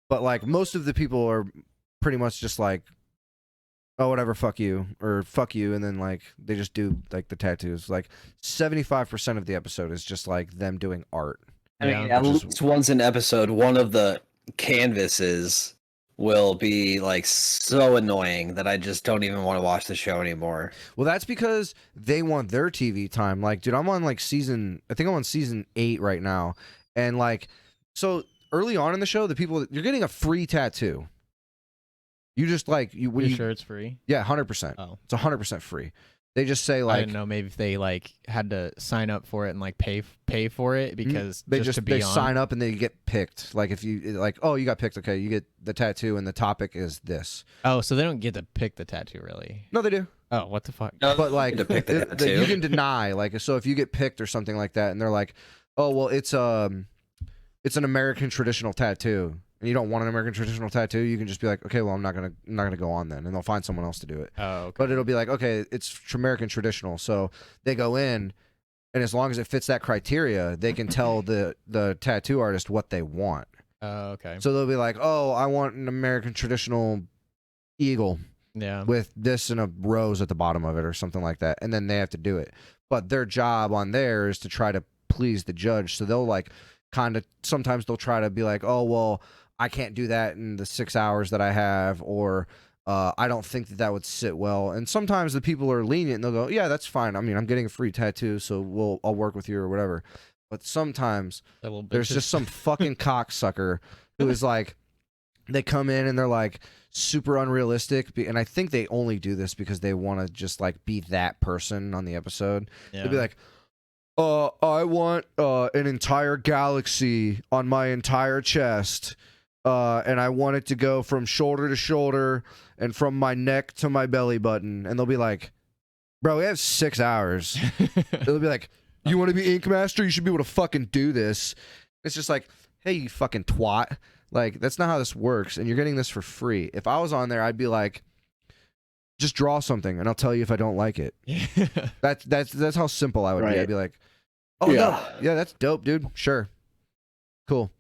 But like most of the people are pretty much just like, oh, whatever, fuck you, or fuck you, and then like they just do like the tattoos. Like 75% of the episode is just like them doing art. I mean, Yeah, at least once an episode, one of the canvases will be like so annoying that I just don't even want to watch the show anymore. Well, that's because they want their TV time. Like, dude, I'm on like I think I'm on season 8 right now. And like, so early on in the show, you're getting a free tattoo. You just like, You sure it's free? Yeah, 100%. Oh. It's 100% free. They just say like, I didn't know. Maybe if they like had to sign up for it and like pay for it because they just to be on. sign up and they get picked. Like if you like, oh, you got picked. Okay, you get the tattoo and the topic is this. Oh, so they don't get to pick the tattoo really? No, they do. Oh, what the fuck? But like, to pick the tattoo. you can deny. Like, so if you get picked or something like that, and they're like, oh, well, it's an American traditional tattoo, and you don't want an American traditional tattoo, you can just be like, okay, well, I'm not gonna go on then, and they'll find someone else to do it. Oh, okay. But it'll be like, okay, it's American traditional, so they go in, and as long as it fits that criteria, they can tell the tattoo artist what they want. Oh, okay. So they'll be like, oh, I want an American traditional eagle Yeah. with this and a rose at the bottom of it or something like that, and then they have to do it. But their job on there is to try to please the judge, so they'll like kind of sometimes they'll try to be like, oh, well, I can't do that in the 6 hours that I have, or I don't think that would sit well. And sometimes the people are lenient and they'll go, yeah, that's fine. I mean, I'm getting a free tattoo, so I'll work with you or whatever. But sometimes there's just some fucking cocksucker who is like, they come in and they're like super unrealistic. And I think they only do this because they want to just like be that person on the episode. Yeah. They'll be like, I want an entire galaxy on my entire chest. And I want it to go from shoulder to shoulder and from my neck to my belly button. And they'll be like, bro, we have 6 hours. They'll be like, you want to be Ink Master? You should be able to fucking do this. It's just like, hey, you fucking twat. Like, that's not how this works. And you're getting this for free. If I was on there, I'd be like, just draw something and I'll tell you if I don't like it. That's how simple I would be. I'd be like, oh, yeah, that's dope, dude. Sure. Cool.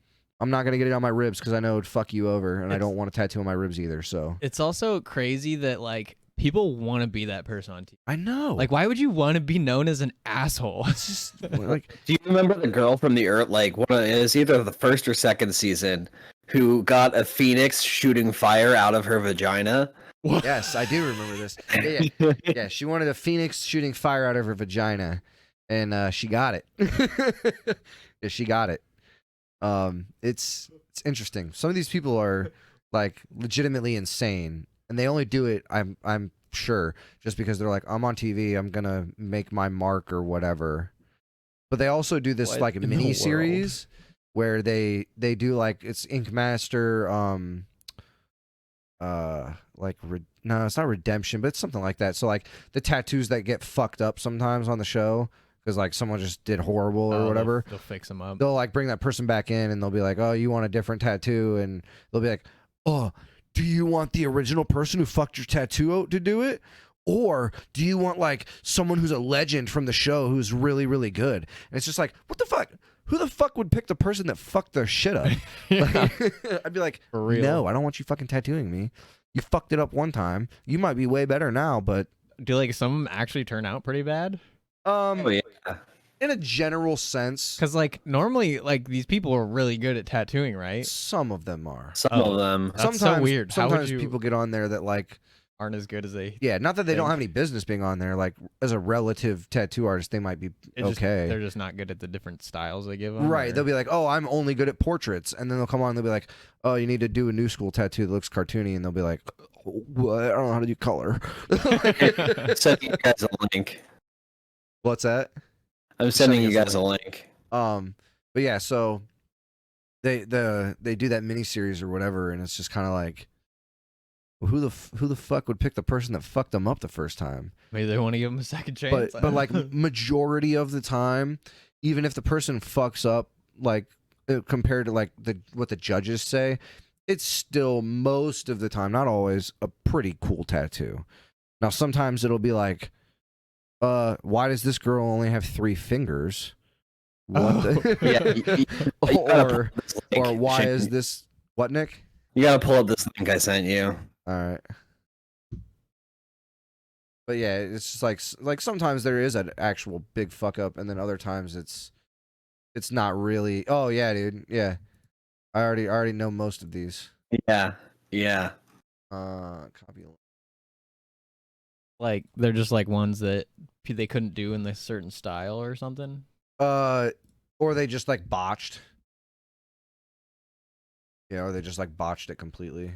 I'm not going to get it on my ribs because I know it would fuck you over, and I don't want a tattoo on my ribs either, so. It's also crazy that, like, people want to be that person on TV. I know. Like, why would you want to be known as an asshole? It's just, like, Do you remember the girl from the Earth, like, it was either the first or second season, who got a phoenix shooting fire out of her vagina? yes, I do remember this. Yeah, she wanted a phoenix shooting fire out of her vagina, and she got it. Yeah, she got it. It's interesting. Some of these people are like legitimately insane, and they only do it, I'm sure, just because they're like, I'm on TV, I'm gonna make my mark or whatever. But they also do this like mini series where they do like, it's Ink Master, like no, it's not redemption, but it's something like that. So like the tattoos that get fucked up sometimes on the show, because like someone just did horrible or whatever. They'll fix them up. They'll like bring that person back in and they'll be like, oh, you want a different tattoo? And they'll be like, oh, do you want the original person who fucked your tattoo out to do it? Or do you want like someone who's a legend from the show who's really, really good? And it's just like, what the fuck? Who the fuck would pick the person that fucked their shit up? Like, I'd be like, For real. no, I don't want you fucking tattooing me. You fucked it up one time. You might be way better now, but Do like some of them actually turn out pretty bad? Oh yeah. in a general sense, Because like normally like these people are really good at tattooing, right? some of them are. Some Oh. of them. That's so weird. How would Sometimes you- people get on there that like, Aren't as good as they. yeah, not that they don't think. have any business being on there. Like as a relative tattoo artist, they might be okay. They're just not good at the different styles they give them. Right. or- They'll be like, oh, I'm only good at portraits. And then they'll come on and they'll be like, oh, you need to do a new school tattoo that looks cartoony. And they'll be like, what? I don't know how to do color. Sending you guys a link. What's that? I'm sending you Sending us guys a link. But yeah, so they do that miniseries or whatever, and it's just kind of like, well, who the fuck would pick the person that fucked them up the first time? Maybe they want to give them a second chance. But like majority of the time, even if the person fucks up, like compared to like what the judges say, it's still most of the time, not always, a pretty cool tattoo. Now sometimes it'll be like, why does this girl only have 3 fingers? What the? Yeah, you or gotta pull up this link, why Shane. is this what, Nick? You gotta pull up this link I sent you. All right. But yeah, it's just like sometimes there is an actual big fuck up, and then other times it's not really. Oh yeah, dude. Yeah, I already know most of these. Yeah, yeah. Copy. like they're just like ones that they couldn't do in this certain style or something. Or they just like botched. Yeah, or they just like botched it completely.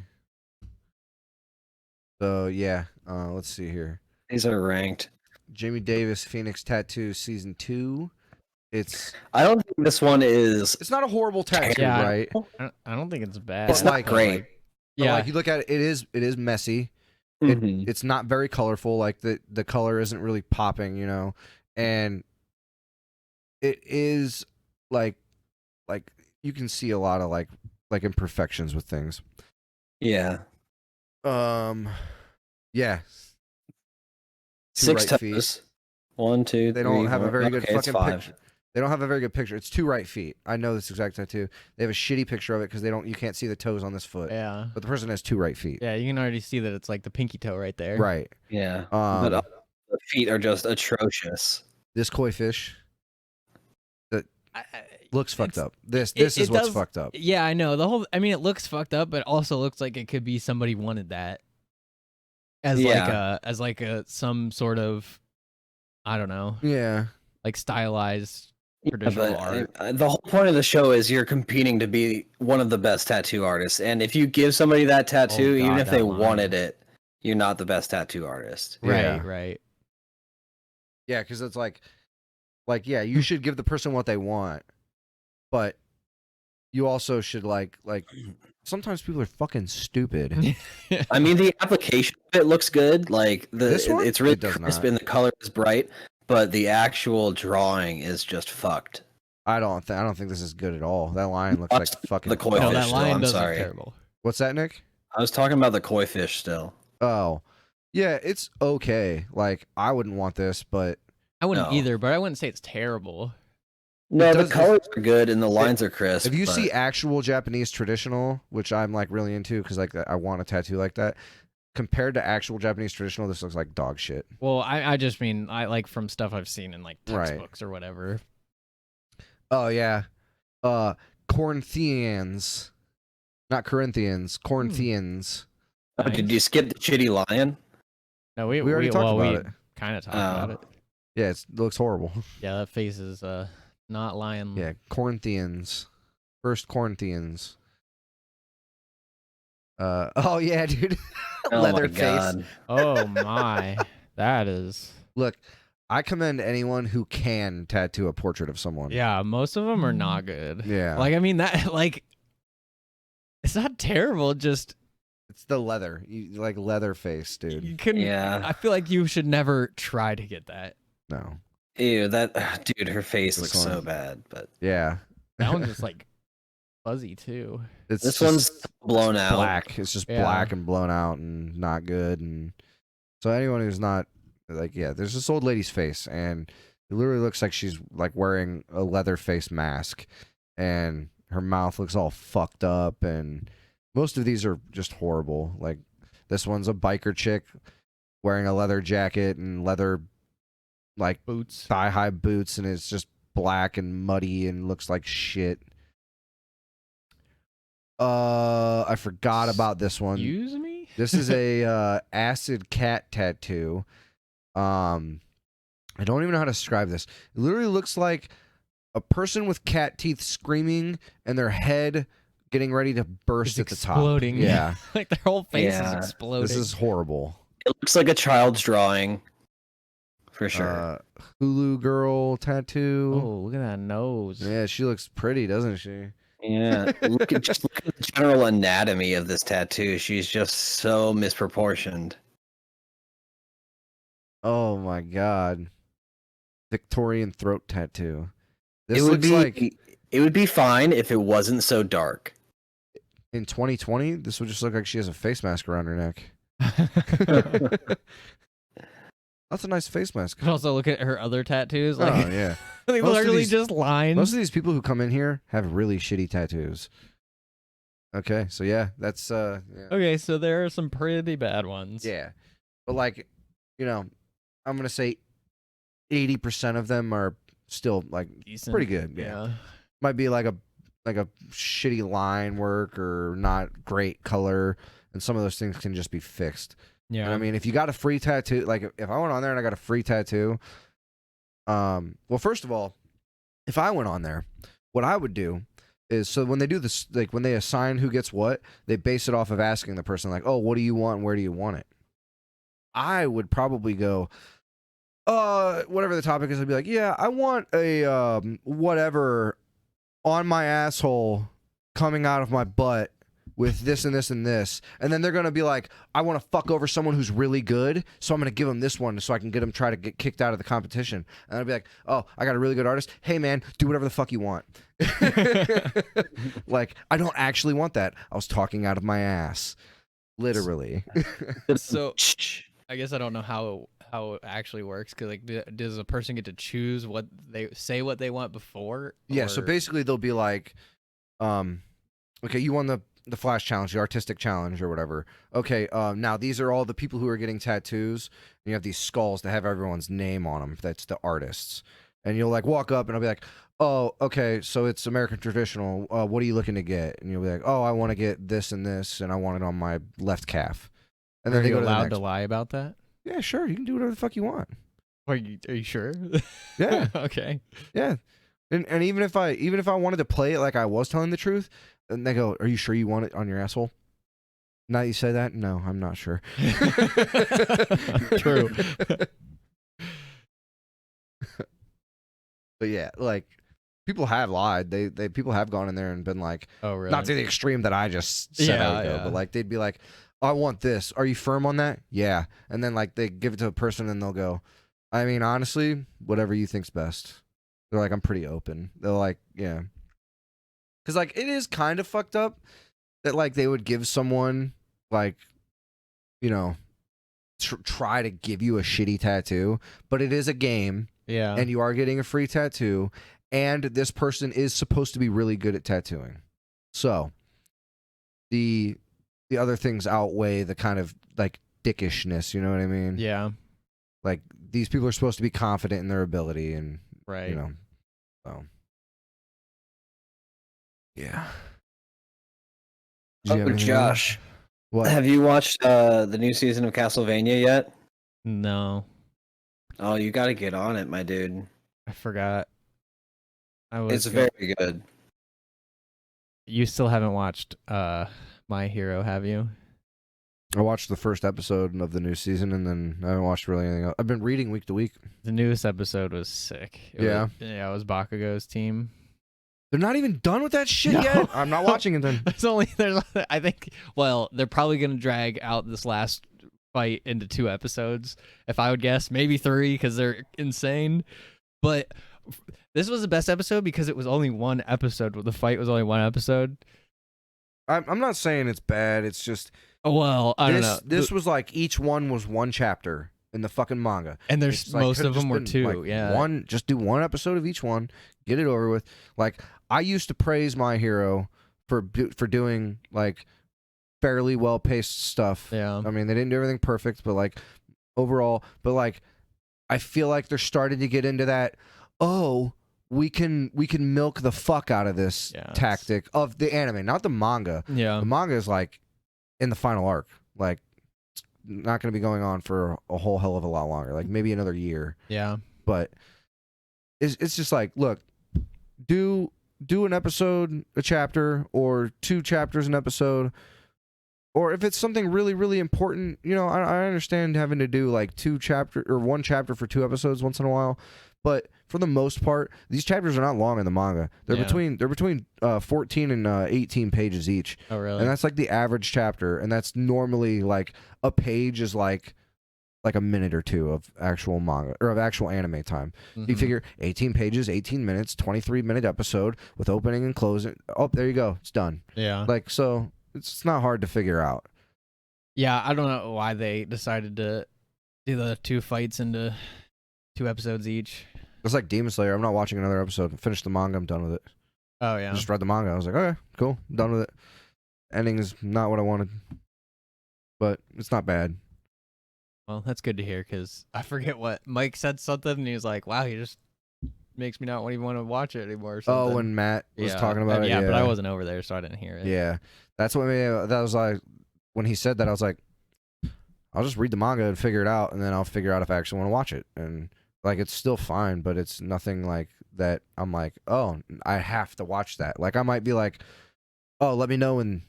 So yeah, let's see here. These are ranked. Jamie Davis, Phoenix Tattoo, Season 2. I don't think this one is. It's not a horrible tattoo, Yeah, right? I don't think it's bad. It's But, not like, great. But, Yeah, like you look at it, it is messy. Mhm. It's not very colorful. Like the color isn't really popping, you know, and it is like you can see a lot of like imperfections with things. Yeah. Yeah. 2 6 right feet. toes. 1, 2, 3. They don't have a 4. very good Okay, it's fucking 5. picture. They don't have a very good picture. It's 2 right feet. I know this exact tattoo. They have a shitty picture of it because you can't see the toes on this foot. yeah, But the person has 2 right feet. yeah. You can already see that it's like the pinky toe right there. Right. Yeah. But The feet are just atrocious. this koi fish looks fucked It's- up. This it is what's does- fucked up. Yeah, I know. I mean, it looks fucked up, but it also looks like it could be somebody wanted that as Yeah. like a some sort of, I don't know, Yeah. like stylized Yeah, traditional but art. the whole point of the show is you're competing to be one of the best tattoo artists, and if you give somebody that tattoo, even God, if they that line. wanted it, you're not the best tattoo artist. Yeah. Right. Yeah, because it's like yeah, you should give the person what they want, but you also should like sometimes people are fucking stupid. I mean, the application of it looks good. Like This one? it's really It does crisp not. and the color is bright, but the actual drawing is just fucked. I don't think this is good at all. That line looks like Watch fucking. the koi No, fish that still, line I'm does sorry. look terrible. What's that, Nick? I was talking about the koi fish still. Oh, yeah, it's okay. Like I wouldn't want this, but I wouldn't No. either, but I wouldn't say it's terrible. No, does- the colors are good and the lines are crisp. if you but see actual Japanese traditional, which I'm like really into because like I want a tattoo like that, compared to actual Japanese traditional, this looks like dog shit. Well, I just mean I like from stuff I've seen in like Right. textbooks or whatever. Oh yeah, Corinthians, not Corinthians, Corinthians. Oh, did you skip the chitty lion? No, we We already talked about it. kind of talked about Oh. it. Yeah, it looks horrible. Yeah, that face is not lying. Yeah, Corinthians, First Corinthians. Oh yeah, dude, Oh leather my face. god. Oh my, that is. Look, I commend anyone who can tattoo a portrait of someone. Yeah, most of them are not good. Yeah. Like I mean that like, it's not terrible. Just It's the leather. You like leather face, dude. you couldn't. Yeah. I feel like you should never try to get that. No. Ew, that dude, her face This looks so one. bad. But Yeah. That one's just like fuzzy too. It's this just one's blown out. black. It's just Yeah. black and blown out and not good. And so anyone who's not like, yeah, there's this old lady's face, and it literally looks like she's like wearing a leather face mask, and her mouth looks all fucked up. And most of these are just horrible. Like this one's a biker chick wearing a leather jacket and leather like Boots. thigh-high boots, and it's just black and muddy and looks like shit. I forgot about this one. Excuse me? This is a acid cat tattoo. I don't even know how to describe this. It literally looks like a person with cat teeth screaming and their head getting ready to burst It's at the top. exploding. Yeah. Like their whole face Yeah. is exploding. This is horrible. It looks like a child's drawing, for sure. Hulu girl tattoo. Oh, look at that nose. Yeah, she looks pretty, doesn't she? Yeah, look at the general anatomy of this tattoo. She's just so misproportioned. Oh my god. Victorian throat tattoo. This It would looks be like it would be fine if it wasn't so dark. in 2020, this would just look like she has a face mask around her neck. That's a nice face mask. Could also look at her other tattoos. Like, Oh yeah. they Most of literally these- just lines. Most of these people who come in here have really shitty tattoos. Okay, so yeah, that's yeah. Okay, so there are some pretty bad ones. Yeah. But like, you know, I'm gonna say 80% of them are still like Decent. pretty good. Yeah. Might be like a shitty line work or not great color, and some of those things can just be fixed. Yeah. And I mean, if you got a free tattoo, like if I went on there and I got a free tattoo, well, first of all, if I went on there, what I would do is, so when they do this, like when they assign who gets what, they base it off of asking the person like, oh, what do you want and where do you want it? I would probably go, whatever the topic is, I'd be like, yeah, I want a whatever on my asshole coming out of my butt with this and this and this. And then they're going to be like, I want to fuck over someone who's really good, so I'm going to give them this one so I can get them try to get kicked out of the competition. And I'd be like, oh, I got a really good artist. Hey, man, do whatever the fuck you want. Like, I don't actually want that. I was talking out of my ass. Literally. So I guess I don't know how it actually works, because like, does a person get to choose what they say what they want before? Yeah, so or- basically they'll be like, okay, you won the Flash challenge, the artistic challenge or whatever. Okay, now these are all the people who are getting tattoos. And you have these skulls that have everyone's name on them. That's the artists. And you'll like walk up and I'll be like, oh, okay, so it's American traditional. What are you looking to get? And you'll be like, oh, I want to get this and this, and I want it on my left calf. And Are then they you go to the allowed next. to lie about that? Yeah, sure, you can do whatever the fuck you want. Are you sure? Yeah. Okay. Yeah. And even if I wanted to play it like I was telling the truth, and they go, are you sure you want it on your asshole? Now that you say that, no, I'm not sure. True. But yeah, like people have lied. They people have gone in there and been like, Oh, really? not to the extreme that I just said I would go, Yeah. but like they'd be like, I want this. Are you firm on that? Yeah. And then like they give it to a person and they'll go, I mean, honestly, whatever you think's best. They're like, I'm pretty open. They're like, yeah. Because like it is kind of fucked up that like they would give someone like, you know, try to give you a shitty tattoo, but it is a game. Yeah. And you are getting a free tattoo, and this person is supposed to be really good at tattooing. So the other things outweigh the kind of like dickishness, you know what I mean? Yeah. Like these people are supposed to be confident in their ability, and Right. you know, so yeah. Did you have Oh, anything Josh, else? What? have you watched the new season of Castlevania yet? No, Oh, you got to get on it, my dude. I forgot. I was. It's very good. You still haven't watched My Hero, have you? I watched the first episode of the new season, and then I haven't watched really anything else. I've been reading week to week. The newest episode was sick. It Yeah. was, it was Bakugo's team. They're not even done with that shit No. yet. I'm not watching it then. There's I think, well, they're probably gonna drag out this last fight into 2 episodes. If I would guess, maybe 3, because they're insane. But this was the best episode because it was only one episode. The fight was only one episode. I'm not saying it's bad. It's just Well, I don't know. This was like each one was one chapter in the fucking manga, and there's it's like, most could've of them just were been, two. like, Yeah, just do one episode of each one, get it over with. Like I used to praise My Hero for doing like fairly well paced stuff. yeah. I mean, they didn't do everything perfect, but like overall, but like I feel like they're starting to get into that. Oh, we can milk the fuck out of this tactic of the anime, not the manga. Yeah, The manga is like in the final arc, like it's not going to be going on for a whole hell of a lot longer, like maybe another year. yeah. But it's just like, look, do an episode a chapter or 2 chapters an episode. Or if it's something really, really important, you know, I understand having to do like 1 chapter for 2 episodes once in a while, but for the most part, these chapters are not long in the manga. They're between 14 and 18 pages each. Oh, really? And that's like the average chapter, and that's normally like a page is like a minute or 2 of actual manga or of actual anime time. Mm-hmm. You figure 18 pages, 18 minutes, 23-minute episode with opening and closing. Oh, there you go, it's done. Yeah. Like so. It's not hard to figure out. Yeah, I don't know why they decided to do the 2 fights into 2 episodes each. It's like Demon Slayer. I'm not watching another episode. Finished the manga. I'm done with it. Oh, yeah. I just read the manga. I was like, okay, cool. I'm done with it. Ending is not what I wanted, but it's not bad. Well, that's good to hear because I forget what Mike said something and he was like, wow, he just makes me not even want to watch it anymore. Or something. Oh, when Matt was talking about it. Yeah, but I wasn't over there, so I didn't hear it. Yeah. That's what made that was like when he said that I was like, I'll just read the manga and figure it out, and then I'll figure out if I actually want to watch it. And like it's still fine, but it's nothing like that. I'm like, oh, I have to watch that. Like I might be like, oh, let me know when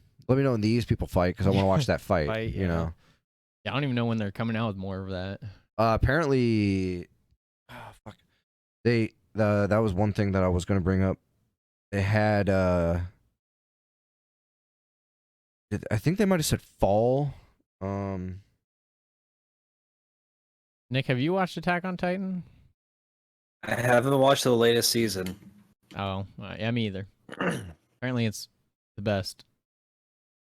these people fight because I want to watch that fight. You know. Yeah, I don't even know when they're coming out with more of that. Apparently, fuck. That was one thing that I was gonna bring up. They had I think they might have said fall. Nick, have you watched Attack on Titan? I haven't watched the latest season. Oh, yeah, me either. Apparently, it's the best.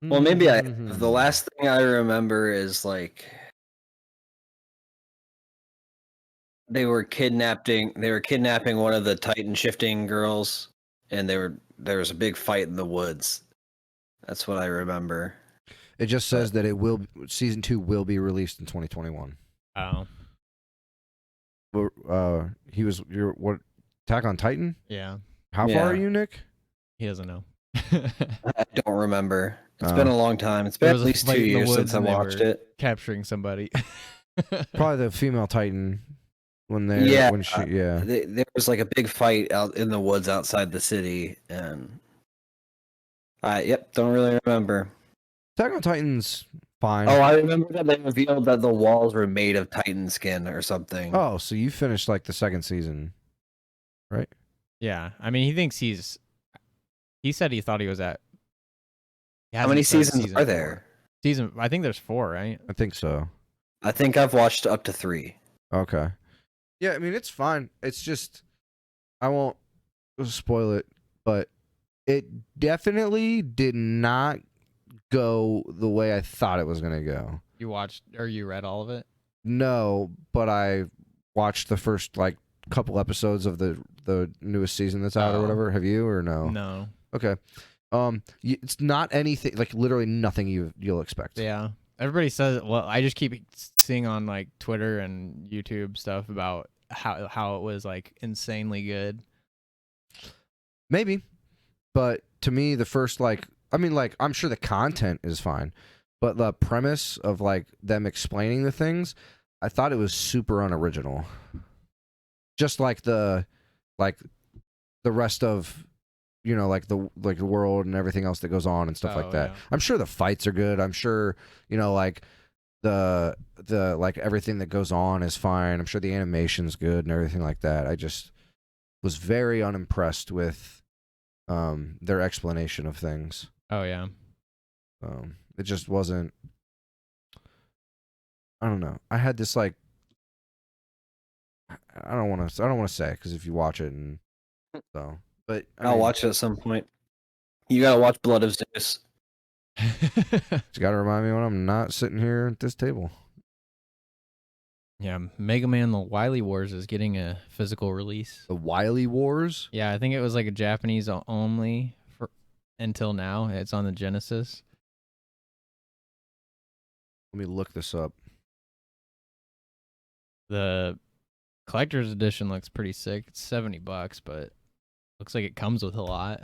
Well, maybe the last thing I remember is like they were kidnapping one of the Titan shifting girls, and there was a big fight in the woods. That's what I remember. It just says that season 2 will be released in 2021. Oh. What Attack on Titan? Yeah. How far are you, Nick? He doesn't know. I don't remember. It's been a long time. It's been at least 2 years since I watched it. Capturing somebody. Probably the female Titan when they there was like a big fight out in the woods outside the city, and don't really remember. Attack on Titan's fine. Oh, I remember that they revealed that the walls were made of Titan skin or something. Oh, so you finished like the 2nd season, right? Yeah, I mean, he said he thought he was at. How many seasons are there? I think there's 4, right? I think so. I think I've watched up to 3. Okay. Yeah, I mean it's fine. It's just I won't spoil it, but it definitely did not go the way I thought it was gonna go. You watched or you read all of it? No, but I watched the first like couple episodes of the newest season that's out or whatever. Have you or no? No. Okay. It's not anything like literally nothing you'll expect. Yeah. Everybody says, well, I just keep seeing on like Twitter and YouTube stuff about how it was like insanely good. Maybe. But to me the first I'm sure the content is fine, but the premise of like them explaining the things, I thought it was super unoriginal. Just like the rest of like the world and everything else that goes on and stuff like that. Yeah. I'm sure the fights are good. I'm sure like the like everything that goes on is fine. I'm sure the animation's good and everything like that. I just was very unimpressed with their explanation of things. Oh yeah. It just wasn't. I don't know. I had this like I don't want to say because if you watch it and so, but I'll watch it at some point. You gotta watch Blood of Zeus. You got to remind me when I'm not sitting here at this table. Yeah, Megaman the Wiley Wars is getting a physical release. The Wiley Wars. Yeah, I think it was like a Japanese only for until now. It's on the Genesis. Let me look this up. The collector's edition looks pretty sick. It's $70, but looks like it comes with a lot.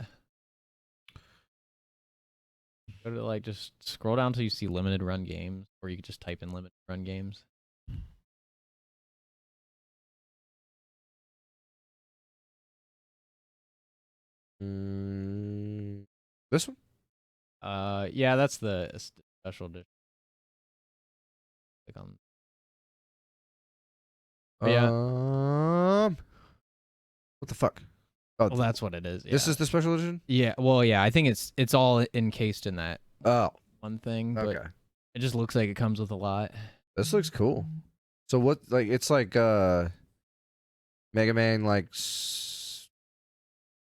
Go to like just scroll down till you see limited run games, or you could just type in limited run games. This one? Yeah, that's the special edition. Click on. Yeah. What the fuck? Oh, Well, that's what it is. this yeah. is the special edition? Yeah, well, yeah, I think it's all encased in that Oh, one thing, but okay. it just looks like it comes with a lot. This looks cool. So what, like, it's like, Mega Man, like,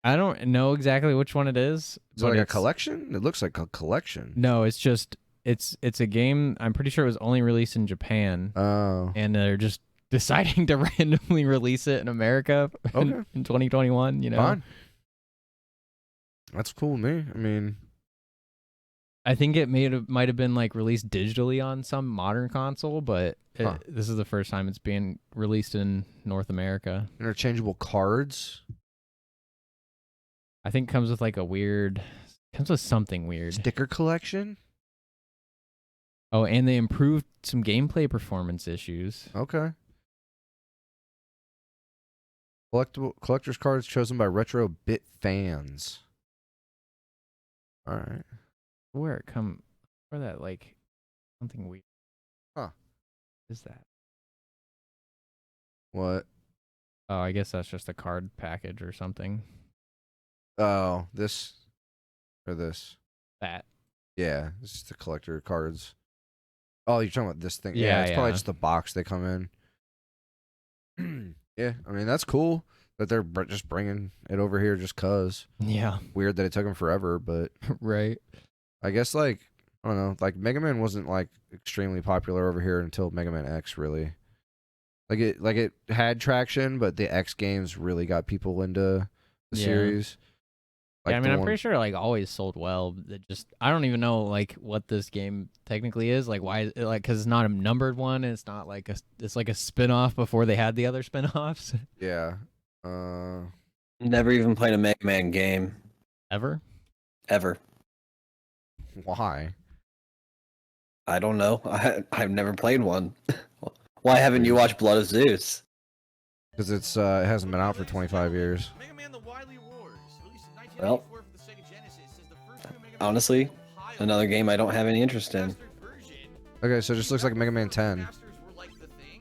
I don't know exactly which one it is. is it like a collection? It looks like a collection. No, it's just it's a game. I'm pretty sure it was only released in Japan, Oh. and they're just deciding to randomly release it in America Okay. in 2021. You know, Fine. That's cool with me. I mean, I think it might have been like released digitally on some modern console, but this is the first time it's being released in North America. interchangeable cards. I think it comes with like comes with something weird. Sticker collection. Oh, and they improved some gameplay performance issues. Okay. Collector's cards chosen by retro bit fans. All right. Where that like something weird. Huh. What is that? What? Oh, I guess that's just a card package or something. Oh, this or this. That. Yeah, this is the collector cards. Oh, you're talking about this thing. Yeah, It's probably yeah. just the box they come in. Yeah, I mean, that's cool that they're just bringing it over here just cuz. Yeah. Weird that it took them forever, but Right. I guess, like, I don't know, like, Mega Man wasn't, like, extremely popular over here until Mega Man X, really. Like, it had traction, but the X games really got people into the Yeah. series. Like, Yeah, I mean, I'm one- pretty sure like always sold well. I don't even know like what this game technically is. Like why like cuz it's not a numbered one and it's not like it's like a spin-off before they had the other spin-offs. Yeah. Never even played a Mega Man game Ever? ever. Why? I don't know. I've never played one. Why haven't you watched Blood of Zeus? Because it hasn't been out for 25 years. Mega Man the Wiley Wars, released in 1994 Well, for the Sega Genesis, is the first true Mega Man honestly, compiled another game I don't have any interest in. remastered version. Okay, so it just looks like Mega Man 10. Remasters were like the thing.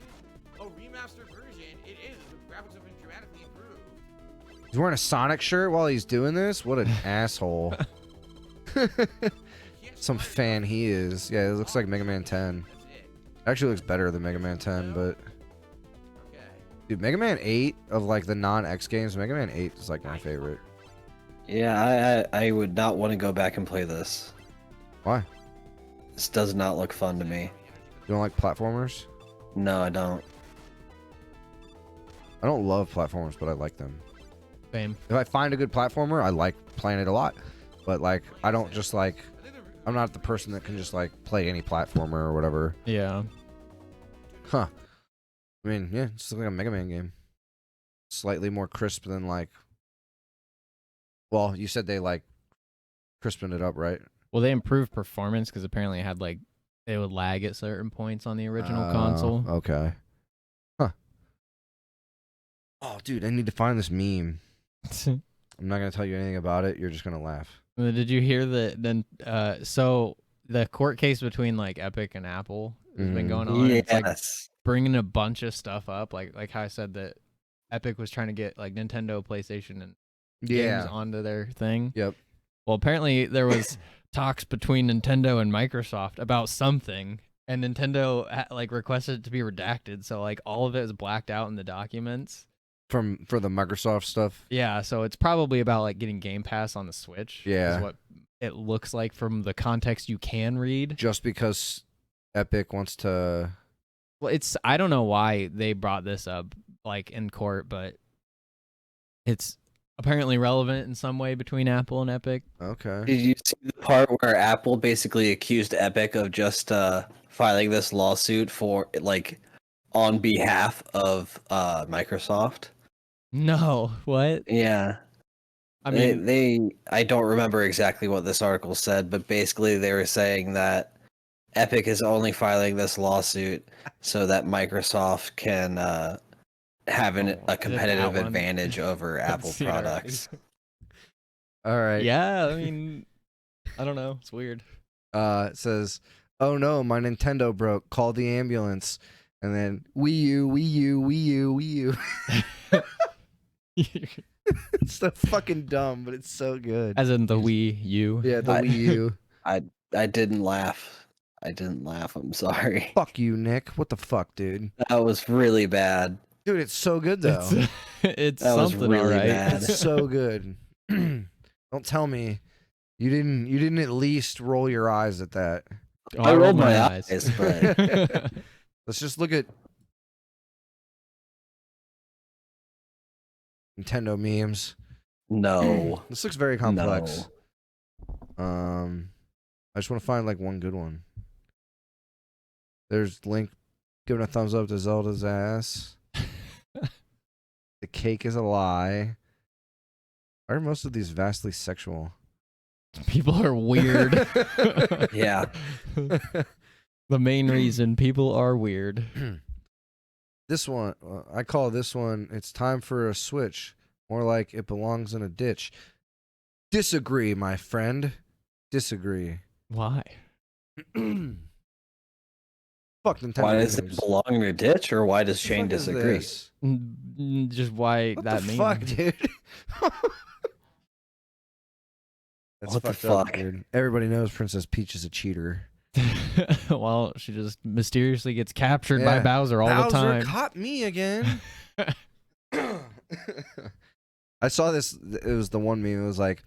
A remastered version, it is. The graphics have been dramatically improved. He's wearing a Sonic shirt while he's doing this? What an asshole. Some fan he is. Yeah, it looks like Mega Man 10. That's it. Actually looks better than Mega Man 10, but... Okay. Dude, Mega Man 8, of, like, the non-X games, Mega Man 8 is, like, my favorite. Yeah, I would not want to go back and play this. Why? This does not look fun to me. You don't like platformers? No, I don't. I don't love platformers, but I like them. Same. If I find a good platformer, I like playing it a lot. But, like, I don't just, like... I'm not the person that can just, like, play any platformer or whatever. Yeah. Huh. I mean, yeah, it's like a Mega Man game. Slightly more crisp than, like... Well, you said they, like, crispened it up, right? Well, they improved performance cuz apparently it had like they would lag at certain points on the original console. Okay. Huh. Oh, dude, I need to find this meme. I'm not going to tell you anything about it. You're just going to laugh. Did you hear that then so the court case between like Epic and Apple has been going on? It's like Yes. bringing a bunch of stuff up like how I said that Epic was trying to get like Nintendo, PlayStation and games onto their thing. Yep. Well, apparently there was talks between Nintendo and Microsoft about something and Nintendo like requested it to be redacted, so like all of it is blacked out in the documents. For the Microsoft stuff. Yeah, so it's probably about like getting Game Pass on the Switch. Yeah. Is what it looks like from the context you can read. Just because Epic wants to. Well, I don't know why they brought this up like in court, but it's apparently relevant in some way between Apple and Epic. Okay. Did you see the part where Apple basically accused Epic of just filing this lawsuit for like on behalf of Microsoft? No, what? Yeah. I mean, I don't remember exactly what this article said, but basically they were saying that Epic is only filing this lawsuit so that Microsoft can have a competitive one. advantage over Apple Yeah, right. products. All right. Yeah, I mean, I don't know. It's weird. It says, "Oh no, my Nintendo broke. Call the ambulance." And then Wii U, Wii U, Wii U, Wii U. It's so fucking dumb, but it's so good. As in the Wii U. Yeah, the Wii U. I didn't laugh. I'm sorry. Fuck you, Nick. What the fuck, dude? That was really bad. Dude, it's so good though. It's That was something, really all right. bad. It's so good. Don't tell me you didn't at least roll your eyes at that. Oh, I rolled my eyes, but Let's just look at Nintendo memes. no. This looks very complex. I just want to find like one good one. There's Link giving a thumbs up to Zelda's ass. The cake is a lie. Why are most of these vastly sexual? People are weird. Yeah. The main reason people are weird. This one, I call this one, it's time for a switch. More like it belongs in a ditch. Disagree, my friend. Disagree. Why? Fuck Nintendo. Why does it games. belong in a ditch, or why does The Shane fuck is disagree? this? Just why What that the means. fuck, dude? That's What the fucked up, fuck? dude. Everybody knows Princess Peach is a cheater. Well, she just mysteriously gets captured by Yeah. Bowser all the time. caught me again. I saw this. It was the one meme. It was like,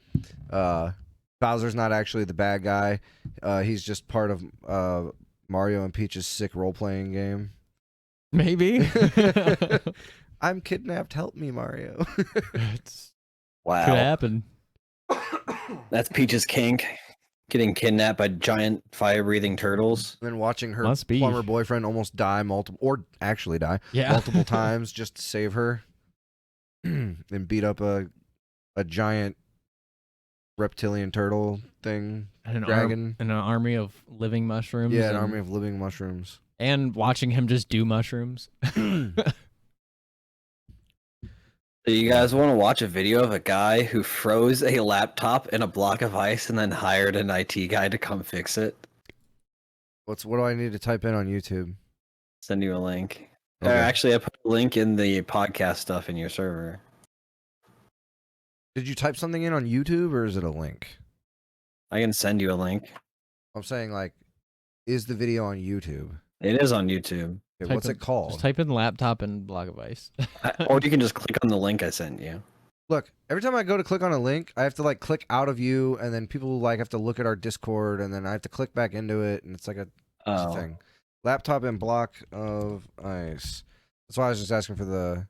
Bowser's not actually the bad guy. He's just part of Mario and Peach's sick role-playing game. Maybe. I'm kidnapped. Help me, Mario. It's Wow. could happen. That's Peach's kink. Getting kidnapped by giant fire-breathing turtles. And then watching her Must be. plumber boyfriend almost die multiple Yeah. times just to save her, and beat up a giant reptilian turtle thing. And an dragon. and an army of living mushrooms. Yeah, an and, army of living mushrooms. And watching him just do mushrooms. Do you guys want to watch a video of a guy who froze a laptop in a block of ice and then hired an IT guy to come fix it? What do I need to type in on YouTube? Send you a link. Okay. Actually, I put a link in the podcast stuff in your server. Did you type something in on YouTube or is it a link? I can send you a link. I'm saying like, is the video on YouTube? It is on YouTube. Okay, what's it called? Just type in laptop and block of ice. Or you can just click on the link I sent you. Look, every time I go to click on a link, I have to like click out of you, and then people like have to look at our Discord, and then I have to click back into it, and it's like it's a Oh. thing. Laptop and block of ice. That's why I was just asking for the.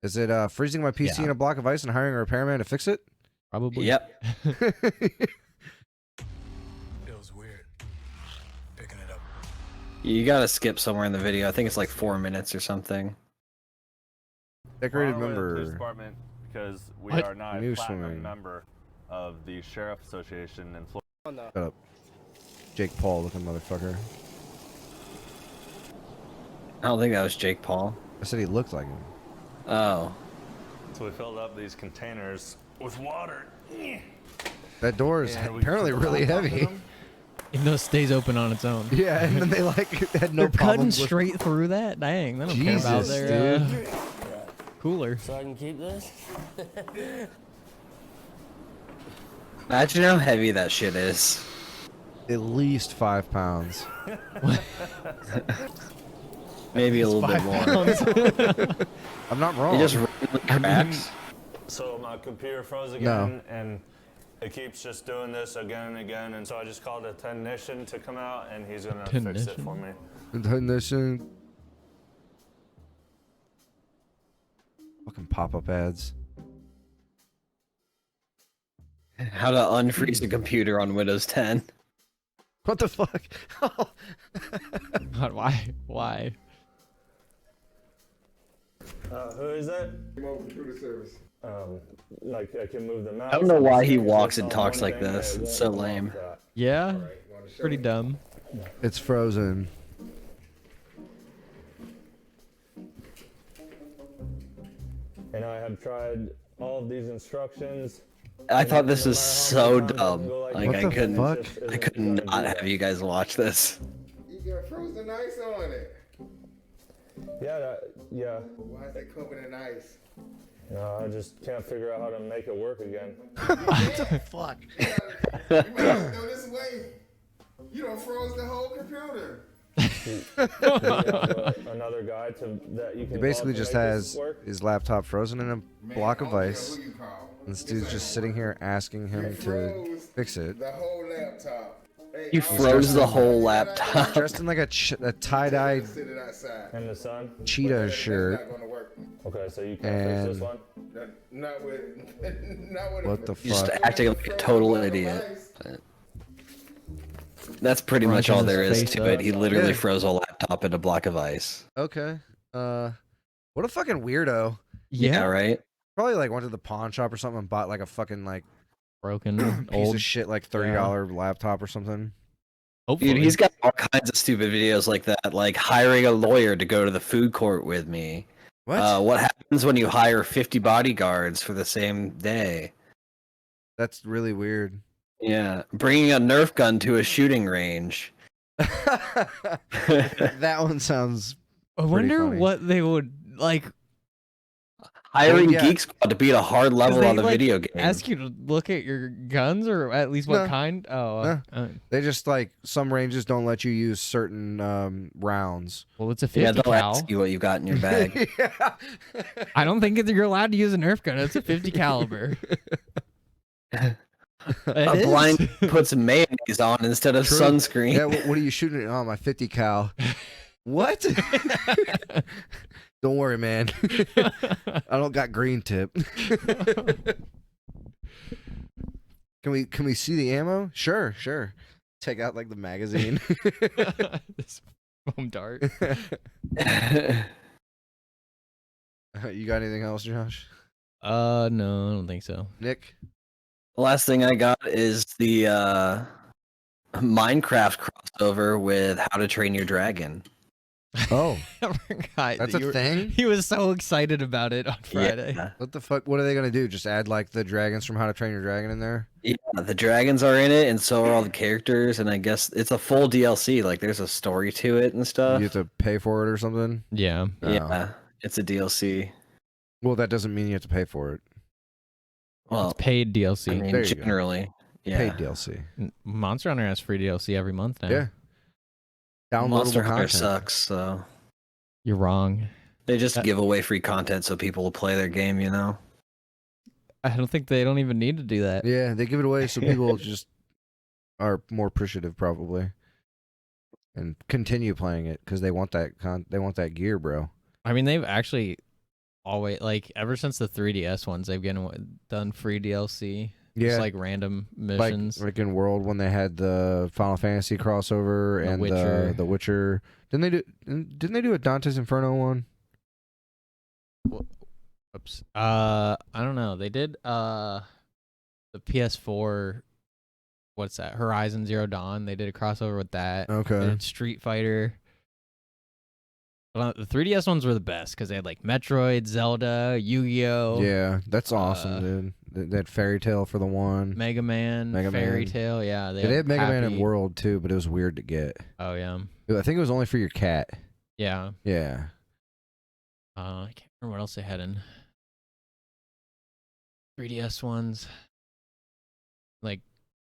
Is it freezing my PC Yeah. in a block of ice and hiring a repairman to fix it? Probably. Yep. Feels weird. Picking it up. You gotta skip somewhere in the video. I think it's like 4 minutes or something. Decorated We're on our way to the police member. department because we What? are not New a platinum swimming. member of the Sheriff Association in Florida. Shut up. Jake Paul looking motherfucker. I don't think that was Jake Paul. I said he looked like him. Oh. So we filled up these containers with water. That door is And we apparently put the really laptop in heavy. them. Even though it stays open on its own. Yeah, and then they like had no They're cutting problems with straight through that? Dang, they don't care about Jesus, their dude. cooler. So I can keep this? Imagine how heavy that shit is. at least 5 pounds. Maybe a little bit more. I'm not wrong. It just randomly cracks. So my computer froze again, and it keeps just doing this again and again. And so I just called a technician to come out, and he's gonna fix it for me. Technician. Fucking pop-up ads. How to unfreeze a computer on Windows 10. What the fuck? God, why? Who is that? Remote computer service. Like I can move the mouse. I don't know why he walks and talks like this. It's so lame. Yeah, pretty dumb. It's frozen. And I have tried all of these instructions. I thought this was so dumb. Like What I the couldn't, fuck? I could not have you guys watch this. You got frozen ice on it. Yeah. Why is it covered in ice? No, I just can't figure out how to make it work again. What the fuck? You might have to go this way. You done froze the whole computer. Another guy that you can. He basically call to just make has this work? his laptop frozen in a block of I don't care ice. who you call. And this dude's just sitting here asking him to Froze fix it. the whole laptop. Hey, You I was froze the just- whole laptop. Dressed in like a tie-dyed Sit it outside. In the sun. cheetah That's shirt. not gonna work. Okay, so you can't fix And this one. Not with. Not with. What the You're just fuck? acting like a total idiot. That's pretty much all there is to it. He literally Yeah. froze a laptop in a block of ice. Okay. What a fucking weirdo. Yeah, right? Probably like went to the pawn shop or something and bought like a fucking like Broken, piece old. of shit like $30 laptop or something. Hopefully. Dude, he's got all kinds of stupid videos like that, like hiring a lawyer to go to the food court with me. What? What happens when you hire 50 bodyguards for the same day? That's really weird. Yeah, bringing a Nerf gun to a shooting range. That one sounds. I wonder funny. what they would like. Hiring yeah. Geek Squad to beat a hard level they, on a like, video game. Ask you to look at your guns, or at least what No. kind. Oh, They just like some ranges don't let you use certain rounds. well, it's a 50 Yeah, they'll cal. ask you what you got in your bag. Yeah. I don't think you're allowed to use a Nerf gun. It's a 50 caliber. A blind puts mayonnaise on instead of True. sunscreen. Yeah, what are you shooting it on? My 50 cal. What? Don't worry, man. I don't got green tip. Can we see the ammo? Sure. Take out like the magazine. This foam dart. You got anything else, Josh? No, I don't think so. Nick? Last thing I got is the Minecraft crossover with How to Train Your Dragon. Oh, I forgot that's that a thing? He was so excited about it on Friday. Yeah. What the fuck? What are they gonna do? Just add like the dragons from How to Train Your Dragon in there? Yeah, the dragons are in it, and so are all the characters, and I guess it's a full DLC. Like, there's a story to it and stuff. You have to pay for it or something? Yeah. Oh. Yeah, it's a DLC. Well, that doesn't mean you have to pay for it. Well, It's paid DLC. I mean, There you go. generally, yeah. Paid DLC. Monster Hunter has free DLC every month now. Yeah. Downloadable Monster Hunter content. sucks, so You're wrong. they just That- give away free content so people will play their game. You know. I don't think they don't even need to do that. Yeah, they give it away so people just are more appreciative probably, and continue playing it because they want that they want that gear, bro. I mean, they've actually always, like, ever since the 3DS ones, they've done free DLC. Yeah, Just like random like missions. in World when they had the Final Fantasy crossover The and Witcher. the Witcher. Didn't they do a Dante's Inferno one? Oops. I don't know. They did the PS4. What's that? Horizon Zero Dawn. They did a crossover with that. They Okay. did Street Fighter. Well, the 3DS ones were the best because they had like Metroid, Zelda, Yu-Gi-Oh, Yeah, that's awesome, dude. They had Fairy Tale for the one. Mega Man, Mega Fairy Man. Tale. Yeah, They had Mega Man and Happy. World too, but it was weird to get. Oh yeah, I think it was only for your cat. yeah. Yeah. I can't remember what else they had in 3DS ones. Like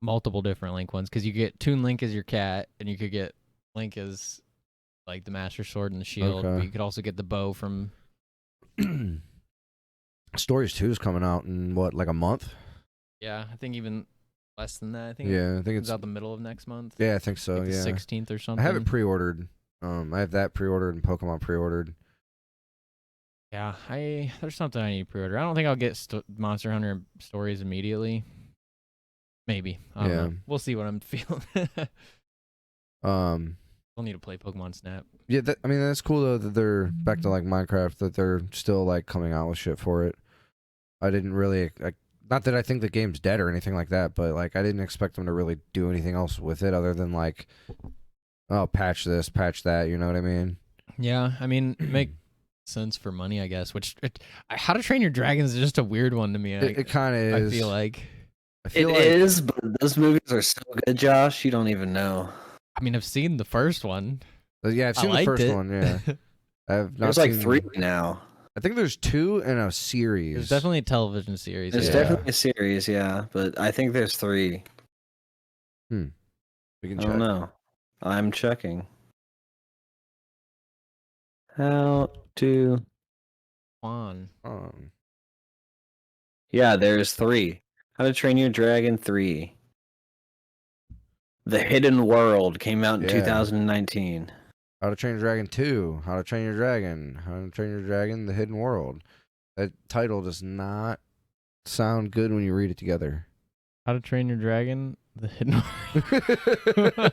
multiple different Link ones because you get Toon Link as your cat, and you could get Link as like the Master Sword and the shield. Okay. But you could also get the bow from. Stories 2 is coming out in what, like a month? Yeah, I think even less than that. I think. Yeah, I think it's it's out the middle of next month. Yeah, I think so. Like the yeah, 16th or something. I have it pre-ordered. I have that pre-ordered and Pokemon pre-ordered. Yeah, there's something I need to pre-order. I don't think I'll get Monster Hunter Stories immediately. Maybe. I don't know. We'll see what I'm feeling. I'll need to play Pokemon Snap. Yeah, I mean that's cool though that they're back to like Minecraft, that they're still like coming out with shit for it. I didn't really, not that I think the game's dead or anything like that, but like I didn't expect them to really do anything else with it other than like, oh, patch this, patch that. You know what I mean? Yeah, I mean, make sense for money, I guess. Which How to Train Your Dragons is just a weird one to me. It kind of is. I feel like it is, but those movies are so good, Josh. You don't even know. I mean, I've seen the first one. Yeah, I've seen the first one. Yeah, I've not There's like 3 now. I think there's 2 in a series. There's definitely a television series. There's definitely a series, yeah, but I think there's 3. We can check. I don't know. I'm checking. How to? Juan. Yeah, there's 3. How to Train Your Dragon 3. The Hidden World came out in 2019. How to Train Your Dragon 2. How to Train Your Dragon. How to Train Your Dragon: The Hidden World. That title does not sound good when you read it together. How to Train Your Dragon: The Hidden World.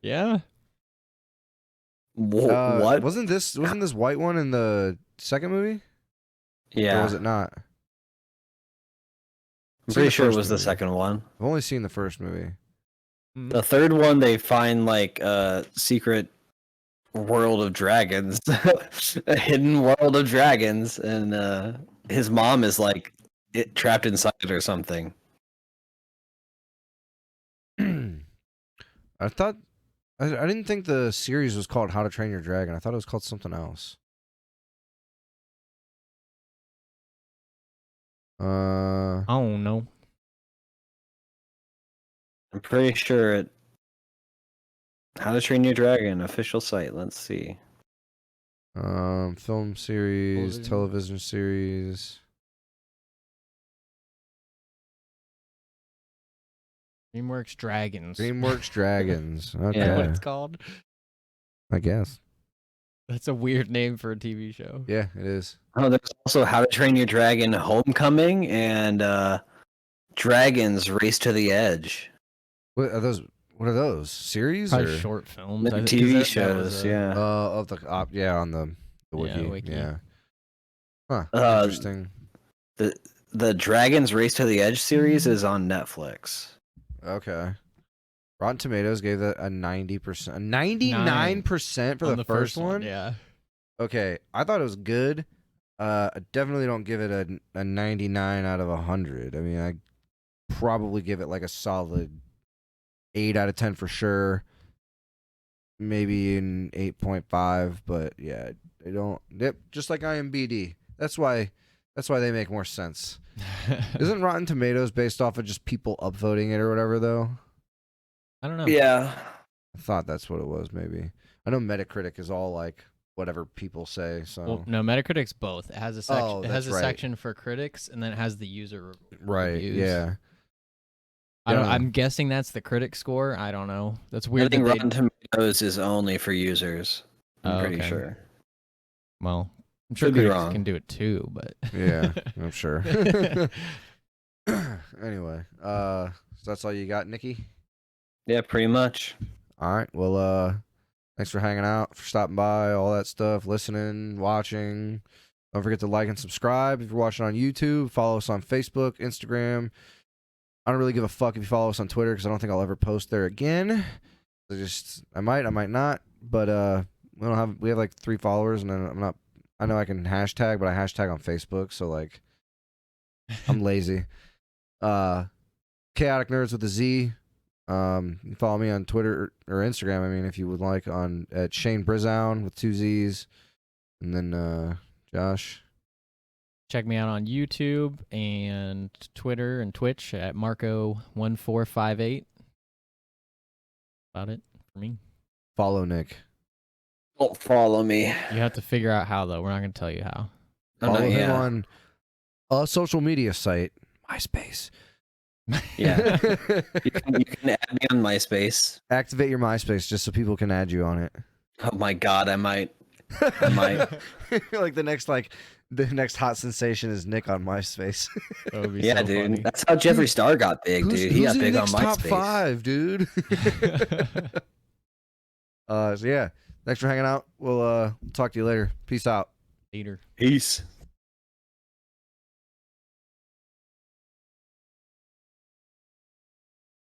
Yeah. What? Wasn't this white one in the second movie? Yeah. Or was it not? I'm pretty sure it was the second one. I've only seen the first movie. The third one, they find like a secret world of dragons, a hidden world of dragons, and his mom is like trapped inside it or something. I thought I didn't think the series was called How to Train Your Dragon. I thought it was called something else. I don't know. I'm pretty sure it. How to Train Your Dragon official site. Let's see. Film series, television series. DreamWorks Dragons. DreamWorks Dragons. Okay. Is that what it's called? I guess. That's a weird name for a TV show. Yeah, it is. Oh, there's also How to Train Your Dragon Homecoming and Dragons Race to the Edge. What are those? What are those? Series Probably or short films? TV shows, yeah. Of the on the wiki. Yeah. Huh. Interesting. The Dragons Race to the Edge series is on Netflix. Okay. Rotten Tomatoes gave that a 90%, 99% for the first one. Yeah. Okay, I thought it was good. I definitely don't give it a 99 out of 100. I mean, I probably give it like a solid 8 out of 10 for sure. Maybe an 8.5, but yeah, they don't. Yep, just like IMDb. That's why they make more sense. Isn't Rotten Tomatoes based off of just people upvoting it or whatever though? I don't know. Yeah. I thought that's what it was, maybe. I know Metacritic is all like whatever people say. So Well, no, Metacritic's both. It has a section. Oh, it has that's a right. section for critics, and then it has the user reviews. Yeah. I don't. Yeah. I'm guessing that's the critic score. I don't know. That's I weird. think that Rotten Tomatoes is only for users. I'm pretty okay. sure. Well, I'm sure Could be critics wrong. can do it too, but Yeah, I'm sure. Anyway, so that's all you got, Nikki? Yeah, pretty much. All right. Well, thanks for hanging out, for stopping by, all that stuff, listening, watching. Don't forget to like and subscribe if you're watching on YouTube. Follow us on Facebook, Instagram. I don't really give a fuck if you follow us on Twitter because I don't think I'll ever post there again. I might not. But we have like 3 followers, and then I know I can hashtag, but I hashtag on Facebook, so like I'm lazy. Chaotic Nerds with a Z. You can follow me on Twitter or Instagram. I mean, if you would like, at Shane Brizown with 2 Z's, and then Josh. Check me out on YouTube and Twitter and Twitch at Marco1458. About it for me. Follow Nick. Don't follow me. You have to figure out how, though. We're not going to tell you how. Follow him on a social media site, MySpace. Yeah. you can add me on MySpace. Activate your MySpace just so people can add you on it. Oh my god, I might. Like the next hot sensation is Nick on MySpace. That would be Yeah, so dude. funny. That's how Jeffree Star got big, dude. He got big on Nick's MySpace. top 5, dude. So yeah, thanks for hanging out. We'll talk to you later. Peace out. Later. Peace.